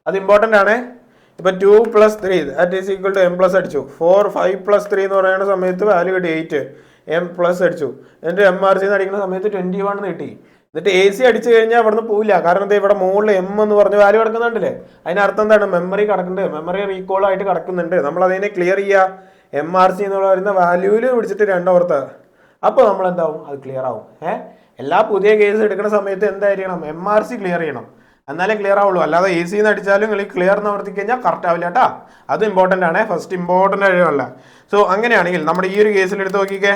അത് ഇമ്പോർട്ടൻ്റ് ആണ്. ഇപ്പം 2 + 3 that is equal to M+ അടിച്ചു. 4 5 + 3 എന്ന് പറയുന്ന സമയത്ത് വാല്യൂ കിട്ടി 8, M+ അടിച്ചു. എന്നിട്ട് MRC എന്ന് അടിക്കുന്ന സമയത്ത് 21 കിട്ടി. എന്നിട്ട് AC അടിച്ചു കഴിഞ്ഞാൽ ഇവിടുന്ന് പോവില്ല, കാരണം എന്താ, ഇവിടെ മുകളിൽ M എന്ന് പറഞ്ഞ വാല്യൂ കിടക്കുന്നുണ്ടല്ലേ. അതിനർത്ഥം എന്താണ്, മെമ്മറി കിടക്കുന്നുണ്ട്, മെമ്മറി റീകോൾ ആയിട്ട് കിടക്കുന്നുണ്ട്. നമ്മൾ അതിനെ ക്ലിയർ ചെയ്യുക, MRC എന്ന് പറയുന്ന വാല്യൂവിൽ പിടിച്ചിട്ട് 2 ഓർത്ത്, അപ്പോൾ നമ്മൾ എന്താവും, അത് ക്ലിയർ ആവും. എല്ലാ പുതിയ കേസ് എടുക്കുന്ന സമയത്ത് എന്തായിരിക്കണം, MRC ക്ലിയർ ചെയ്യണം, എന്നാലേ ക്ലിയർ ആവുള്ളൂ. അല്ലാതെ AC എന്ന് അടിച്ചാലും ക്ലിയർ എന്ന് വർത്തി കഴിഞ്ഞാൽ കറക്റ്റ് ആവില്ല കേട്ടോ. അത് ഇമ്പോർട്ടൻ്റ് ആണ്, ഫസ്റ്റ് ഇമ്പോർട്ടൻ്റ് ആയതല്ല. സോ അങ്ങനെയാണെങ്കിൽ നമ്മുടെ ഈ ഒരു കേസിൽ എടുത്ത് നോക്കിക്കേ,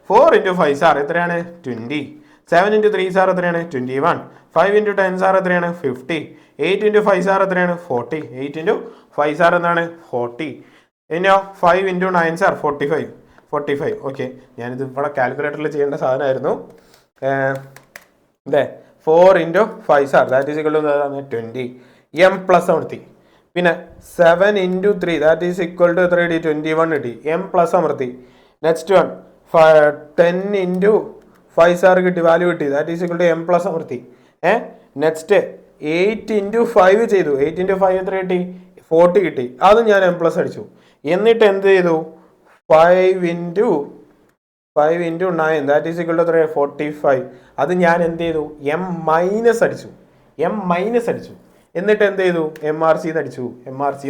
4 × 5 സാർ എത്രയാണ്, 20. 7 × 3 സാർ എത്രയാണ്, 21. 5 × 10 സാർ എത്രയാണ്, 50. 8 × 5 സാർ എത്രയാണ്, 40. 8 × 5 സാർ എന്താണ്, 40. ഇനിയോ 5 × 9 സാർ 45. 45. ഓക്കെ, ഞാനിത് ഇവിടെ കാൽക്കുലേറ്ററിൽ ചെയ്യേണ്ട സാധനമായിരുന്നു. അല്ലേ 4 × 5 സാർ that is equal to 20 M plus അമർത്തി. പിന്നെ 7 × 3 ദാറ്റ് ഈസ് ഇക്വൽ ടു എത്ര കിട്ടി? 21 കിട്ടി. എം പ്ലസ് അമർത്തി. നെക്സ്റ്റ് വൺ 10 × 5 സാർ കിട്ടി, വാല്യൂ കിട്ടി. That is equal to M plus അമർത്തി. നെക്സ്റ്റ് 8 × 5 ചെയ്തു. 8 × 5 എത്ര കിട്ടി? 40 കിട്ടി. അത് ഞാൻ എം പ്ലസ് അടിച്ചു. എന്നിട്ട് എന്ത് ചെയ്തു? 5 × 9 ദാറ്റ് ഈസ് ഇക്വൽ ടു എത്ര? 45. അത് ഞാൻ എന്ത് ചെയ്തു? എം മൈനസ് അടിച്ചു. എന്നിട്ട് എന്ത് ചെയ്തു? MRC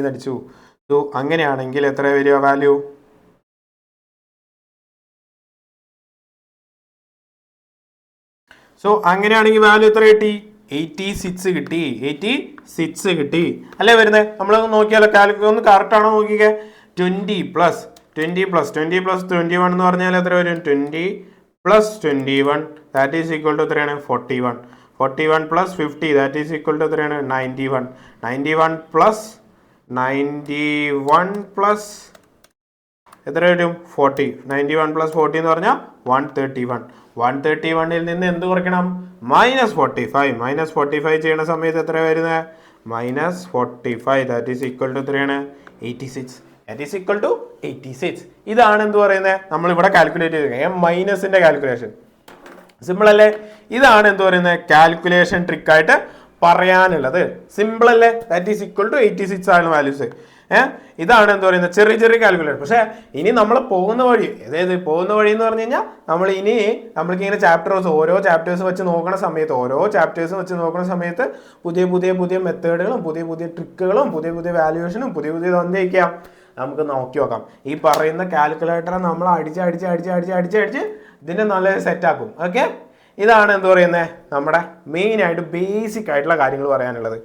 അടിച്ചു. സോ അങ്ങനെയാണെങ്കിൽ എത്ര വരിക വാല്യൂ? സോ അങ്ങനെയാണെങ്കിൽ വാല്യൂ എത്ര കിട്ടി? 86 കിട്ടി അല്ലേ വരുന്നത്? നമ്മളൊന്ന് നോക്കിയാലോ, ഒന്ന് കറക്റ്റ് ആണോ നോക്കിക്കേ. 20 + 21 എന്ന് പറഞ്ഞാൽ എത്ര വരും? 20 + 21 ദാറ്റ് ഈസ് ഈക്വൽ ടു എത്രയാണ്? 41 + 50 ദാറ്റ് ഈസ് ഈക്വൽ ടു എത്രയാണ്? 91 + എത്ര വരും? 40. 91 + 40 എന്ന് പറഞ്ഞാൽ 131. 131ൽ നിന്ന് എന്ത് കുറയ്ക്കണം? -45. -45 ചെയ്യുന്ന സമയത്ത് എത്ര വരുന്നത്? -45 ദാറ്റ് ഈസ് ഈക്വൽ ടു എത്രയാണ്? 86. ഇതാണ് എന്ത് പറയുന്നത്? നമ്മളിവിടെ കാൽക്കുലേറ്റ് ചെയ്ത് എം മൈനസിന്റെ കാൽക്കുലേഷൻ. സിമ്പിൾ അല്ലേ? ഇതാണ് എന്ത് പറയുന്നത്? കാൽക്കുലേഷൻ ട്രിക്കായിട്ട് പറയാനുള്ളത്. സിമ്പിൾ അല്ലേ? ദാറ്റ് ഈസ് ഈക്വൽ ടു 86 ആണ് വാല്യൂസ്. ഇതാണ് എന്താ പറയുന്നത്? ചെറിയ കാൽക്കുലേഷൻ. പക്ഷെ ഇനി നമ്മൾ പോകുന്ന വഴി എന്ന് പറഞ്ഞു കഴിഞ്ഞാൽ നമ്മൾക്ക് ഇങ്ങനെ ഓരോ ചാപ്റ്റേഴ്സ് വെച്ച് നോക്കുന്ന സമയത്ത് പുതിയ മെത്തേഡുകളും പുതിയ ട്രിക്കുകളും പുതിയ വാല്യുവേഷനും പുതിയ എന്തൊക്കെയാം നമുക്ക് നോക്കി നോക്കാം. ഈ പറയുന്ന കാൽക്കുലേറ്ററെ നമ്മൾ അടിച്ച് ഇതിനെ നല്ല സെറ്റാക്കും. ഓക്കെ, ഇതാണ് എന്ത് പറയുന്നത്? നമ്മുടെ മെയിൻ ആയിട്ട് ബേസിക് ആയിട്ടുള്ള കാര്യങ്ങൾ പറയാനുള്ളത്.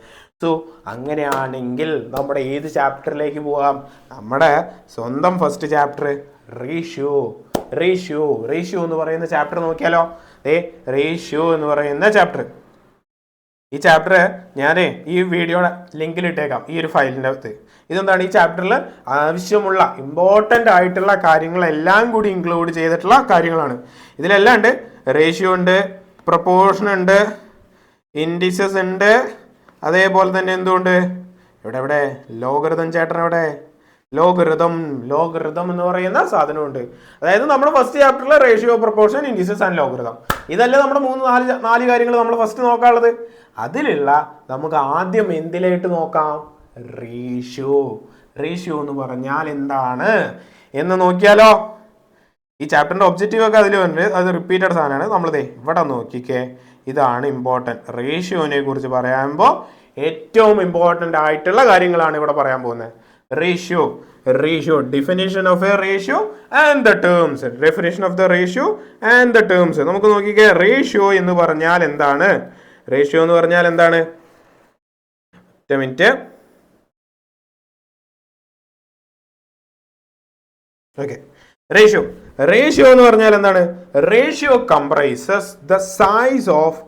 സോ അങ്ങനെയാണെങ്കിൽ നമ്മുടെ ഏത് ചാപ്റ്ററിലേക്ക് പോകാം? നമ്മുടെ സ്വന്തം ഫസ്റ്റ് ചാപ്റ്റർ റേഷ്യോ എന്ന് പറയുന്ന ചാപ്റ്റർ നോക്കിയാലോ. റേഷ്യോ എന്ന് പറയുന്ന ചാപ്റ്റർ, ഈ ചാപ്റ്റർ ഞാൻ ഈ വീഡിയോയുടെ ലിങ്കിൽ ഇട്ടേക്കാം, ഈ ഒരു ഫയലിൻ്റെ അകത്ത്. ഇതെന്താണ്? ഈ ചാപ്റ്ററിൽ ആവശ്യമുള്ള ഇമ്പോർട്ടൻ്റ് ആയിട്ടുള്ള കാര്യങ്ങളെല്ലാം കൂടി ഇൻക്ലൂഡ് ചെയ്തിട്ടുള്ള കാര്യങ്ങളാണ്. ഇതിലെല്ലാം ഉണ്ട്. റേഷ്യോ ഉണ്ട്, പ്രൊപ്പോർഷൻ ഉണ്ട്, ഇൻഡിസസ് ഉണ്ട്, അതേപോലെ തന്നെ എന്തുകൊണ്ട് ഇവിടെ ലോഗരിതം ചേട്ടൻ എവിടെ? ലോഗരിതം എന്ന് പറയുന്ന സാധനമുണ്ട്. അതായത് നമ്മുടെ ഫസ്റ്റ് ചാപ്റ്ററിലെ ratio, proportion, indices and logarithm. ഇതല്ലേ നമ്മുടെ 4 കാര്യങ്ങൾ നമ്മൾ ഫസ്റ്റ് നോക്കാനുള്ളത്. അതിലുള്ള നമുക്ക് ആദ്യം എന്തിലായിട്ട് നോക്കാം? റേഷ്യോ എന്ന് പറഞ്ഞാൽ എന്താണ് എന്ന് നോക്കിയാലോ. ഈ ചാപ്റ്ററിന്റെ ഒബ്ജക്റ്റീവ് ഒക്കെ അതിലുണ്ട്, അത് റിപ്പീറ്റഡ് സാധനമാണ്. നമ്മളിതേ ഇവിടെ നോക്കിക്കേ, ഇതാണ് ഇമ്പോർട്ടൻറ്റ്. റേഷ്യോനെ കുറിച്ച് പറയുമ്പോൾ ഏറ്റവും ഇമ്പോർട്ടൻ്റ് ആയിട്ടുള്ള കാര്യങ്ങളാണ് ഇവിടെ പറയാൻ പോകുന്നത്. Ratio, definition of a ratio and the terms. Definition of the ratio and the terms. നമുക്ക് നോക്കിക്കേ, റേഷ്യോ എന്ന് പറഞ്ഞാൽ എന്താണ്? ഒറ്റ മിനിറ്റ്. ഓക്കെ, റേഷ്യോ എന്ന് പറഞ്ഞാൽ എന്താണ്? Ratio comprises the size of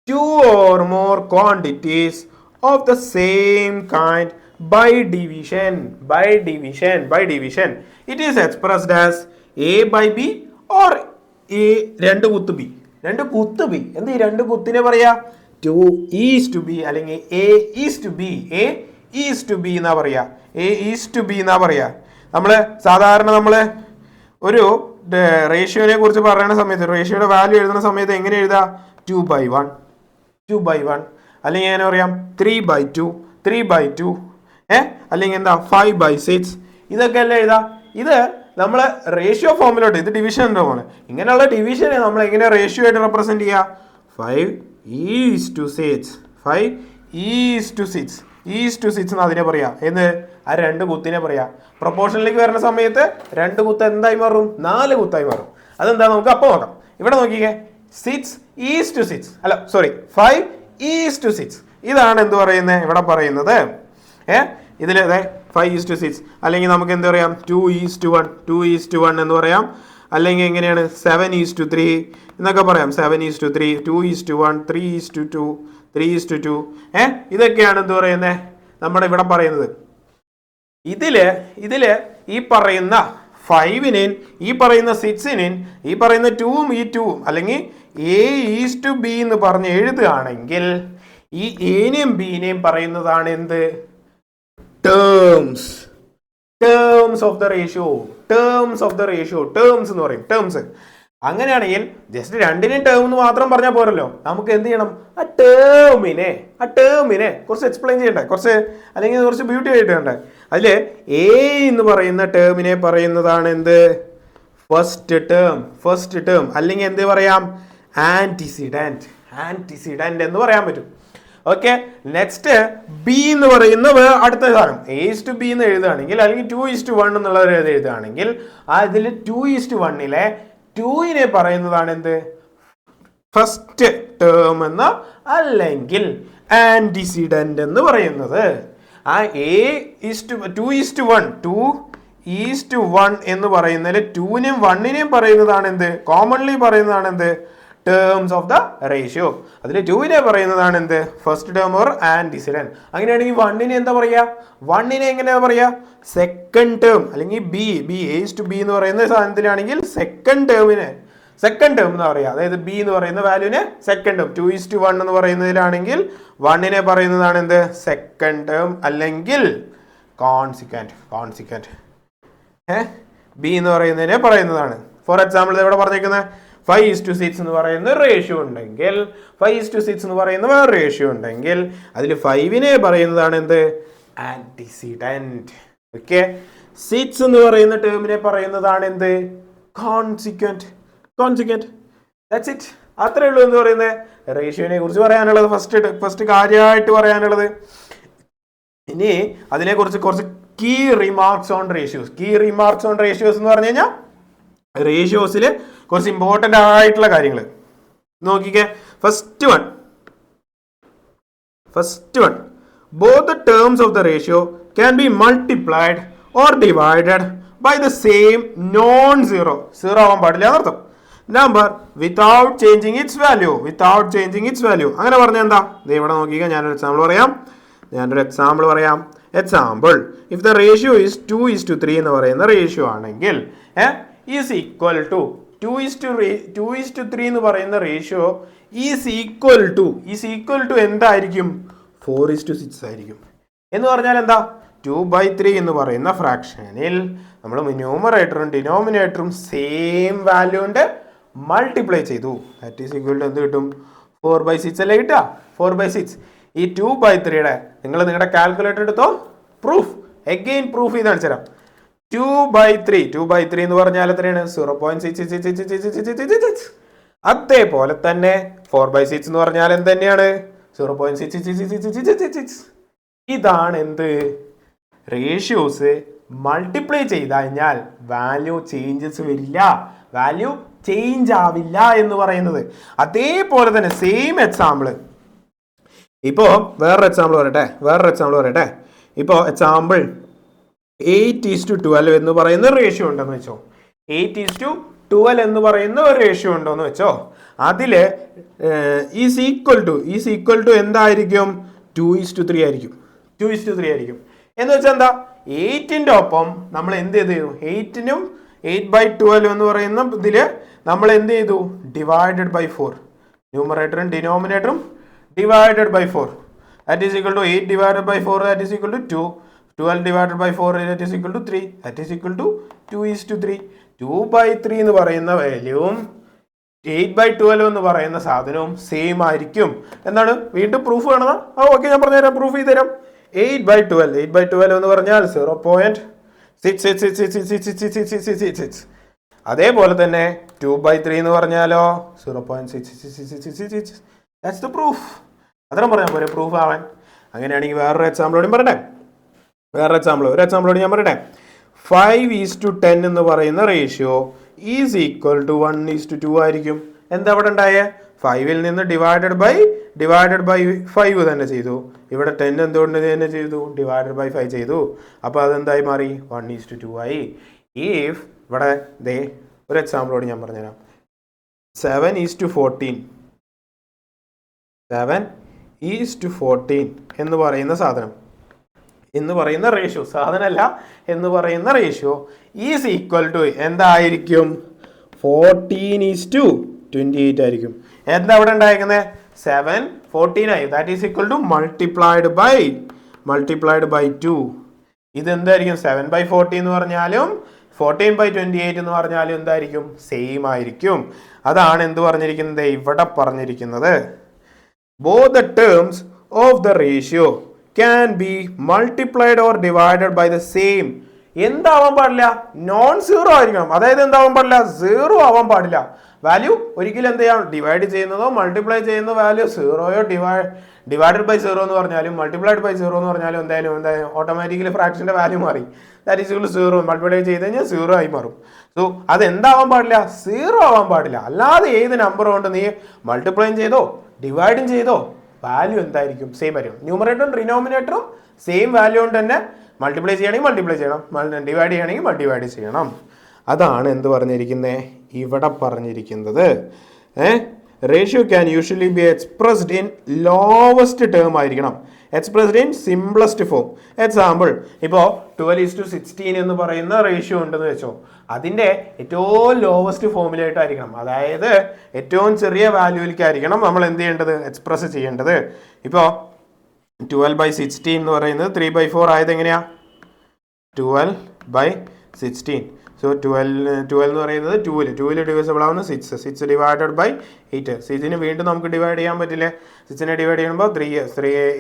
2 or more quantities of the same kind by division. It is expressed as A by B or A 2 കുത്ത് B. 2 കുത്ത് B. എന്ത്? ഈ 2 കുത്തിനെ പറയാ 2:B അല്ലെങ്കിൽ A:B എന്നാ പറയാ. സാധാരണ ഒരു റേഷ്യോനെ കുറിച്ച് പറയുന്ന സമയത്ത്, റേഷ്യോയുടെ വാല്യൂ എഴുതുന്ന സമയത്ത് എങ്ങനെ എഴുതാ? 2/1 അല്ലെങ്കിൽ എങ്ങനെ പറയാം? 3/2 അല്ലെങ്കിൽ എന്താ 5/6. ഇതൊക്കെ അല്ലേ എഴുതാ? ഇത് നമ്മൾ റേഷ്യോ ഫോമിലോട്ട്, ഇത് ഡിവിഷൻ ഫോമാണ്. ഇങ്ങനെയുള്ള ഡിവിഷനെ നമ്മൾ എങ്ങനെ റേഷ്യോ ആയിട്ട് റെപ്രസെന്റ് ചെയ്യുക? 5:6 എന്ന് അതിനെ പറയാ. ആ 2 കുത്തിനെ പറയാ. പ്രൊപ്പോർഷനിലേക്ക് വരുന്ന സമയത്ത് 2 കുത്ത് എന്തായി മാറും? 4 കുത്തായി മാറും. അതെന്താ നമുക്ക് അപ്പം നോക്കാം. ഇവിടെ നോക്കിക്കേ, 5:6. ഇതാണ് എന്ത് പറയുന്നത്? ഇവിടെ പറയുന്നത് ഇതിൽ 5:6 അല്ലെങ്കിൽ നമുക്ക് എന്ത് പറയാം? 2:1 എന്ന് പറയാം. അല്ലെങ്കിൽ എങ്ങനെയാണ്? 7:3 എന്നൊക്കെ പറയാം. 7:3, 2:1, 3:2. ഇതൊക്കെയാണ് എന്ത് പറയുന്നത്? നമ്മുടെ ഇവിടെ പറയുന്നത്. ഇതില് ഈ പറയുന്ന 5നെയും ഈ പറയുന്ന 6നെയും ഈ പറയുന്ന 2ഉം ഈ 2ഉം അല്ലെങ്കിൽ A:B എന്ന് പറഞ്ഞ് എഴുതുകയാണെങ്കിൽ ഈ എനെയും ബിനെയും പറയുന്നതാണ് എന്ത്? Terms. Terms of the ratio. Terms of the ratio. Terms എന്ന് പറയും. ടേംസ്. അങ്ങനെയാണെങ്കിൽ ജസ്റ്റ് രണ്ടിനെയും ടേം എന്ന് മാത്രം പറഞ്ഞാൽ പോരല്ലോ. നമുക്ക് എന്ത് ചെയ്യണം? ആ ടേമിനെ കുറച്ച് എക്സ്പ്ലെയിൻ ചെയ്യണ്ടേ, കുറച്ച് അല്ലെങ്കിൽ കുറച്ച് ബ്യൂട്ടി ആയിട്ട് വേണ്ടേ. അതില് എ എന്ന് പറയുന്ന ടേമിനെ പറയുന്നതാണ് എന്ത്? First term. ഫസ്റ്റ് ടേം അല്ലെങ്കിൽ എന്ത് പറയാം? ആന്റിസിഡന്റ്. ആന്റിസിഡന്റ് എന്ന് പറയാൻ പറ്റും. ഓക്കെ. നെക്സ്റ്റ് ബി എന്ന് പറയുന്ന അടുത്ത സാധനം. A:B എന്ന് എഴുതുകയാണെങ്കിൽ അല്ലെങ്കിൽ 2:1 എന്നുള്ള എഴുതുകയാണെങ്കിൽ അതിൽ 2:1 2നെ പറയുന്നതാണ് എന്ത്? ഫസ്റ്റ് ടേം എന്ന് അല്ലെങ്കിൽ ആന്റിസിഡന്റ് എന്ന് പറയുന്നത്. ആ A:2:1 എന്ന് പറയുന്നതിൽ 2നെയും 1നെയും പറയുന്നതാണ് എന്ത്? കോമൺലി പറയുന്നതാണ് എന്ത്? Terms of the ratio. അതിൽ 2നെ പറയുന്നതാണ് എന്ത്? First term or antecedent. അങ്ങനെയാണെങ്കിൽ 1നെ എന്താ പറയാ? 1നെ എങ്ങനെയാ പറയാ? സെക്കൻഡ് ടേം അല്ലെങ്കിൽ A:B എന്ന് പറയുന്ന സാധനത്തിലാണെങ്കിൽ സെക്കൻഡ് ടേം എന്ന് പറയാം. അതായത് ബി എന്ന് പറയുന്ന വാല്യൂവിനെ സെക്കൻഡ് ടേം. 2:1 എന്ന് പറയുന്നതിലാണെങ്കിൽ 1നെ പറയുന്നതാണ് എന്ത്? സെക്കൻഡ് ടേം അല്ലെങ്കിൽ കോൺസിക്വന്റ്. ബി എന്ന് പറയുന്നതിനെ പറയുന്നതാണ്. ഫോർ എക്സാമ്പിൾ ഇവിടെ പറഞ്ഞേക്കുന്നത് 5:6 എന്ന് പറയുന്ന റേഷ്യോ ഉണ്ടെങ്കിൽ 5:6 എന്ന് പറയുന്ന വേറെ റേഷ്യോ ഉണ്ടെങ്കിൽ അതിൽ 5നെ പറയുന്നതാണ് എന്ത്? ആന്റിസിഡന്റ്. ഓക്കെ. 6 എന്ന് പറയുന്ന ടേമിനെ പറയുന്നതാണ് എന്ത്? കോൺസിക്വന്റ്. That's it. അത്രേ ഉള്ളൂ എന്ന് പറയുന്നത് റേഷ്യോനെ കുറിച്ച് പറയാനുള്ളത്. ഫസ്റ്റ് കാര്യമായിട്ട് പറയാനുള്ളത്. ഇനി അതിനെ കുറിച്ച് കുറച്ച് key remarks on ratios. Key remarks on ratios എന്ന് പറഞ്ഞു കഴിഞ്ഞാൽ റേഷ്യോസിൽ കുറച്ച് ഇമ്പോർട്ടൻ്റ് ആയിട്ടുള്ള കാര്യങ്ങൾ നോക്കിക്കേ. First one both the terms of the ratio can be multiplied or divided by the same non-zero ആവാൻ പാടില്ല എന്നർത്ഥം number without changing it's value. അങ്ങനെ പറഞ്ഞാൽ എന്താ? ഇവിടെ നോക്കിക്കുക. ഞാനൊരു എക്സാമ്പിൾ പറയാം. Example if the ratio is 2:3 എന്ന് പറയുന്ന റേഷ്യോ ആണെങ്കിൽ ഈസ് ഈക്വൽ ടു 2:3 എന്ന് പറയുന്ന റേഷ്യോ ഈസ് ഈക്വൽ ടു എന്തായിരിക്കും? 4:6 ആയിരിക്കും. എന്ന് പറഞ്ഞാൽ എന്താ? 2/3 എന്ന് പറയുന്ന ഫ്രാക്ഷനിൽ നമ്മൾ ന്യൂമറേറ്ററും ഡിനോമിനേറ്ററും സെയിം വാല്യൂണ്ട് മൾട്ടിപ്ലൈ ചെയ്തു. ദാറ്റ് ഈസ് ഈക്വൽ ടു എന്ത് കിട്ടും? 4/6 അല്ലേ കിട്ടുക? 4/6. ഈ 2/3യുടെ നിങ്ങൾ നിങ്ങളുടെ കാൽക്കുലേറ്റർ എടുത്തോ. പ്രൂഫ് ചെയ്ത് കാണിച്ചു തരാം. 2/3 എന്ന് പറഞ്ഞാൽ എത്രയാണ്? 0.666. അതേപോലെ തന്നെ 4/6 എന്ന് പറഞ്ഞാൽ എന്ത് തന്നെയാണ്? 0.666. ഇതാണ് എന്ത്? റേഷ്യോസ് മൾട്ടിപ്ലൈ ചെയ്ത് കഴിഞ്ഞാൽ വാല്യൂ ചേഞ്ചസ് വരില്ല, വാല്യൂ ചേഞ്ച് ആവില്ല എന്ന് പറയുന്നത്. അതേപോലെ തന്നെ സെയിം എക്സാമ്പിൾ ഇപ്പോൾ വേറൊരു എക്സാമ്പിൾ പറയട്ടെ. ഇപ്പോൾ എക്സാമ്പിൾ 8:12 എന്ന് പറയുന്ന റേഷ്യോ ഉണ്ടെന്ന് വെച്ചോ. 8:12 എന്ന് പറയുന്ന ഒരു റേഷ്യോ ഉണ്ടോന്ന് വെച്ചോ. അതില് ഈസ് ഈക്വൽ ടു എന്തായിരിക്കും? 2:3 ആയിരിക്കും. എന്ന് വെച്ചാൽ എന്താ? 8ന്റെ ഒപ്പം നമ്മൾ എന്ത് ചെയ്തു? 8/12 എന്ന് പറയുന്ന ഇതില് നമ്മൾ എന്ത് ചെയ്തു? Divided by 4. ന്യൂമറേറ്ററും ഡിനോമിനേറ്ററും divided by 4. That is equal to 8 divided by 4. That is equal to 2. 12 divided by 4. That is equal to 3. That is equal to 2:3. 2/3 എന്ന് പറയുന്ന വാല്യൂവും 8/12 എന്ന് പറയുന്ന സാധനവും സെയിം ആയിരിക്കും. എന്താണ്? വീണ്ടും പ്രൂഫ് വേണോ? ഓക്കെ, ഞാൻ പറഞ്ഞുതരാം. പ്രൂഫ് ചെയ്ത് തരാം. 8/12 എന്ന് പറഞ്ഞാൽ 0.6666666. അതേപോലെ തന്നെ 2/3 എന്ന് പറഞ്ഞാലോ 0.66666. That's the proof. അത്രയും പറഞ്ഞാൽ പോരെ പ്രൂഫ് ആവാൻ. അങ്ങനെയാണെങ്കിൽ വേറൊരു എക്സാമ്പിളോടും പറയട്ടെ. ഒരു എക്സാമ്പിളോട് ഞാൻ പറയട്ടെ. 5:10 എന്ന് പറയുന്ന റേഷ്യോ ഈസ് ഈക്വൽ ടു 1:2 ആയിരിക്കും. എന്താ അവിടെ ഉണ്ടായേ? 5ൽ നിന്ന് ഡിവൈഡഡ് ബൈ 5 തന്നെ ചെയ്തു. ഇവിടെ 10 എന്തുകൊണ്ട് തന്നെ ചെയ്തു? ഡിവൈഡഡ് ബൈ 5 ചെയ്തു. അപ്പോൾ അതെന്തായി മാറി? 1:2 ആയി. ഇഫ് ഇവിടെ ഒരു എക്സാമ്പിളോട് ഞാൻ പറഞ്ഞുതരാം. 7:14 എന്ന് പറയുന്ന സാധനം എന്ന് പറയുന്ന റേഷ്യോ, സാധനമല്ല എന്ന് പറയുന്ന റേഷ്യോ ഈസ് ഈക്വൽ ടു എന്തായിരിക്കും? 14:28 ആയിരിക്കും. എന്താ അവിടെ ഉണ്ടായിരിക്കുന്നത്? 7 14 ആയി. That is equal to multiplied by 2. ഇതെന്തായിരിക്കും? 7/40 എന്ന് പറഞ്ഞാലും 14/28 എന്ന് പറഞ്ഞാലും എന്തായിരിക്കും? സെയിം ആയിരിക്കും. അതാണ് എന്ത് പറഞ്ഞിരിക്കുന്നത്? ഇവിടെ പറഞ്ഞിരിക്കുന്നത് both the terms of the ratio can be multiplied or divided by the same. എന്താവാൻ പാടില്ല? നോൺ സീറോ ആയിരിക്കണം. അതായത് എന്താവാൻ പാടില്ല? സീറോ ആവാൻ പാടില്ല. വാല്യൂ ഒരിക്കലും എന്ത് ചെയ്യാം? ഡിവൈഡ് ചെയ്യുന്നതോ മൾട്ടിപ്ലൈ ചെയ്യുന്ന വാല്യൂ സീറോയോ ഡിവൈഡഡ് ബൈ സീറോ എന്ന് പറഞ്ഞാലും മൾട്ടിപ്ലൈഡ് ബൈ സീറോ എന്ന് പറഞ്ഞാലും എന്തായാലും ഓട്ടോമാറ്റിക്കലി ഫ്രാക്ഷന്റെ വാല്യൂ മാറി. That is equal to zero. Multiply ചെയ്ത് കഴിഞ്ഞാൽ സീറോ ആയി മാറും. സോ അത് എന്താവാൻ പാടില്ല? സീറോ ആവാൻ പാടില്ല. അല്ലാതെ ഏത് നമ്പർ കൊണ്ട് നീ മൾട്ടിപ്ലൈ ചെയ്തോ ഡിവൈഡും ചെയ്തോ വാല്യൂ എന്തായിരിക്കും? സെയിം ആയിരിക്കും. ന്യൂമറേറ്ററും ഡിനോമിനേറ്ററും സെയിം വാല്യൂ കൊണ്ട് തന്നെ മൾട്ടിപ്ലൈ ചെയ്യണമെങ്കിൽ മൾട്ടിപ്ലൈ ചെയ്യണം, ഡിവൈഡ് ചെയ്യണമെങ്കിൽ ഡിവൈഡ് ചെയ്യണം. അതാണ് എന്ത് പറഞ്ഞിരിക്കുന്നത്? ഇവിടെ പറഞ്ഞിരിക്കുന്നത് ratio can usually be expressed in lowest term ആയിരിക്കണം, expressed in simplest form. Example, ഇപ്പോൾ 12:16 എന്ന് പറയുന്ന റേഷ്യോ ഉണ്ടെന്ന് വെച്ചോ, അതിൻ്റെ ഏറ്റവും ലോവസ്റ്റ് ഫോമിലായിട്ടായിരിക്കണം, അതായത് ഏറ്റവും ചെറിയ വാല്യൂവിലേക്കായിരിക്കണം നമ്മൾ എന്ത് ചെയ്യേണ്ടത്? എക്സ്പ്രസ് ചെയ്യേണ്ടത്. ഇപ്പോൾ 12/16 എന്ന് പറയുന്നത് 3/4 ആയത് എങ്ങനെയാ? 12/16. സോ 12 എന്ന് പറയുന്നത് 2 ഡിവിസിബിൾ ആവുന്ന 6 ഡിവൈഡഡ് ബൈ 8. 6ന് വീണ്ടും നമുക്ക് ഡിവൈഡ് ചെയ്യാൻ പറ്റില്ലേ? 6നെ ഡിവൈഡ് ചെയ്യുമ്പോൾ 3,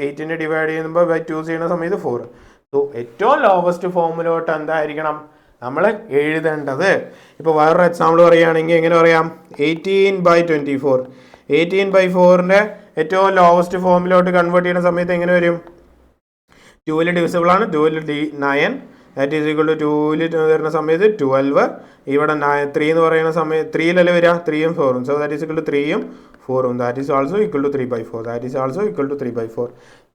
8നെ ഡിവൈഡ് ചെയ്യുമ്പോൾ ബൈ 2 ചെയ്യുന്ന സമയത്ത് 4. സോ ഏറ്റവും ലോവസ്റ്റ് ഫോമിലോട്ട് എന്തായിരിക്കണം നമ്മൾ എഴുതേണ്ടത്? ഇപ്പോൾ വേറൊരു എക്സാമ്പിൾ പറയുകയാണെങ്കിൽ എങ്ങനെ പറയാം? 18/24. 18/4ന്റെ ഏറ്റവും ലോവസ്റ്റ് ഫോമിലോട്ട് കൺവേർട്ട് ചെയ്യുന്ന സമയത്ത് എങ്ങനെ വരും? 2 ഡിവിസിബിൾ ആണ്. 2 9. ദാറ്റ് ഈസ് ഈക്വൽ ടു 2 വരുന്ന സമയത്ത് 12. ഇവിടെ 3 എന്ന് പറയുന്ന സമയത്ത് 3 വരിക, 3ഉം 4ഉം. So that is equal to 3ഉം 4ഉം. That is also equal to 3/4. That is also equal to 3/4.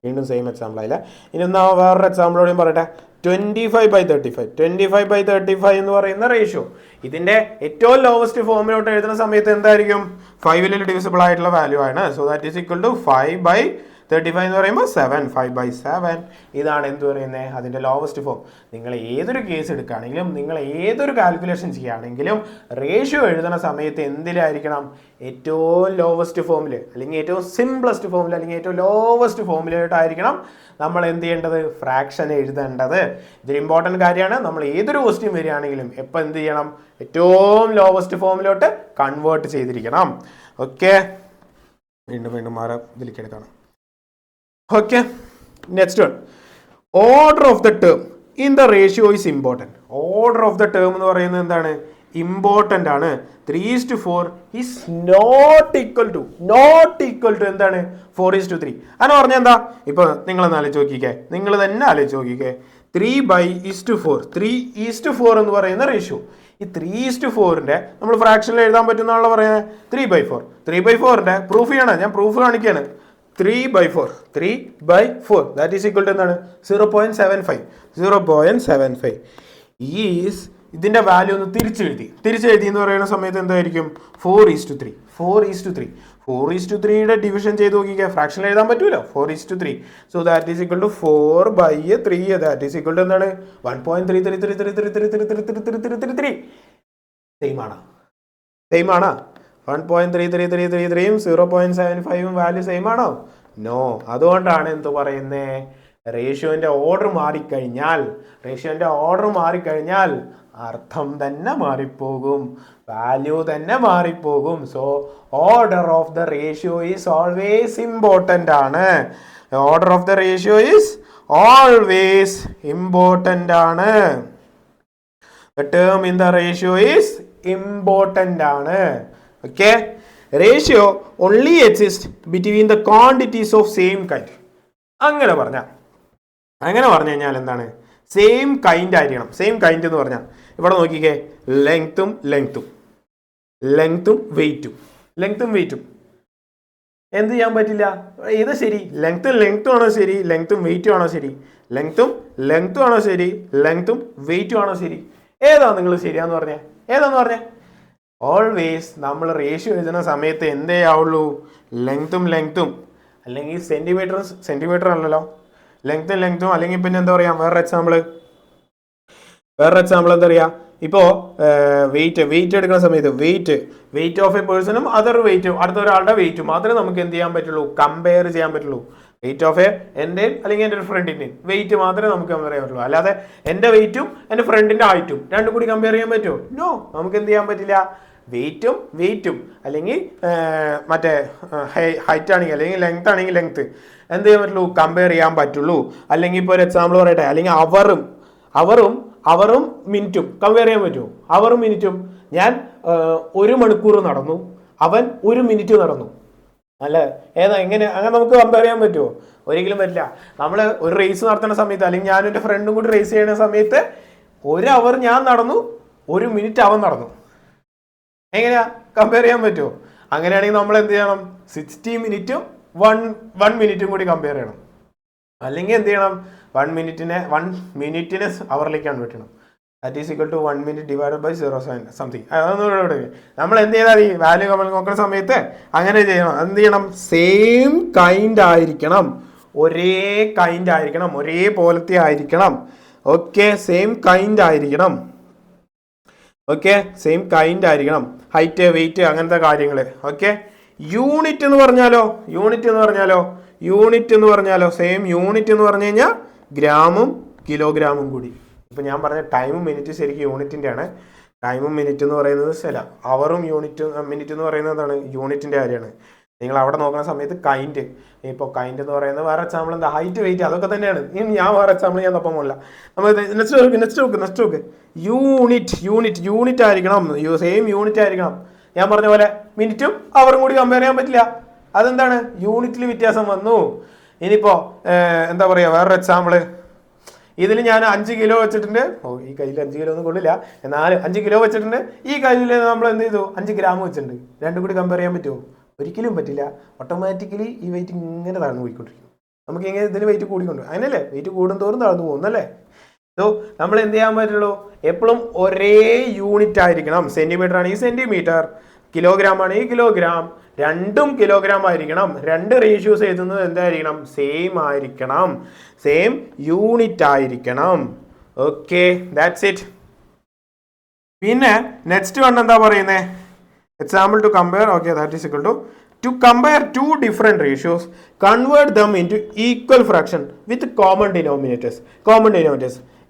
വീണ്ടും സെയിം എക്സാമ്പിൾ ആയില്ല. ഇനി ഒന്ന് വേറൊരു എക്സാമ്പിളോടെയും പറയട്ടെ. 25/35. 25/35 എന്ന് പറയുന്ന റേഷ്യോ ഇതിന്റെ ഏറ്റവും ലോവസ്റ്റ് ഫോമിലോട്ട് എഴുതുന്ന സമയത്ത് എന്തായിരിക്കും? 5ൽ ഡിവിസിബിൾ ആയിട്ടുള്ള വാല്യൂ ആണ്. So that is equal to 5/35 എന്ന് പറയുമ്പോൾ 7. 5/7. ഇതാണ് എന്ത് പറയുന്നത്? അതിന്റെ ലോവസ്റ്റ് ഫോം. നിങ്ങൾ ഏതൊരു കേസ് എടുക്കുകയാണെങ്കിലും, നിങ്ങൾ ഏതൊരു കാൽക്കുലേഷൻ ചെയ്യുകയാണെങ്കിലും റേഷ്യോ എഴുതുന്ന സമയത്ത് എന്തിലായിരിക്കണം? ഏറ്റവും ലോവസ്റ്റ് ഫോമിൽ, അല്ലെങ്കിൽ ഏറ്റവും സിംപ്ലസ്റ്റ് ഫോമിൽ, അല്ലെങ്കിൽ ഏറ്റവും ലോവസ്റ്റ് ഫോമിലായിട്ടായിരിക്കണം നമ്മൾ എന്ത് ചെയ്യേണ്ടത്? ഫ്രാക്ഷൻ എഴുതേണ്ടത്. ഇതൊരു ഇമ്പോർട്ടൻറ്റ് കാര്യമാണ്. നമ്മൾ ഏതൊരു ക്വസ്റ്റ്യൻ വരികയാണെങ്കിലും എപ്പോൾ എന്ത് ചെയ്യണം? ഏറ്റവും ലോവസ്റ്റ് ഫോമിലോട്ട് കൺവേർട്ട് ചെയ്തിരിക്കണം. ഓക്കെ, വീണ്ടും മാറാം ഇതിലേക്ക് എടുക്കണം. Okay, next one, order of the term in the ratio is important. Order of the term എന്ന് പറയുന്നത് എന്താണ്? ഇമ്പോർട്ടൻ്റ് ആണ്. 3:4 ഈസ് നോട്ട് ഈക്വൽ ടു എന്താണ്? 4:3. അങ്ങനെ പറഞ്ഞാൽ എന്താ? ഇപ്പൊ നിങ്ങളൊന്ന് ആലോചിച്ച് നോക്കിക്കേ, നിങ്ങൾ തന്നെ ആലോചിച്ച് നോക്കിക്കേ. 3/4. 3:4 എന്ന് പറയുന്ന റേഷ്യോ, ഈ 3:4ന്റെ നമ്മൾ ഫ്രാക്ഷനിൽ എഴുതാൻ പറ്റുന്നാണല്ലോ പറയുന്നത്. 3/4. 3/4ന്റെ പ്രൂഫ് ചെയ്യണം, ഞാൻ പ്രൂഫ് കാണിക്കുകയാണ്. 3/4 ദാറ്റ് ഈസ് ഈക്വൽ ടു എന്താണ്? 0.75. ഈസ് ഇതിന്റെ വാല്യൂ ഒന്ന് തിരിച്ചെഴുതി എന്ന് പറയുന്ന സമയത്ത് എന്തായിരിക്കും? 4:3. 4:3യുടെ ഡിവിഷൻ ചെയ്ത് നോക്കിക്കുക, ഫ്രാക്ഷൻ എഴുതാൻ പറ്റൂലോ. 4:3. So that is equal to 4/3. That is equal to എന്താണ്? 1.33333333. സെയിം ആണ്. 1.333333യും 0.75ഉം വാല്യൂ സെയിം ആണോ? നോ. അതുകൊണ്ടാണ് എന്ത് പറയുന്നേ? റേഷ്യോന്റെ ഓർഡർ മാറിക്കഴിഞ്ഞാൽ അർത്ഥം തന്നെ മാറിപ്പോകും, വാല്യൂ തന്നെ മാറിപ്പോകും. So order of the ratio is always important ആണ്. Order of the ratio is always important ആണ്. The term in the ratio is important ആണ്. Okay, ratio only exists between the quantities of same kind. അങ്ങനെ പറഞ്ഞു കഴിഞ്ഞാൽ എന്താണ്? സെയിം കൈൻഡ് ആയിരിക്കണം. സെയിം കൈൻഡ് എന്ന് പറഞ്ഞാൽ ഇവിടെ നോക്കിക്കേ, ലെങ്ത്തും വെയിറ്റും എന്ത് ചെയ്യാൻ പറ്റില്ല? ഏത് ശരി? ലെങ്ത്തും ആണോ ശരി? ലെങ്ത്തും വെയിറ്റും ആണോ ശരി? ലെങ്ത്തും വെയിറ്റും ആണോ ശരി? ഏതാ നിങ്ങൾ ശരിയാന്ന് പറഞ്ഞേ? ഏതാന്ന് പറഞ്ഞേ? ഓൾവേസ് നമ്മൾ റേഷ്യോ എഴുതുന്ന സമയത്ത് എന്തേ ആവുള്ളൂ? ലെങ്ത്തും അല്ലെങ്കിൽ സെന്റിമീറ്റർ അല്ലല്ലോ, ലെങ്ത്തും അല്ലെങ്കിൽ പിന്നെ എന്താ പറയുക വേറൊരു എക്സാമ്പിൾ എന്താ പറയുക ഇപ്പോൾ വെയിറ്റ് എടുക്കുന്ന സമയത്ത് വെയിറ്റ് ഓഫ് എ പേഴ്സണും അതർ വെയിറ്റും അടുത്ത ഒരാളുടെ വെയിറ്റും മാത്രമേ നമുക്ക് എന്ത് ചെയ്യാൻ പറ്റുള്ളൂ, കമ്പയർ ചെയ്യാൻ പറ്റുള്ളൂ. വെയിറ്റ് ഓഫ് എൻ്റെ അല്ലെങ്കിൽ എൻ്റെ ഒരു ഫ്രണ്ടിൻ്റെ വെയിറ്റ് മാത്രമേ നമുക്ക് കമ്പയർ ചെയ്യാൻ പറ്റുള്ളൂ. അല്ലാതെ എൻ്റെ വെയിറ്റും എൻ്റെ ഫ്രണ്ടിൻ്റെ ഹൈറ്റും രണ്ടും കൂടി കമ്പയർ ചെയ്യാൻ പറ്റുമോ? നോ, നമുക്ക് എന്ത് ചെയ്യാൻ പറ്റില്ല. വെയിറ്റും അല്ലെങ്കിൽ മറ്റേ ഹൈറ്റ് ആണെങ്കിൽ അല്ലെങ്കിൽ ലെങ്ത് ആണെങ്കിൽ ലെങ്ത് എന്ത് ചെയ്യാൻ പറ്റുള്ളൂ, കമ്പയർ ചെയ്യാൻ പറ്റുള്ളൂ. അല്ലെങ്കിൽ ഇപ്പോൾ ഒരു എക്സാമ്പിൾ പറയട്ടെ, അല്ലെങ്കിൽ അവറും മിനിറ്റും കമ്പയർ ചെയ്യാൻ പറ്റുമോ? അവറും മിനിറ്റും, ഞാൻ 1 മണിക്കൂർ നടന്നു, അവൻ 1 മിനിറ്റ് നടന്നു, അല്ല എങ്ങനെ അങ്ങനെ നമുക്ക് കമ്പയർ ചെയ്യാൻ പറ്റുമോ? ഒരിക്കലും പറ്റില്ല. നമ്മൾ ഒരു റേസ് നടത്തുന്ന സമയത്ത് അല്ലെങ്കിൽ ഞാനും എൻ്റെ ഫ്രണ്ടും കൂടി റേസ് ചെയ്യുന്ന സമയത്ത് 1 അവർ ഞാൻ നടന്നു, 1 മിനിറ്റ് അവൻ നടന്നു. എങ്ങനെയാ കമ്പയർ ചെയ്യാൻ പറ്റുമോ? അങ്ങനെയാണെങ്കിൽ നമ്മൾ എന്ത് ചെയ്യണം, 60 മിനിറ്റും 1 മിനിറ്റും കൂടി കമ്പയർ ചെയ്യണം. അല്ലെങ്കിൽ എന്ത് ചെയ്യണം, 1 മിനിറ്റിനെ അവറിലേക്ക് കൺവേർട്ട് ചെയ്യണം. That is equal to 1 minute divide by 0 something. അതൊന്നും നമ്മൾ എന്ത് ചെയ്താൽ ഈ വാല്യൂ നമ്മൾ നോക്കുന്ന സമയത്ത് അങ്ങനെ ചെയ്യണം. എന്ത് ചെയ്യണം, സെയിം കൈൻഡ് ആയിരിക്കണം, ഒരേ കൈൻഡ് ആയിരിക്കണം, ഒരേ പോലത്തെ ആയിരിക്കണം. ഓക്കെ, സെയിം കൈൻഡ് ആയിരിക്കണം. ഹൈറ്റ് വെയിറ്റ് അങ്ങനത്തെ കാര്യങ്ങൾ. ഓക്കെ, യൂണിറ്റ് എന്ന് പറഞ്ഞാലോ സെയിം യൂണിറ്റ് എന്ന് പറഞ്ഞു കഴിഞ്ഞാൽ ഗ്രാമും കിലോഗ്രാമും കൂടി. ഇപ്പം ഞാൻ പറഞ്ഞ ടൈമും മിനിറ്റ് ശരിക്കും യൂണിറ്റിൻ്റെ ആണ്. ടൈമും മിനിറ്റ് എന്ന് പറയുന്നത് അവറും മിനിറ്റ് എന്ന് പറയുന്നത് എന്താണ്, യൂണിറ്റിൻ്റെ കാര്യമാണ്. നിങ്ങൾ അവിടെ നോക്കുന്ന സമയത്ത് കൈൻഡ് എന്ന് പറയുന്നത് വേറെ എക്സാമ്പിൾ എന്താ, ഹൈറ്റ് വെയിറ്റ് അതൊക്കെ തന്നെയാണ്. ഇനി ഞാൻ വേറെ എക്സാമ്പിൾ ഞാൻ തപ്പം പോകില്ല. നമ്മൾ നെക്സ്റ്റ് നോക്ക് യൂണിറ്റ് ആയിരിക്കണം, സെയിം യൂണിറ്റ് ആയിരിക്കണം. ഞാൻ പറഞ്ഞ പോലെ മിനിറ്റും അവറും കൂടി കമ്പയർ ചെയ്യാൻ പറ്റില്ല. അതെന്താണ്, യൂണിറ്റിൽ വ്യത്യാസം വന്നു. ഇനിയിപ്പോൾ എന്താ പറയുക വേറൊരു എക്സാമ്പിൾ, ഇതിൽ ഞാൻ 5 കിലോ വെച്ചിട്ടുണ്ട്. ഈ കയ്യിൽ 5 കിലോ ഒന്നും കൊള്ളില്ല, എന്നാലും 5 കിലോ വെച്ചിട്ടുണ്ട്. ഈ കയ്യിൽ നമ്മൾ എന്ത് ചെയ്തു, 5 ഗ്രാം വെച്ചിട്ടുണ്ട്. രണ്ടും കൂടി കമ്പയർ ചെയ്യാൻ പറ്റുമോ? ഒരിക്കലും പറ്റില്ല. ഓട്ടോമാറ്റിക്കലി ഈ വെയിറ്റ് ഇങ്ങനെ താഴ്ന്നു പോയിക്കൊണ്ടിരിക്കും. നമുക്ക് ഇങ്ങനെ ഇതിന് വെയിറ്റ് കൂടിക്കൊണ്ട് അങ്ങനെയല്ലേ, വെയിറ്റ് കൂടുന്തോറും താഴ്ന്നു പോകുന്നല്ലേ. സോ നമ്മൾ എന്ത് ചെയ്യാൻ പറ്റുള്ളൂ, എപ്പോഴും ഒരേ യൂണിറ്റ് ആയിരിക്കണം. സെന്റിമീറ്റർ ആണെങ്കിൽ സെന്റിമീറ്റർ, കിലോഗ്രാം ആണെങ്കിൽ കിലോഗ്രാം, രണ്ടും കിലോഗ്രാം ആയിരിക്കണം. 2 റേഷ്യോസ് എഴുതുന്നത് എന്തായിരിക്കണം, സെയിം യൂണിറ്റ് ആയിരിക്കണം. Okay, that's it. പിന്നെ നെക്സ്റ്റ് വൺ എന്താ പറയുന്നത്, example to compare. Okay, that is equal to compare 2 different ratios, convert them into equal fraction with common denominators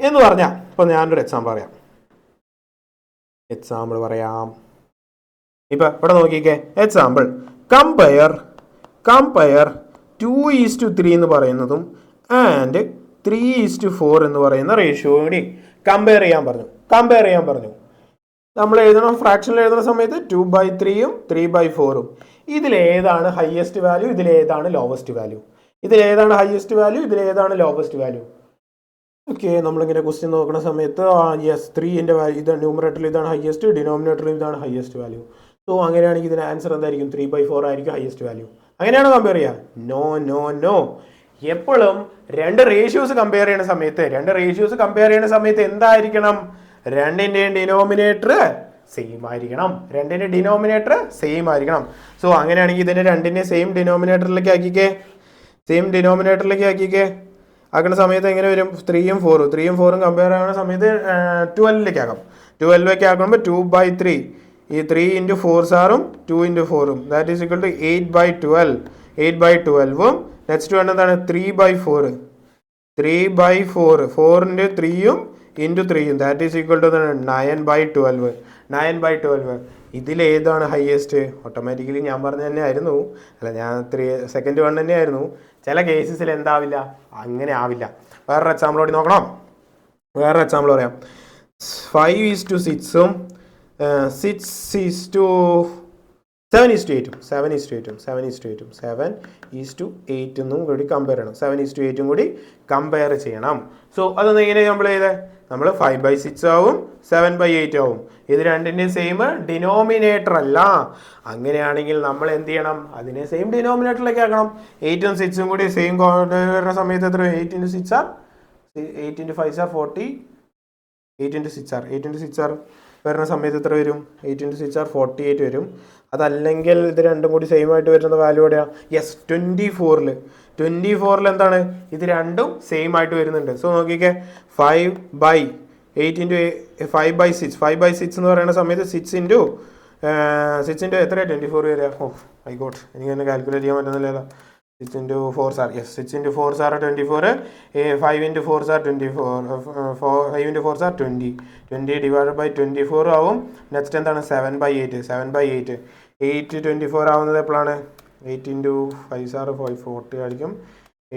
എന്ന് പറഞ്ഞാൽ, ഇപ്പൊ ഞാനൊരു എക്സാമ്പിൾ പറയാം. ഇപ്പൊ ഇവിടെ നോക്കിക്കേ, എക്സാമ്പിൾ കമ്പയർ 2:3 എന്ന് പറയുന്നതും ആൻഡ് 3:4 എന്ന് പറയുന്ന റേഷ്യോ കൂടി കമ്പയർ ചെയ്യാൻ പറഞ്ഞു. നമ്മൾ ഫ്രാക്ഷനിൽ എഴുതുന്ന സമയത്ത് 2/3 3/4. ഇതിലേതാണ് ഹയസ്റ്റ് വാല്യൂ, ഇതിലേതാണ് ലോവസ്റ്റ് വാല്യൂ? ഓക്കെ, നമ്മളിങ്ങനെ ക്വസ്റ്റ്യൻ നോക്കുന്ന സമയത്ത് യെസ് 3ന്റെ വാല്യൂ ഇത് ന്യൂമറേറ്ററിൽ ഇതാണ് ഹയസ്റ്റ്, ഡിനോമിനേറ്ററിൽ ഇതാണ് ഹയസ്റ്റ് വാല്യൂ. സോ അങ്ങനെയാണെങ്കിൽ ഇതിന് ആൻസർ എന്തായിരിക്കും, 3/4 ആയിരിക്കും ഹയസ്റ്റ് വാല്യൂ. അങ്ങനെയാണോ കമ്പയർ ചെയ്യുക? നോ. എപ്പോഴും 2 റേഷ്യോസ് കമ്പയർ ചെയ്യുന്ന സമയത്ത് എന്തായിരിക്കണം, രണ്ടിൻ്റെയും ഡിനോമിനേറ്റർ സെയിം ആയിരിക്കണം. സോ അങ്ങനെയാണെങ്കിൽ ഇതിനെ രണ്ടിനെ സെയിം ഡിനോമിനേറ്ററിലേക്ക് ആക്കിക്കേ. ആക്കുന്ന സമയത്ത് എങ്ങനെ വരും, 3ഉം 4ഉം കമ്പയർ ചെയ്യുന്ന സമയത്ത് 12ലേക്ക് ആക്കാം. 12ലേക്ക് ആക്കുമ്പോൾ 2/3, ഈ 3 × 4 സാറും 2 × 4ഉം ദാറ്റ് ഈസ് ഈക്വൽ ടു 8/12. 8/12ഉം നെക്സ്റ്റ് വേണ്ട എന്താണ്, 3/4 4ന്റെ 3ഉം × 3ഉം ദാറ്റ് ഈസ് ഈക്വൽ ടു 9/12. ഇതിലേതാണ് ഹയസ്റ്റ്? ഓട്ടോമാറ്റിക്കലി ഞാൻ പറഞ്ഞ തന്നെ ആയിരുന്നു, സെക്കൻഡ് വൺ തന്നെ ആയിരുന്നു. ചില കേസസിൽ എന്താവില്ല, അങ്ങനെ ആവില്ല. വേറൊരു എക്സാമ്പിളോട് നോക്കണം. പറയാം. 5:6ഉം 7:8 എന്നും കൂടി കമ്പയർ ചെയ്യണം. 7:8 കൂടി കമ്പയർ ചെയ്യണം. സോ അതൊന്ന് എങ്ങനെ നമ്മൾ ചെയ്തേ, നമ്മൾ 5/6 ആവും 7/8 ആവും. ഇത് രണ്ടിൻ്റെ സെയിം ഡിനോമിനേറ്റർ അല്ല. അങ്ങനെയാണെങ്കിൽ നമ്മൾ എന്ത് ചെയ്യണം, അതിനെ സെയിം ഡിനോമിനേറ്ററിലേക്ക് ആക്കണം. 8ഉം 6ഉം കൂടി സെയിം വരുന്ന സമയത്ത് എത്ര, 8 × 6 8 × 5 40, 8 × 6 വരുന്ന സമയത്ത് എത്ര വരും? 8 × 6 = 48 വരും. അതല്ലെങ്കിൽ ഇത് രണ്ടും കൂടി സെയിം ആയിട്ട് വരുന്ന വാല്യൂ എവിടെയാണ്? യെസ്, 24 എന്താണ്? ഇത് രണ്ടും സെയിം ആയിട്ട് വരുന്നുണ്ട്. സോ നോക്കിക്കേ, 5/8 × 5/6 5/6 എന്ന് പറയുന്ന സമയത്ത് 6 × എത്രയാണ് 24 വരിക? ഓ മൈ ഗോഡ്, എനിക്ക് തന്നെ കാൽക്കുലേറ്റ് ചെയ്യാൻ പറ്റുന്നില്ലല്ലോ. 6 × 4 sir, yes, 6 × 4 sir 24, 5 × 4 sir 24, 5 × 4 sir 20 /24 ആവും. നെക്സ്റ്റ് എന്താണ്? 7/8 8 24 ആവുന്നത് എപ്പോഴാണ്? 8 × 5 സാർ 40 ആയിരിക്കും.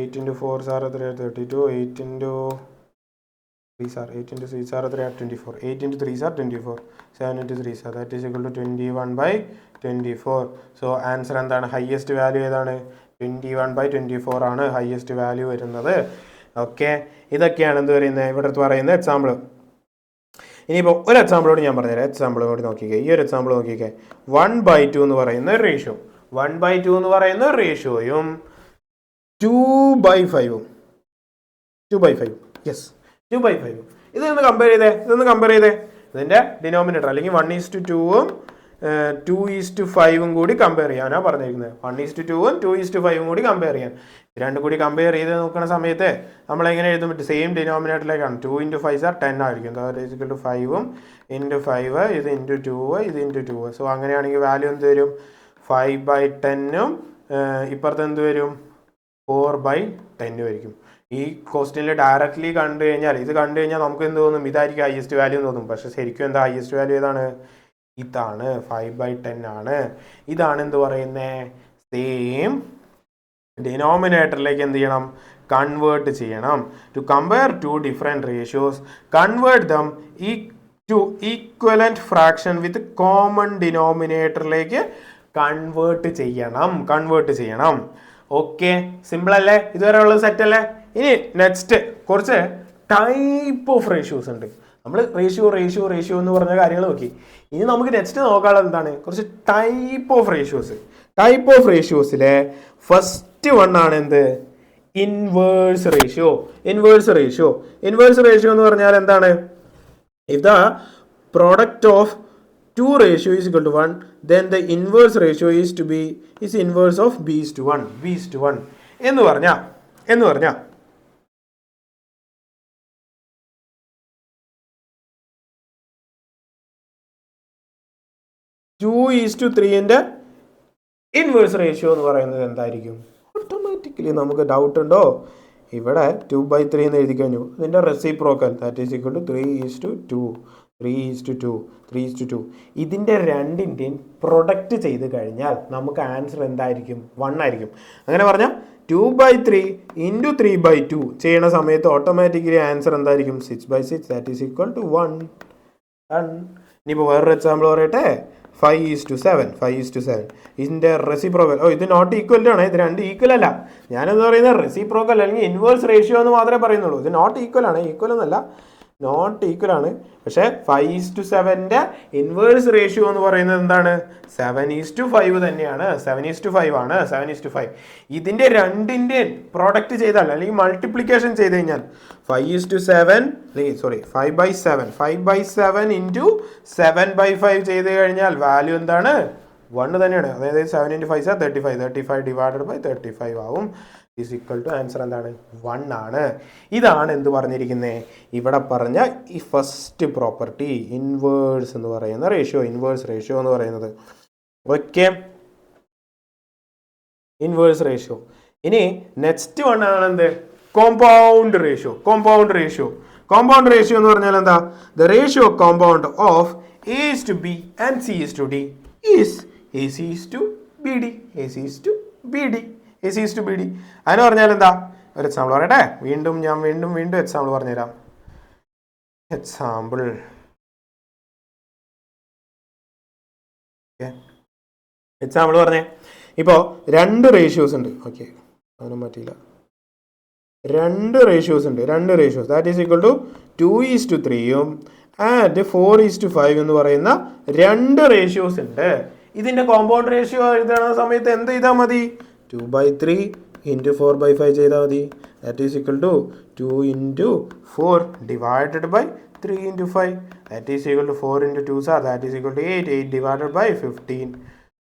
8 × 4 സാർ എത്രയാണ്? 32. 8 × 3 സാർ 24. 8 × 3 സാർ 24. 7 × 3 സാർ that is equal to 21/24. So answer എന്താണ്? ഹയസ്റ്റ് വാല്യൂ ഏതാണ്? 21/24 ആണ് ഹയസ്റ്റ് വാല്യൂ വരുന്നത്. ഓക്കെ, ഇതൊക്കെയാണ് എന്ത് പറയുന്നത് ഇവിടെ പറയുന്ന എക്സാമ്പിൾ. ഇനിയിപ്പോൾ ഒരു എക്സാമ്പിളോട് ഞാൻ പറഞ്ഞുതരാം. എക്സാമ്പിൾ കൂടി നോക്കിക്കേ. ഈ ഒരു എക്സാമ്പിൾ നോക്കിക്കേ. 1/2 എന്ന് പറയുന്ന റേഷ്യോ, 1/2 എന്ന് പറയുന്ന റേഷ്യോയും 2/5 യെസ് 2/5 ഇതൊന്ന് കമ്പയർ ചെയ്തേ. ഇതിൻ്റെ ഡിനോമിനേറ്റർ അല്ലെങ്കിൽ 1:2ഉം 2:5 കൂടി കമ്പയർ ചെയ്യാനാണ് പറഞ്ഞിരിക്കുന്നത്. 1:2ഉം 2:5 കൂടി കമ്പയർ ചെയ്യാൻ. രണ്ടും കൂടി കമ്പയർ ചെയ്ത് നോക്കുന്ന സമയത്ത് നമ്മൾ എങ്ങനെ എഴുതാൻ പറ്റും? സെയിം ഡിനോമിനേറ്ററിലേക്കാണ്. 2 × 5 സാർ 10 ആയിരിക്കും. 5 × 5 ഇത് × 2 ഇത് × 2. സോ അങ്ങനെയാണെങ്കിൽ വാല്യൂ എന്ത് വരും? 5/10ഉം ഇപ്പുറത്ത് എന്ത് വരും? 4/10 ആയിരിക്കും. ഈ ക്വസ്റ്റ്യനിൽ ഡയറക്റ്റ്ലി കണ്ടു കഴിഞ്ഞാൽ നമുക്ക് എന്ത് തോന്നും? ഇതായിരിക്കും ഹയസ്റ്റ് വാല്യൂ എന്ന് തോന്നും. പക്ഷെ ശരിക്കും എന്താ ഹയസ്റ്റ് വാല്യൂ ഏതാണ്? ഇതാണ്, 5/10 ആണ്. ഇതാണ് എന്ത് പറയുന്നത്? സെയിം ഡിനോമിനേറ്ററിലേക്ക് എന്ത് ചെയ്യണം? കൺവേർട്ട് ചെയ്യണം. To compare two different ratios, convert them to equivalent fraction with common ഡിനോമിനേറ്ററിലേക്ക് കൺവേർട്ട് ചെയ്യണം. ഓക്കെ, സിമ്പിൾ അല്ലേ? ഇതുവരെ ഉള്ളത് സെറ്റ് അല്ലേ? ഇനി നെക്സ്റ്റ് കുറച്ച് ടൈപ്പ് ഓഫ് റേഷ്യോസ് ഉണ്ട്. നമ്മൾ റേഷ്യോ എന്ന് പറഞ്ഞ കാര്യങ്ങൾ നോക്കി. ഇനി നമുക്ക് നെക്സ്റ്റ് നോക്കാനുള്ളത് എന്താണ്? കുറച്ച് ടൈപ്പ് ഓഫ് റേഷ്യോസിലെ ഫസ്റ്റ് വൺ ആണ് എന്ത്? ഇൻവേഴ്സ് റേഷ്യോ എന്ന് പറഞ്ഞാൽ എന്താണ്? If the product of two ratio is equal to 1, then the inverse ratio is inverse of b/1 എന്ന് പറഞ്ഞ 2:3 ഇൻവേഴ്സ് റേഷ്യോ എന്ന് പറയുന്നത് എന്തായിരിക്കും? ഓട്ടോമാറ്റിക്കലി നമുക്ക് ഡൗട്ട് ഉണ്ടോ? ഇവിടെ 2/3 എന്ന് എഴുതി കഴിഞ്ഞു. ഇതിൻ്റെ reciprocal that is equal to 3:2. ഇതിൻ്റെ രണ്ടിൻ്റെയും പ്രൊഡക്റ്റ് ചെയ്ത് കഴിഞ്ഞാൽ നമുക്ക് ആൻസർ എന്തായിരിക്കും? 1 ആയിരിക്കും. അങ്ങനെ പറഞ്ഞാൽ 2/3 × 3/2 ചെയ്യണ സമയത്ത് ഓട്ടോമാറ്റിക്കലി ആൻസർ എന്തായിരിക്കും? 6/6 ദാറ്റ് ഈസ് ഈക്വൽ ടു 1. ഇനിയിപ്പോൾ വേറൊരു എക്സാമ്പിൾ പറയട്ടെ. 5:7 ഇതിൻ്റെ റെസിപ്രോക്കൽ. ഇത് നോട്ട് ഈക്വൽ ആണ്. ഇത് രണ്ട് ഈക്വൽ അല്ല. ഞാനെന്ന് പറയുന്നത് റെസിപ്രോക്കൽ അല്ലെങ്കിൽ ഇൻവേഴ്സ് റേഷ്യോ എന്ന് മാത്രമേ പറയുന്നുള്ളൂ. ഇത് നോട്ട് ഈക്വൽ ആണ്. നോട്ട് ഈക്വൽ ആണ്. പക്ഷേ 5:7 ഇൻവേഴ്സ് റേഷ്യോ എന്ന് പറയുന്നത് എന്താണ്? 7:5 തന്നെയാണ്. 7:5. ഇതിൻ്റെ രണ്ടിൻ്റെ പ്രോഡക്റ്റ് ചെയ്താൽ അല്ലെങ്കിൽ മൾട്ടിപ്ലിക്കേഷൻ ചെയ്ത് കഴിഞ്ഞാൽ 5:7 5/7 × 7/5 ചെയ്ത് കഴിഞ്ഞാൽ വാല്യൂ എന്താണ്? 1 തന്നെയാണ്. അതായത് 7 × 5 35 /35 ആവും. ഈസ് ഈക്വൽ ടു ആൻസർ എന്താണ്? 1 ആണ്. ഇതാണ് എന്ത് പറഞ്ഞിരിക്കുന്നത്? ഇവിടെ പറഞ്ഞ ഈ ഫസ്റ്റ് പ്രോപ്പർട്ടി ഇൻവേഴ്സ് എന്ന് പറയുന്ന റേഷ്യോ എന്ന് പറയുന്നത്. Okay, inverse ratio. ഇനി നെക്സ്റ്റ് വൺ ആണ് എന്ത്? കോമ്പൗണ്ട് റേഷ്യോ എന്ന് പറഞ്ഞാൽ എന്താ? The ratio compound of A:B and C:D is AC:BD. അതിന് പറഞ്ഞാൽ എന്താ? ഒരു എക്സാമ്പിൾ പറയട്ടെ. വീണ്ടും എക്സാമ്പിൾ പറഞ്ഞുതരാം. എക്സാമ്പിൾ പറഞ്ഞേ. ഇപ്പോൾ 2 റേഷ്യോസ് ഉണ്ട്. ഓക്കെ, അതിനും പറ്റിയില്ല. 2 ratios that is equal to 2:3 and 4:5 എന്ന് പറയുന്ന 2 റേഷ്യോസ് ഉണ്ട്. ഇതിൻ്റെ കോമ്പൗണ്ട് റേഷ്യോ എഴുതുന്ന സമയത്ത് എന്ത് ചെയ്താൽ മതി? 2/3 ഇൻറ്റു 4/5 ചെയ്താൽ മതി. That is equal to 2 into 4 divided by 3 into 5. That is equal to 4 into 2 സാർ that is equal to 8 divided by 15.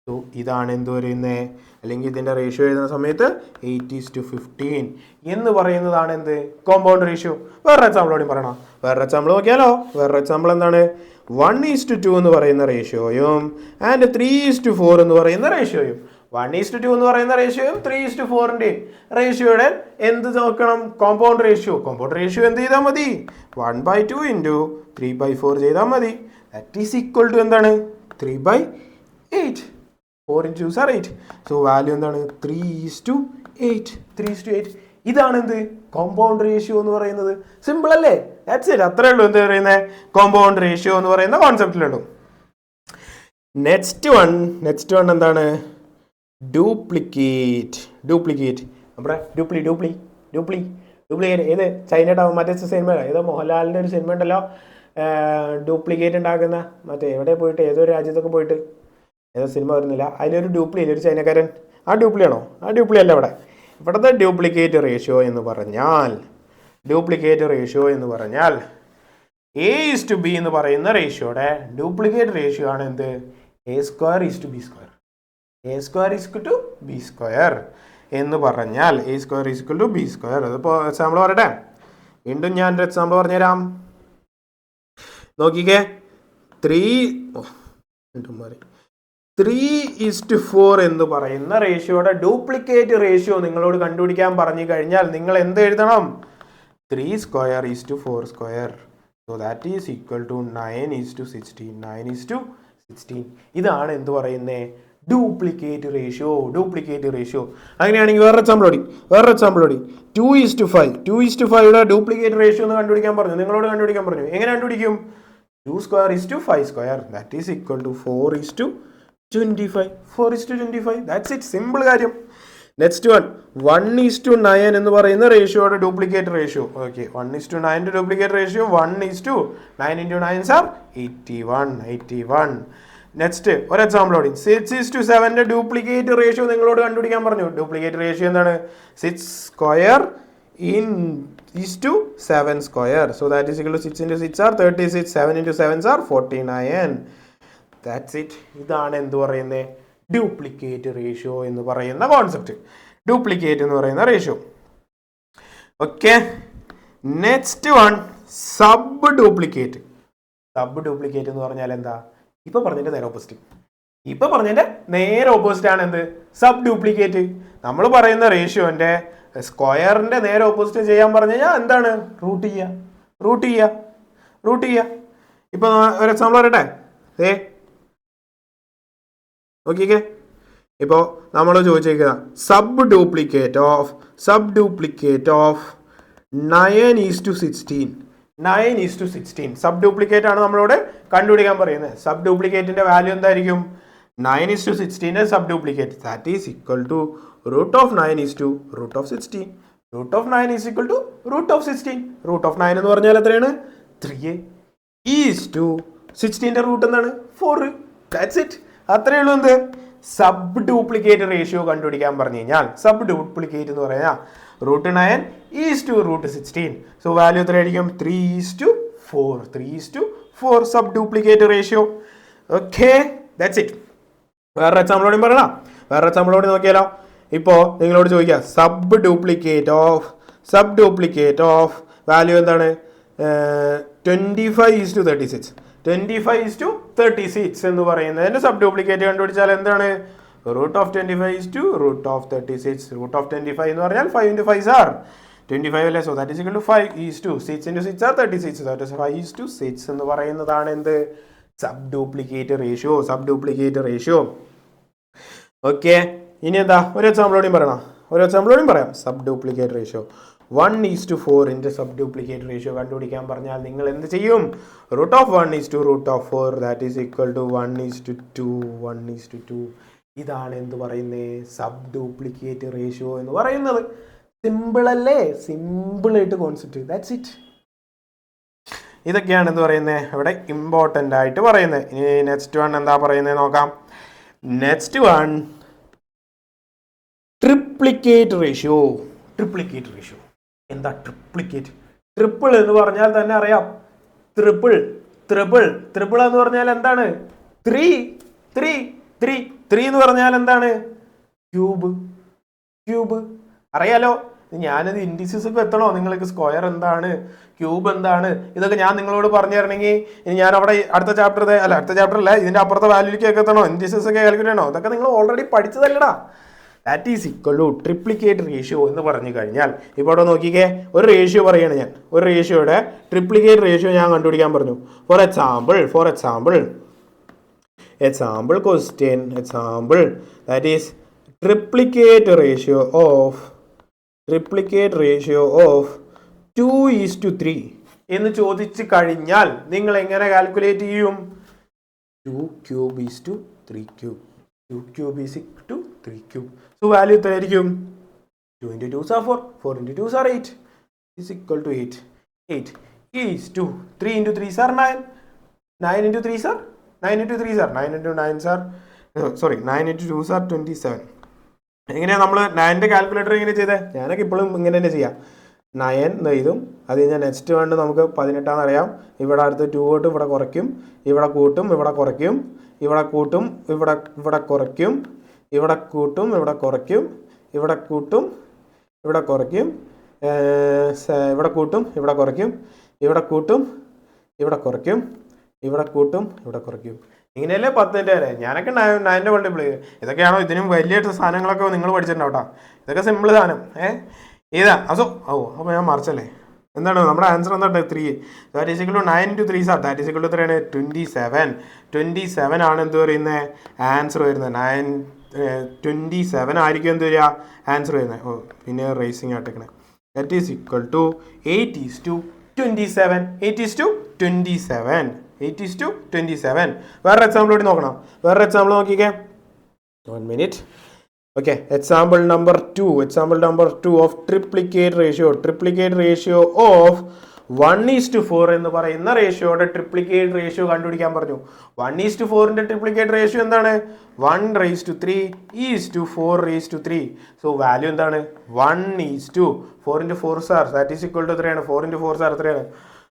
So ഇതാണ് എന്ത് പറയുന്നത്, അല്ലെങ്കിൽ ഇതിൻ്റെ റേഷ്യോ എഴുതുന്ന സമയത്ത് 8:15 എന്ന് പറയുന്നതാണ് എന്ത്, കോമ്പൗണ്ട് റേഷ്യോ. വേറെ എക്സാമ്പിളോടും പറയണം. വേറെ എക്സാമ്പിൾ നോക്കിയാലോ. വേറെ എക്സാമ്പിൾ എന്താണ്, 1:2 എന്ന് പറയുന്ന റേഷ്യോയും ആൻഡ് 3:4 എന്ന് പറയുന്ന റേഷ്യോയും. 1:2 എന്ന് പറയുന്ന റേഷ്യോയും 3:4 റേഷ്യോയുടെ എന്ത് നോക്കണം, കോമ്പൗണ്ട് റേഷ്യോ. കോമ്പൗണ്ട് റേഷ്യോ എന്ത് ചെയ്താൽ മതി, 1/2 ഇൻറ്റു 3/4 ചെയ്താൽ മതി. ദാറ്റ് ഈസ് ഈക്വൽ ടു എന്താണ്, 3/8. 4 into 2 are 8. So വാല്യൂ എന്താണ്, 3:8. 3:8. ഇതാണ് എന്ത്, കോമ്പൗണ്ട് റേഷ്യോ എന്ന് പറയുന്നത്. സിമ്പിൾ അല്ലേ? That's it. അത്രേ ഉള്ളൂ എന്ത് പറയുന്നത്, കോമ്പൗണ്ട് റേഷ്യോ എന്ന് പറയുന്ന കോൺസെപ്റ്റിലുള്ളൂ. നെക്സ്റ്റ് വൺ എന്താണ്, ഡ്യൂപ്ലിക്കേറ്റ്. നമ്മുടെ ഡ്യൂപ്ലിക്കേറ്റ് ഏത് ചൈനയുടെ മറ്റേ സിനിമ, ഏതോ മോഹൻലാലിൻ്റെ ഒരു സിനിമ ഉണ്ടല്ലോ, ഡ്യൂപ്ലിക്കേറ്റ് ഉണ്ടാക്കുന്ന, മറ്റേ എവിടെ പോയിട്ട് ഏതോ രാജ്യത്തൊക്കെ പോയിട്ട് ഏതോ സിനിമ വരുന്നില്ല, അതിലൊരു ഡ്യൂപ്ലി ഒരു ചൈനക്കാരൻ. ആ ഡ്യൂപ്ലിയാണോ? ആ ഡ്യൂപ്ലി അല്ല. ഇവിടുത്തെ ഡ്യൂപ്ലിക്കേറ്റ് റേഷ്യോ എന്ന് പറഞ്ഞാൽ A:B എന്ന് പറയുന്ന റേഷ്യോയുടെ ഡ്യൂപ്ലിക്കേറ്റ് റേഷ്യോ ആണ് എന്ത്, A²:B². A²:B² എന്ന് പറഞ്ഞാൽ A²:B². അതിപ്പോൾ എക്സാമ്പിൾ പറയട്ടെ, വീണ്ടും ഞാൻ ഒരു എക്സാമ്പിൾ പറഞ്ഞുതരാം. നോക്കിക്കേ, 3:4 എന്ന് പറയുന്ന റേഷ്യോയുടെ ഡ്യൂപ്ലിക്കേറ്റ് റേഷ്യോ നിങ്ങളോട് കണ്ടുപിടിക്കാൻ പറഞ്ഞു കഴിഞ്ഞാൽ നിങ്ങൾ എന്ത് എഴുതണം, 3²:4². So that is equal to 9:16. 9:16. ഇതാണ് എന്ത് പറയുന്നത്, ഡ്യൂപ്ലിക്കേറ്റ് റേഷ്യോ. അങ്ങനെയാണെങ്കിൽ വേറെ എക്സാമ്പിൾ ഓടി 2:5. 2:5യുടെ ഡ്യൂപ്ലിക്കേറ്റ് റേഷ്യോ എന്ന് നിങ്ങളോട് കണ്ടുപിടിക്കാൻ പറഞ്ഞു. എങ്ങനെ കണ്ടുപിടിക്കും, 2² 5². That is equal to 4:25. That's it. Simple കാര്യം. നെക്സ്റ്റ് 1:9 എന്ന് പറയുന്ന റേഷ്യോയുടെ duplicate ratio. Okay, 1:9 duplicate ratio 1:9 into 9 സാർ 81. നെക്സ്റ്റ് ഒരു എക്സാമ്പിൾ ഓടി 6:7 ഡ്യൂപ്ലിക്കേറ്റ് റേഷ്യോ നിങ്ങളോട് കണ്ടുപിടിക്കാൻ പറഞ്ഞു. ഡ്യൂപ്ലിക്കേറ്റ് റേഷ്യോ എന്താണ്, 6² to 7². So that is equal to 6 into 6 are 36. 7 into 7 are 49. That's it. ഇതാണ് എന്ത് പറയുന്നത്, ഡ്യൂപ്ലിക്കേറ്റ് റേഷ്യോ എന്ന് പറയുന്ന കോൺസെപ്റ്റ്. ഡ്യൂപ്ലിക്കേറ്റ് എന്ന് പറയുന്ന ratio. Okay, next sub duplicate എന്ന് പറഞ്ഞാൽ എന്താ, ഇപ്പൊ പറഞ്ഞതിന്റെ നേരെ ഓപ്പോസിറ്റ് ആണ് എന്ത്, സബ് ഡ്യൂപ്ലിക്കേറ്റ്. നമ്മൾ പറയുന്ന റേഷ്യോന്റെ സ്ക്വയറിന്റെ നേരെ ഓപ്പോസിറ്റ് ചെയ്യാൻ പറഞ്ഞു കഴിഞ്ഞാൽ എന്താണ്, റൂട്ട് ചെയ്യുക. ഇപ്പൊ ഒരു എക്സാമ്പിൾ പറയട്ടെ. ഓക്കെ, ഇപ്പോൾ നമ്മൾ ചോദിച്ചേക്കുന്ന sub duplicate of 9:16. 9:16 sub duplicate ആണ് നമ്മളോട് കണ്ടുപിടിക്കാൻ പറയുന്നത്. സബ് ഡ്യൂപ്ലിക്കേറ്റിന്റെ വാല്യൂ എന്തായിരിക്കും, 9:16 sub duplicate. That is equal to √9 = √16. √9 is equal to √16. √9 എന്ന് പറഞ്ഞാൽ എത്രയാണ്, 3. 16ന്റെ റൂട്ട് എന്താണ്, 4. That's it. അത്രയേ ഉള്ളൂ. എന്ത്, സബ് ഡ്യൂപ്ലിക്കേറ്റ് റേഷ്യോ കണ്ടുപിടിക്കാൻ പറഞ്ഞു കഴിഞ്ഞാൽ സബ് ഡ്യൂപ്ലിക്കേറ്റ് എന്ന് പറഞ്ഞാൽ √9 √16. സോ വാല്യൂ എത്രയായിരിക്കും, 3:4. 3:4 sub duplicate ratio. Okay, that's it. വേറെ എക്സാമ്പിളോട് നോക്കിയാലോ. ഇപ്പോൾ നിങ്ങളോട് ചോദിക്കുക സബ് ഡ്യൂപ്ലിക്കേറ്റ് ഓഫ് വാല്യൂ എന്താണ്, 25:36. 25:36 എന്ന് പറയുന്നതിന്റെ സബ് ഡ്യൂപ്ലിക്കേറ്റ് കണ്ടുപിടിച്ചാൽ എന്താണ്, √25 = √36. √25 എന്ന് പറഞ്ഞാൽ 5 into 5 are 25 അല്ലേ. So that is equal to 5:6 into 6 are 36. That is 5:6 എന്ന് പറയുന്നതാണ് എന്ത്, സബ് ഡ്യൂപ്ലിക്കേറ്റ് റേഷ്യോ. ഓക്കെ, ഇനി എന്താ, ഒരു എക്സാമ്പിളോടെയും പറയാം. Sub duplicate ratio 1:4 sub duplicate ratio കണ്ടുപിടിക്കാൻ പറഞ്ഞാൽ നിങ്ങൾ എന്ത് ചെയ്യും, √1 = √4. That is equal to 1:2. ഇതാണ് എന്ത് പറയുന്നത്, സബ് ഡ്യൂപ്ലിക്കേറ്റ് റേഷ്യോ എന്ന് പറയുന്നത്. സിമ്പിൾ അല്ലേ, സിമ്പിളായിട്ട് കോൺസെപ്റ്റ്. That's it. ഇതൊക്കെയാണ് എന്ത് പറയുന്നത് ഇവിടെ ഇമ്പോർട്ടൻ്റ് ആയിട്ട് പറയുന്നത്. ഇനി നെക്സ്റ്റ് എന്താ പറയുന്നത് നോക്കാം. Next triplicate ratio. എന്താ ട്രിപ്ലിക്കേറ്റ്? ട്രിപ്പിൾ എന്ന് പറഞ്ഞാൽ തന്നെ അറിയാം, ട്രിപ്പിൾ എന്ന് പറഞ്ഞാൽ എന്താണ്? ത്രീ എന്ന് പറഞ്ഞാൽ എന്താണ്? ക്യൂബ്. അറിയാലോ. ഞാനത് ഇൻഡിസസ് ഒക്കെ എത്തണോ നിങ്ങൾക്ക്? സ്ക്വയർ എന്താണ്, ക്യൂബ് എന്താണ്, ഇതൊക്കെ ഞാൻ നിങ്ങളോട് പറഞ്ഞു തരണമെങ്കിൽ ഞാൻ അവിടെ അടുത്ത ചാപ്റ്റർ അല്ല ഇതിന്റെ അപ്പുറത്തെ വാല്യൂലേക്ക് എത്തണോ? ഇൻഡിസസ് ഒക്കെ കാൽക്കുലേറ്റ് ചെയ്യണോ? ഇതൊക്കെ നിങ്ങൾ ഓൾറെഡി പഠിച്ചതല്ലടാ. That is equal to triplicate ratio എന്ന് പറഞ്ഞു കഴിഞ്ഞാൽ, ഇപ്പോൾ ഇവിടെ നോക്കിക്കേ, ഒരു റേഷ്യോ പറയുകയാണ് ഞാൻ. ഒരു റേഷ്യോയുടെ ട്രിപ്ലിക്കേറ്റ് റേഷ്യോ ഞാൻ കണ്ടുപിടിക്കാൻ പറഞ്ഞു. For example question, that is triplicate ratio of 2:3 എന്ന് ചോദിച്ചു കഴിഞ്ഞാൽ നിങ്ങൾ എങ്ങനെ കാൽക്കുലേറ്റ് ചെയ്യും? 2 cube is to 3 cube. 2 cube is to 3 cube. So value എത്രയായിരിക്കും? 2 into 2s are 4. 4 into 2s are 8. Is equal to 8. 8 is to 3 into 3s are 9. 9 into 3s are 9 into 3s are 9 into 9s are 9 into 2s are 27. എങ്ങനെയാണ് നമ്മൾ 9ന്റെ കാൽക്കുലേറ്റർ എങ്ങനെ ചെയ്തേ? ഞാനൊക്കെ ഇപ്പോഴും ഇങ്ങനെ തന്നെ ചെയ്യാം. 9 ഇതും അത് കഴിഞ്ഞാൽ നെക്സ്റ്റ് വേണ്ട നമുക്ക് 18 അറിയാം. ഇവിടെ അടുത്ത് 2 തൊട്ട് ഇവിടെ കുറയ്ക്കും, ഇവിടെ കൂട്ടും, ഇവിടെ കുറയ്ക്കും, ഇവിടെ കൂട്ടും, ഇവിടെ കുറയ്ക്കും, ഇവിടെ കൂട്ടും, ഇവിടെ കുറയ്ക്കും, ഇവിടെ കൂട്ടും, ഇവിടെ കുറയ്ക്കും, ഇവിടെ കൂട്ടും, ഇവിടെ കുറയ്ക്കും, ഇവിടെ കൂട്ടും, ഇവിടെ കുറയ്ക്കും, ഇവിടെ കൂട്ടും, ഇവിടെ കുറയ്ക്കും. ഇങ്ങനെയല്ലേ 10ന്റെ വരെ. ഞാനൊക്കെ 9ന്റെ മൾട്ടിപ്പിൾ. ഇതൊക്കെയാണോ? ഇതിനും വലിയ സാധനങ്ങളൊക്കെ നിങ്ങൾ പഠിച്ചിട്ടുണ്ടാവും കേട്ടോ. ഇതൊക്കെ സിമ്പിൾ സാധനം. ഇതാ അപ്പോൾ ഞാൻ മറിച്ചല്ലേ. എന്താണ് നമ്മുടെ ആൻസർ? എന്താണ്? 3. That is equal to 9 into 3 that is equal to എത്രയാണ്? 27 ആണ് എന്ത് പറയുന്നത്? ആൻസർ വരുന്നത് 27 ആയിരിക്കും എന്ത് വരിക? ആൻസർ വരുന്നത്. പിന്നെ റേസിംഗ് ആയിട്ടേക്കണേ. That is equal to 8:27. 8:27. വേറെ എക്സാമ്പിൾ കൂടി നോക്കണം. വേറെ എക്സാമ്പിൾ നോക്കിക്കേ. 1 minute. Okay, example number 2 of triplicate ratio of 1:4 എന്ന് പറയുന്ന റേഷ്യോയുടെ ട്രിപ്ലിക്കേറ്റ് റേഷ്യോ കണ്ടുപിടിക്കാൻ പറഞ്ഞു. 1:4ന്റെ ട്രിപ്ലിക്കേറ്റ് റേഷ്യോ എന്താണ്? 1:3:4:3. സോ വാല്യൂ എന്താണ്? 1:4 into 4 sir that is equal to എത്രയാണ്? 4 into 4 sir എത്രയാണ്?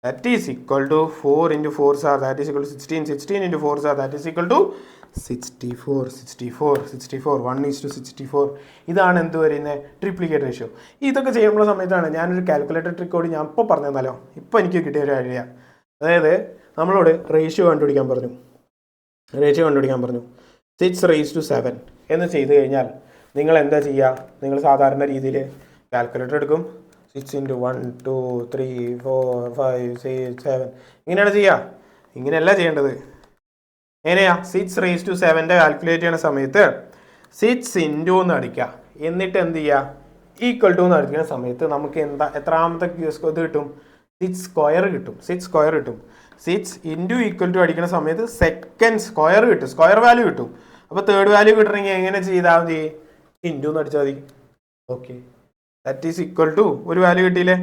That is equal to 4 into 4 sir that is equal to 16. 16 into 4 sir that is equal to 64. 1:64. ഇതാണ് എന്ത് പറയുന്നത്? Triplicate ratio. ഇതൊക്കെ ചെയ്യുമ്പോൾ സമയത്താണ് ഞാനൊരു കാൽക്കുലേറ്റർ ട്രിക്ക് കൂടി ഞാൻ ഇപ്പോൾ പറഞ്ഞു തന്നാലോ. ഇപ്പോൾ എനിക്ക് കിട്ടിയ ഒരു ഐഡിയ. അതായത് നമ്മളോട് റേഷ്യോ കണ്ടുപിടിക്കാൻ പറഞ്ഞു. 6:7 എന്ന് ചെയ്ത് കഴിഞ്ഞാൽ നിങ്ങൾ എന്താ ചെയ്യുക? നിങ്ങൾ സാധാരണ രീതിയിൽ കാൽക്കുലേറ്റർ എടുക്കും. 6 into 1 2 3 4 5 6 7 ഇങ്ങനെയാണ് ചെയ്യുക. ഇങ്ങനെയല്ല ചെയ്യേണ്ടത്. എങ്ങനെയാ? 6:7 കാൽക്കുലേറ്റ് ചെയ്യുന്ന സമയത്ത് 6 into എന്ന് അടിക്കുക. എന്നിട്ട് എന്ത് ചെയ്യുക? ഈക്വൽ ടു എന്ന് അടിക്കുന്ന സമയത്ത് നമുക്ക് എത്രാമത്തെ ഇത് കിട്ടും? 6 സ്ക്വയർ കിട്ടും. 6 into ഈക്വൽ ടു അടിക്കുന്ന സമയത്ത് സെക്കൻഡ് സ്ക്വയർ കിട്ടും. സ്ക്വയർ വാല്യൂ കിട്ടും. അപ്പോൾ തേർഡ് വാല്യൂ കിട്ടണമെങ്കിൽ എങ്ങനെ ചെയ്താൽ മതി? ഇൻറ്റു എന്ന് അടിച്ചാൽ മതി. Okay, that is equal to ഒരു വാല്യൂ കിട്ടിയില്ലേ?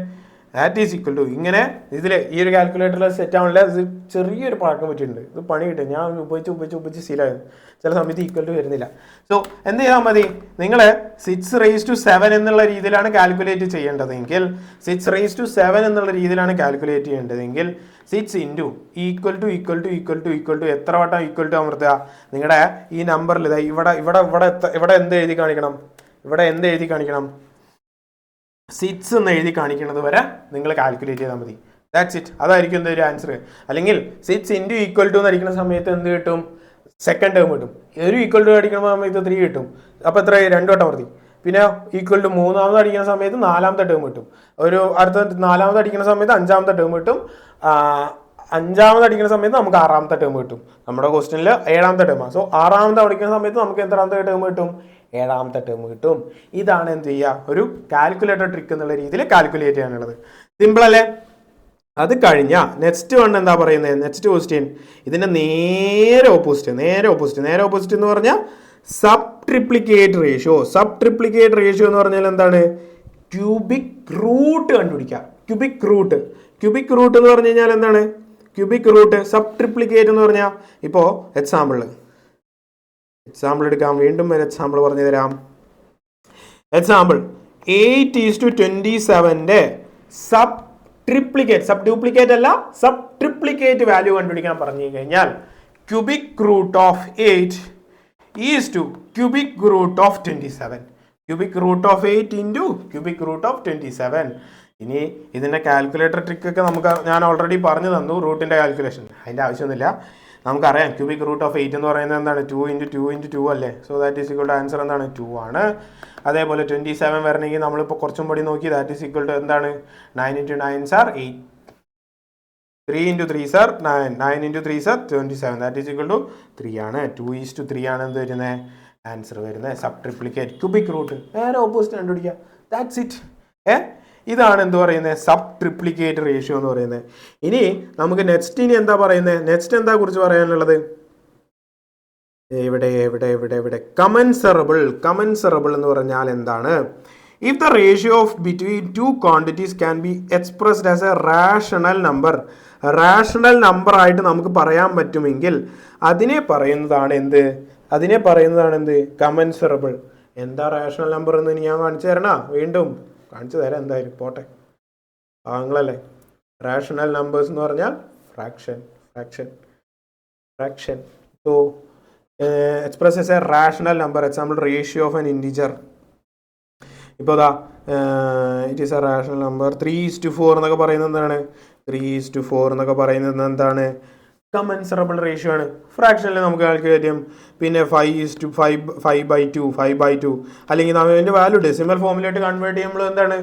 ദാറ്റ് ഈസ് ഈക്വൽ ടു ഇങ്ങനെ. ഇതിൽ ഈ ഒരു കാൽക്കുലേറ്ററിൽ സെറ്റ് ആവണില്ല. ഇത് ചെറിയൊരു പഴക്കം പറ്റിയിട്ടുണ്ട്. ഇത് പണി കിട്ടും. ഞാൻ ഉപയോഗിച്ച് ശീലമായിരുന്നു. ചില സമയത്ത് ഈക്വൽ ടു വരുന്നില്ല. സോ എന്ത് ചെയ്താൽ മതി? നിങ്ങൾ 6:7 എന്നുള്ള രീതിയിലാണ് കാൽക്കുലേറ്റ് ചെയ്യേണ്ടതെങ്കിൽ 6:7 എന്നുള്ള രീതിയിലാണ് കാൽക്കുലേറ്റ് ചെയ്യേണ്ടതെങ്കിൽ 6 into ഈക്വൽ ടു എത്ര വട്ടം ഈക്വൽ ടു അമർത്തുക? നിങ്ങളുടെ ഈ നമ്പറിൽ ഇവിടെ എന്ത് എഴുതി കാണിക്കണം? 6 എന്ന് എഴുതി കാണിക്കുന്നത് വരെ നിങ്ങൾ കാൽക്കുലേറ്റ് ചെയ്താൽ മതി. That's it. അതായിരിക്കും എന്തൊരു ആൻസർ. അല്ലെങ്കിൽ 6 into ഈക്വൽ ടു എന്ന് അടിക്കുന്ന സമയത്ത് എന്ത് കിട്ടും? സെക്കൻഡ് ടേം കിട്ടും. ഒരു ഈക്വൽ ടു അടിക്കുന്ന സമയത്ത് 3 കിട്ടും. അപ്പോൾ എത്ര? 2 വട്ടം മതി. പിന്നെ ഈക്വൽ ടു 3ാമത് അടിക്കുന്ന സമയത്ത് 4ാമത്തെ ടേം കിട്ടും. ഒരു അടുത്ത 4ാമത് അടിക്കുന്ന സമയത്ത് 5ാമത്തെ ടേം കിട്ടും. 5ാമത് അടിക്കുന്ന സമയത്ത് നമുക്ക് 6ാമത്തെ ടേം കിട്ടും. നമ്മുടെ ക്വസ്റ്റ്യനിൽ 7ാമത്തെ ടേമാണ്. സോ 6ാമത് അടിക്കുന്ന സമയത്ത് നമുക്ക് എത്രാമത്തെ ടേം കിട്ടും? 7ാമത്തെ ടേം കിട്ടും. ഇതാണ് എന്ത് ചെയ്യുക? ഒരു കാൽക്കുലേറ്റർ ട്രിക്ക് എന്നുള്ള രീതിയിൽ കാൽക്കുലേറ്റ് ചെയ്യാനുള്ളത്. സിമ്പിൾ അല്ലേ? അത് കഴിഞ്ഞ നെക്സ്റ്റ് വൺ എന്താ പറയുന്നത്? നെക്സ്റ്റ് ക്വസ്റ്റ്യൻ ഇതിന്റെ നേരെ ഓപ്പോസിറ്റ് എന്ന് പറഞ്ഞാൽ സബ് ട്രിപ്ലിക്കേറ്റ് റേഷ്യോ എന്ന് പറഞ്ഞാൽ എന്താണ്? ക്യൂബിക് റൂട്ട് കണ്ടുപിടിക്കുക. ക്യൂബിക് റൂട്ട് എന്ന് പറഞ്ഞു കഴിഞ്ഞാൽ എന്താണ്? സബ് ട്രിപ്ലിക്കേറ്റ് എന്ന് പറഞ്ഞാൽ ഇപ്പോൾ എക്സാമ്പിൾ എടുക്കാം. വീണ്ടും ഒരു എക്സാമ്പിൾ പറഞ്ഞു തരാം. എക്സാമ്പിൾ 8:27 സബ് ഡ്യൂപ്ലിക്കേറ്റ് അല്ല, സബ് ട്രിപ്ലിക്കേറ്റ് വാല്യൂ കണ്ടുപിടിക്കാൻ പറഞ്ഞു കഴിഞ്ഞാൽ cubic root of 8 is to cubic root of 27. Cubic root of 8 into cubic root of 27. ഇനി ഇതിൻ്റെ കാൽക്കുലേറ്റർ ട്രിക്കൊക്കെ ഞാൻ ഓൾറെഡി പറഞ്ഞു തന്നു, റൂട്ടിൻ്റെ കാൽക്കുലേഷൻ, അതിൻ്റെ ആവശ്യമൊന്നുമില്ല. നമുക്കറിയാം ക്യൂബിക് റൂട്ട് ഓഫ് 8 എന്ന് പറയുന്നത് എന്താണ്, 2 × 2 × 2 അല്ലേ. So that is equal to answer എന്താണ്, 2 ആണ്. അതേപോലെ 27 വരണമെങ്കിൽ നമ്മളിപ്പോൾ കുറച്ചും കൂടി നോക്കി, ദാറ്റ് ഈസ് ഈക്വൽ ടു എന്താണ്, 9 × 9 സാർ 8, 3 × 3 സാർ 9, 9 × 3 സാർ 27, ദാറ്റ് ഈസ് ഈക്വൽ ടു 3 ആണ്. 2:3 ആണ് എന്ത് വരുന്നത്, ആൻസർ വരുന്നത്. സബ് ട്രിപ്ലിക്കേറ്റ് ക്യൂബിക് റൂട്ട് നേരെ ഓപ്പോസിറ്റ് കണ്ടുപിടിക്കുക, ദാറ്റ്സ് ഇറ്റ്. ഇതാണ് എന്ത് പറയുന്നത്, സബ് ട്രിപ്ലിക്കേറ്റ് റേഷ്യോ എന്ന് പറയുന്നത്. ഇനി നമുക്ക് നെക്സ്റ്റ് എന്താ പറയുന്നത്, നെക്സ്റ്റ് എന്താ കുറിച്ച് പറയാനുള്ളത്, ഇവിടെ കമൻസറബിൾ എന്ന് പറഞ്ഞാൽ എന്താണ്, if the ratio of between two quantities can be expressed as A rational number ആയിട്ട് നമുക്ക് പറയാൻ പറ്റുമെങ്കിൽ അതിനെ പറയുന്നതാണ് എന്ത്, കമൻസറബിൾ. എന്താ റാഷണൽ നമ്പർ എന്ന് ഞാൻ കാണിച്ചു തരണോ, വീണ്ടും കാണിച്ചു തരാം, എന്തായാലും പോട്ടെ, ആങ്ങളല്ലേ. റാഷണൽ നമ്പേഴ്സ് എന്ന് പറഞ്ഞാൽ fraction. So express as a rational number, example ratio of an integer. ഇപ്പോൾ it is a rational number. 3:4 എന്നൊക്കെ പറയുന്നത് എന്താണ്, 3:4 എന്നൊക്കെ പറയുന്നത് എന്താണ്, കമൻസറബിൾ റേഷ്യോ ആണ്. ഫ്രാക്ഷനിൽ നമുക്ക് കാൽക്കുലേറ്റ് ചെയ്യാം. പിന്നെ 5:2 അല്ലെങ്കിൽ അതിൻ്റെ വാല്യൂ ഡെസിമൽ ഫോമിലോട്ട് കൺവേർട്ട് ചെയ്യുമ്പോൾ എന്താണ്,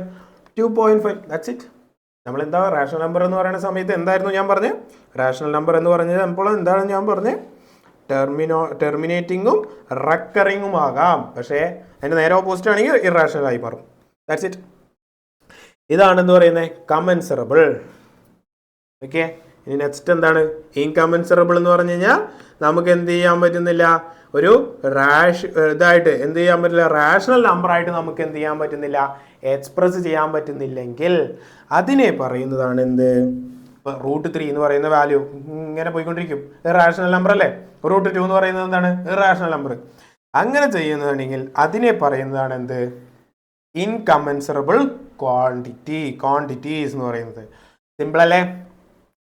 2.5. That's it. നമ്മളെന്താ റാഷണൽ നമ്പർ എന്ന് പറയുന്ന സമയത്ത് എന്തായിരുന്നു ഞാൻ പറഞ്ഞത്, റാഷണൽ നമ്പർ എന്ന് പറഞ്ഞത് അപ്പോൾ എന്താണ് ഞാൻ പറഞ്ഞത്, ടെർമിനേറ്റിങ്ങും റക്കറിങ്ങും ആകാം. പക്ഷേ അതിൻ്റെ നേരെ ഓപ്പോസിറ്റ് ആണെങ്കിൽ ഇറാഷണൽ ആയി മാറും. That's it. ഇതാണെന്ന് പറയുന്നത് കമൻസറബിൾ. ഓക്കെ. ഇനി നെക്സ്റ്റ് എന്താണ്, ഇൻകമൻസറബിൾ എന്ന് പറഞ്ഞു കഴിഞ്ഞാൽ നമുക്ക് എന്ത് ചെയ്യാൻ പറ്റുന്നില്ല, ഒരു എന്ത് ചെയ്യാൻ പറ്റില്ല, റാഷണൽ നമ്പറായിട്ട് നമുക്ക് എന്ത് ചെയ്യാൻ പറ്റുന്നില്ല, എക്സ്പ്രസ് ചെയ്യാൻ പറ്റുന്നില്ലെങ്കിൽ അതിനെ പറയുന്നതാണ് എന്ത്, ഇപ്പോൾ √3 എന്ന് പറയുന്ന വാല്യൂ ഇങ്ങനെ പോയിക്കൊണ്ടിരിക്കും, റാഷണൽ നമ്പർ അല്ലേ. √2 എന്ന് പറയുന്നത് എന്താണ്, റാഷണൽ നമ്പർ. അങ്ങനെ ചെയ്യുന്നതാണെങ്കിൽ അതിനെ പറയുന്നതാണ് എന്ത്, ഇൻകമൻസറബിൾ ക്വാണ്ടിറ്റീസ് എന്ന് പറയുന്നത്. സിമ്പിൾ അല്ലേ.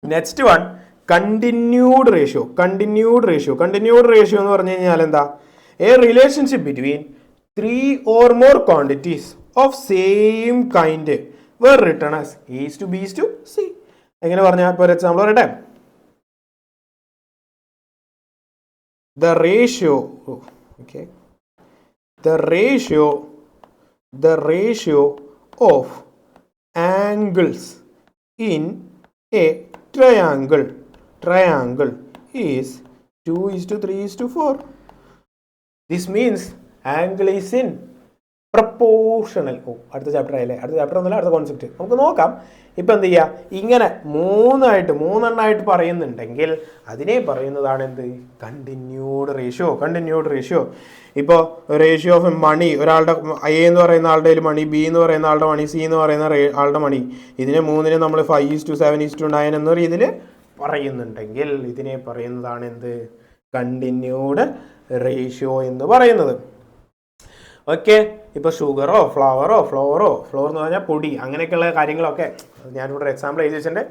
നെക്സ്റ്റ് വൺ, കണ്ടിന്യൂഡ് റേഷ്യോ എന്ന് പറഞ്ഞു കഴിഞ്ഞാൽ എന്താ, A relationship between 3 or more quantities of same kind were written as A:B:C. എങ്ങനെ പറഞ്ഞാൽ, ഇപ്പോൾ ഒരു എക്സാമ്പിൾ പറയട്ടെ, the ratio of angles in a triangle is 2:3:4. This means angle is in proportional. അടുത്ത ചാപ്റ്റർ ആയില്ലേ, അടുത്ത ചാപ്റ്റർ ഒന്നുമില്ല, അടുത്ത കോൺസെപ്റ്റ് നമുക്ക് നോക്കാം. ഇപ്പം എന്ത് ചെയ്യുക, ഇങ്ങനെ മൂന്നെണ്ണമായിട്ട് പറയുന്നുണ്ടെങ്കിൽ അതിനെ പറയുന്നതാണ് എന്ത്, കണ്ടിന്യൂഡ് റേഷ്യോ. ഇപ്പോൾ റേഷ്യോ ഓഫ് മണി, ഒരാളുടെ എ എന്ന് പറയുന്ന ആളുടെ മണി, ബി എന്ന് പറയുന്ന ആളുടെ മണി, സി എന്ന് പറയുന്ന ആളുടെ മണി, ഇതിനെ മൂന്നിനെ നമ്മൾ 5:7:9 എന്ന രീതിയിൽ പറയുന്നുണ്ടെങ്കിൽ ഇതിനെ പറയുന്നതാണ് എന്ത്, കണ്ടിന്യൂഡ് റേഷ്യോ എന്ന് പറയുന്നത്. ഓക്കെ. ഇപ്പോൾ ഷുഗറോ ഫ്ലവർ എന്ന് പറഞ്ഞാൽ പൊടി, അങ്ങനെയൊക്കെയുള്ള കാര്യങ്ങളൊക്കെ ഞാനിവിടെ എക്സാമ്പിൾ എഴുതി വെച്ചിട്ടുണ്ട്.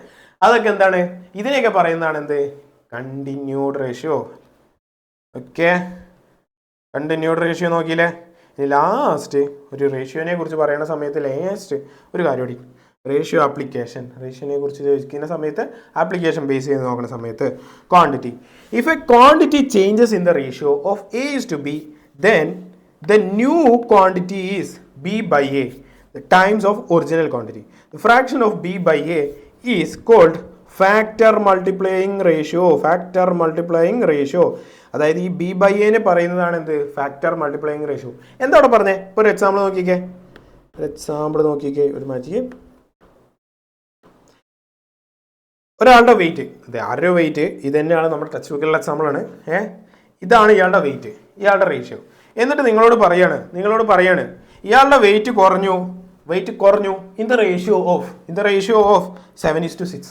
അതൊക്കെ എന്താണ്, ഇതിനെയൊക്കെ പറയുന്നതാണ് എന്ത്, continued ratio. Okay. Continued ratio നോക്കിയില്ലേ. ഇനി ലാസ്റ്റ് ഒരു റേഷ്യോനെ കുറിച്ച് പറയുന്ന സമയത്ത് ലാസ്റ്റ് ഒരു കാര്യം കൂടി, റേഷ്യോനെ കുറിച്ച് ചോദിക്കുന്ന സമയത്ത് ആപ്ലിക്കേഷൻ ബേസ് ചെയ്ത് നോക്കുന്ന സമയത്ത് quantity. If A quantity changes in the ratio of A:B, then the new quantity is B/A, the times of original quantity. The fraction of B/A is called factor multiplying ratio. അതായത് ഈ B/A പറയുന്നതാണ് എന്ത്, ഫാക്ടർ മൾട്ടിപ്ലൈയിങ് റേഷ്യോ. എന്താ അവിടെ പറഞ്ഞേ, ഇപ്പോൾ ഒരു എക്സാമ്പിൾ നോക്കിക്കേ, ഒരു മാറ്റി, ഒരാളുടെ വെയിറ്റ്, ആരുടെ വെയിറ്റ് ഇത് തന്നെയാണ്, നമ്മുടെ ടെക്സ്റ്റ് ബുക്കിലുള്ള എക്സാമ്പിളാണ്. ഇതാണ് ഇയാളുടെ വെയിറ്റ്, ഇയാളുടെ റേഷ്യോ. എന്നിട്ട് നിങ്ങളോട് പറയാണ് ഇയാളുടെ വെയിറ്റ് കുറഞ്ഞു ഇൻ ദ റേഷ്യോ ഓഫ് 7:6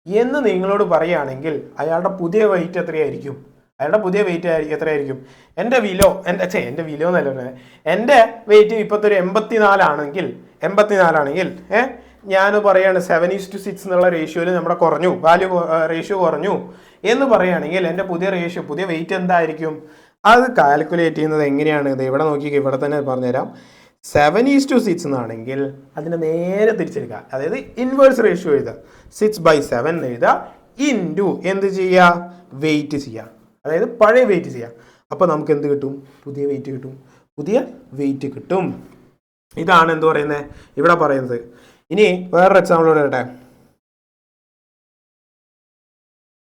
എന്ന് നിങ്ങളോട് പറയുകയാണെങ്കിൽ അയാളുടെ പുതിയ വെയിറ്റ് എത്രയായിരിക്കും, അയാളുടെ പുതിയ വെയിറ്റ് എത്രയായിരിക്കും? എൻ്റെ വിലോ എൻ്റെ വിലോ എന്നല്ല പറഞ്ഞത്, എൻ്റെ വെയിറ്റ് ഇപ്പോഴത്തെ ഒരു 84 ആണെങ്കിൽ ഞാൻ പറയാണ് 7:6 എന്നുള്ള റേഷ്യോയിൽ നമ്മുടെ റേഷ്യോ കുറഞ്ഞു എന്ന് പറയുകയാണെങ്കിൽ എൻ്റെ പുതിയ വെയിറ്റ് എന്തായിരിക്കും? അത് കാൽക്കുലേറ്റ് ചെയ്യുന്നത് എങ്ങനെയാണ്? ഇത് ഇവിടെ നോക്കി, ഇവിടെ തന്നെ പറഞ്ഞുതരാം. 7:6 എന്നാണെങ്കിൽ അതിനെ നേരെ തിരിച്ചെടുക്കുക, അതായത് ഇൻവേഴ്സ് റേഷ്യോ എഴുതുക. 6/7 എഴുതുക, ഇൻറ്റു എന്ത് ചെയ്യുക? വെയിറ്റ് ചെയ്യുക, അതായത് പഴയ വെയിറ്റ് ചെയ്യുക. അപ്പോൾ നമുക്ക് എന്ത് കിട്ടും? പുതിയ വെയിറ്റ് കിട്ടും. ഇതാണ് എന്ത് പറയുന്നത് ഇവിടെ പറയുന്നത്. ഇനി വേറൊരു എക്സാമ്പിൾ ഇവിടെ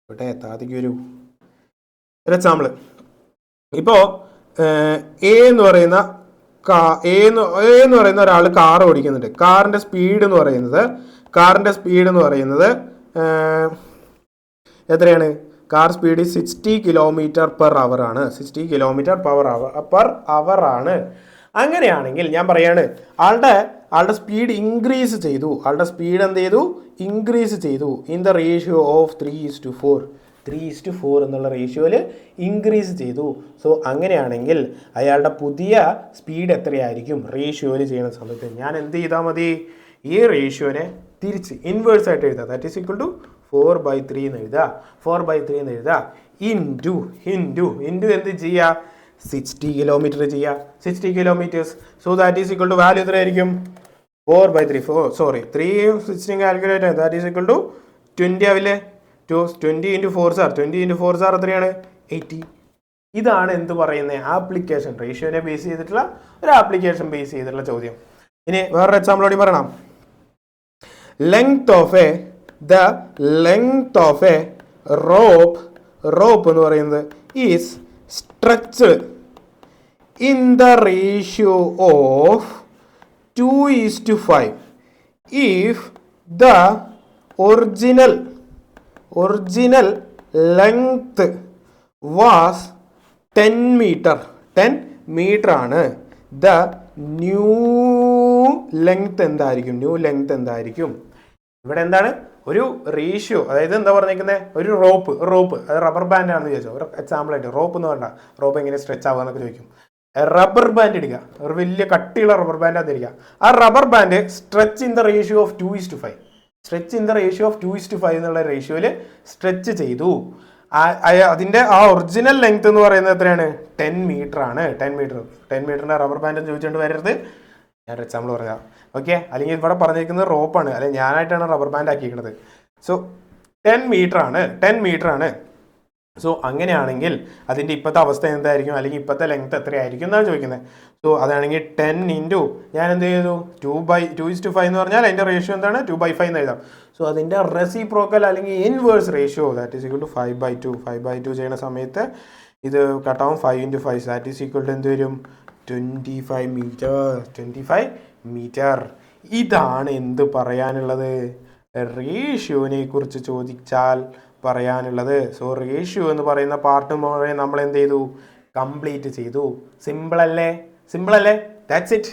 കേട്ടെ, താതിക്ക് ഒരു എക്സാമ്പിൾ. ഇപ്പോൾ എ എന്ന് പറയുന്ന ഒരാൾ കാർ ഓടിക്കുന്നുണ്ട്. കാറിൻ്റെ സ്പീഡ് എന്ന് പറയുന്നത് എത്രയാണ്? കാർ സ്പീഡ് 60 km/h ആണ്. 60 km/h ആണ്. അങ്ങനെയാണെങ്കിൽ ഞാൻ പറയാണ്, ആളുടെ സ്പീഡ് ഇൻക്രീസ് ചെയ്തു. ഇൻക്രീസ് ചെയ്തു ഇൻ ദ റേഷ്യോ ഓഫ് 3:4. 3:4 എന്നുള്ള റേഷ്യോയിൽ ഇൻക്രീസ് ചെയ്തു. സോ അങ്ങനെയാണെങ്കിൽ അയാളുടെ പുതിയ സ്പീഡ് എത്രയായിരിക്കും റേഷ്യോയിൽ ചെയ്യുന്ന സമയത്ത്? ഞാൻ എന്ത് ചെയ്താൽ മതി? ഈ റേഷ്യോനെ തിരിച്ച് ഇൻവേഴ്സ് ആയിട്ട് എഴുതുക. ദാറ്റ് ഈസ് ഈക്വൽ ടു 4/3 എന്ന് എഴുതുക. 4/3 എന്ന് എഴുതുക. ഇൻറ്റു എന്ത് ചെയ്യുക? 60 കിലോമീറ്റർ ചെയ്യുക. 60 kilometres. So that is equal to value എത്രയായിരിക്കും? 4/3. 3 calculate. That is equal to 20 ആവില്ലേ? 20 × 4 എത്രയാണ്? 80. ഇതാണ് എന്ത് പറയുന്നത്? ആപ്ലിക്കേഷൻ റേഷ്യോനെ ബേസ് ചെയ്തിട്ടുള്ള ഒരു ആപ്ലിക്കേഷൻ ബേസ് ചെയ്തിട്ടുള്ള ചോദ്യം. ഇനി വേറൊരു എക്സാമ്പിൾ കൂടി പറയണം. ലെങ്ത് ഓഫ് എ റോപ്പ് എന്ന് പറയുന്നത് is stretched in the ratio of 2:5 if the original length was 10 meter. 10 meter ആണ്. The new length എന്തായിരിക്കും? ഇവിടെ എന്താണ്? ഒരു റേഷ്യോ, അതായത് എന്താ പറഞ്ഞിരിക്കുന്നത്? ഒരു റോപ്പ്, അത് റബ്ബർ ബാൻഡ് ആണെന്ന് ചോദിച്ചോ. ഒരു എക്സാമ്പിൾ ആയിട്ട് റോപ്പ് എന്ന് പറഞ്ഞാൽ റോപ്പ് എങ്ങനെ സ്ട്രെച്ച് ആവുക എന്നൊക്കെ ചോദിക്കും. റബ്ബർ ബാൻഡ് എടുക്കുക, ഒരു വലിയ കട്ടിയുള്ള റബ്ബർ ബാൻഡ് ആയിരിക്കുക. ആ rubber band stretch in the ratio of 2:5. എന്നുള്ള റേഷ്യോയിൽ സ്ട്രെച്ച് ചെയ്തു. അതിൻ്റെ ആ ഒറിജിനൽ ലെങ്ത് എന്ന് പറയുന്നത് എത്രയാണ്? 10 മീറ്റർ ആണ്. 10 മീറ്ററിൻ്റെ റബ്ബർ ബാൻഡ് ചോദിച്ചുകൊണ്ട് വരരുത്, ഞാനൊരു എക്സാമ്പിൾ പറഞ്ഞാൽ ഓക്കെ. അല്ലെങ്കിൽ ഇവിടെ പറഞ്ഞിരിക്കുന്നത് റോപ്പാണ്, അല്ലെങ്കിൽ ഞാനായിട്ടാണ് റബ്ബർ ബാൻഡ് ആക്കിയിരിക്കുന്നത്. സോ 10 മീറ്റർ ആണ്. സോ അങ്ങനെയാണെങ്കിൽ അതിൻ്റെ ഇപ്പോഴത്തെ അവസ്ഥ എന്തായിരിക്കും, അല്ലെങ്കിൽ ഇപ്പോഴത്തെ ലെങ്ത് എത്രയായിരിക്കും എന്നാണ് ചോദിക്കുന്നത്. സോ അതാണെങ്കിൽ 10 ഇൻറ്റു ഞാൻ എന്ത് ചെയ്തു? 2:5 എന്ന് പറഞ്ഞാൽ അതിൻ്റെ റേഷ്യോ എന്താണ്? 2/5 എന്ന് എഴുതാം. സോ അതിൻ്റെ റെസിപ്രോക്കൽ അല്ലെങ്കിൽ inverse ratio that is equal to 5/2. 5/2 ചെയ്യുന്ന സമയത്ത് ഇത് കട്ടാവും. 5 × 5 ദാറ്റ് ഈസ് ഈക്വൽ ടു എന്ത് വരും? 25 മീറ്റർ. ഇതാണ് എന്ത് പറയാനുള്ളത്? റേഷ്യോനെ കുറിച്ച് ചോദിച്ചാൽ പറയാനുള്ളത്. സോ റേഷ്യോ എന്ന് പറയുന്ന പാർട്ട് മുഴുവൻ നമ്മൾ എന്ത് ചെയ്തു? കംപ്ലീറ്റ് ചെയ്തു. സിമ്പിൾ അല്ലേ? That's it.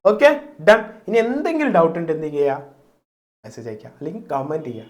Okay, done. ഇനി എന്തെങ്കിലും ഡൗട്ട് ഉണ്ട് എന്ത് ചെയ്യുക? മെസ്സേജ് അയക്കുക അല്ലെങ്കിൽ കമൻറ്റ് ചെയ്യുക.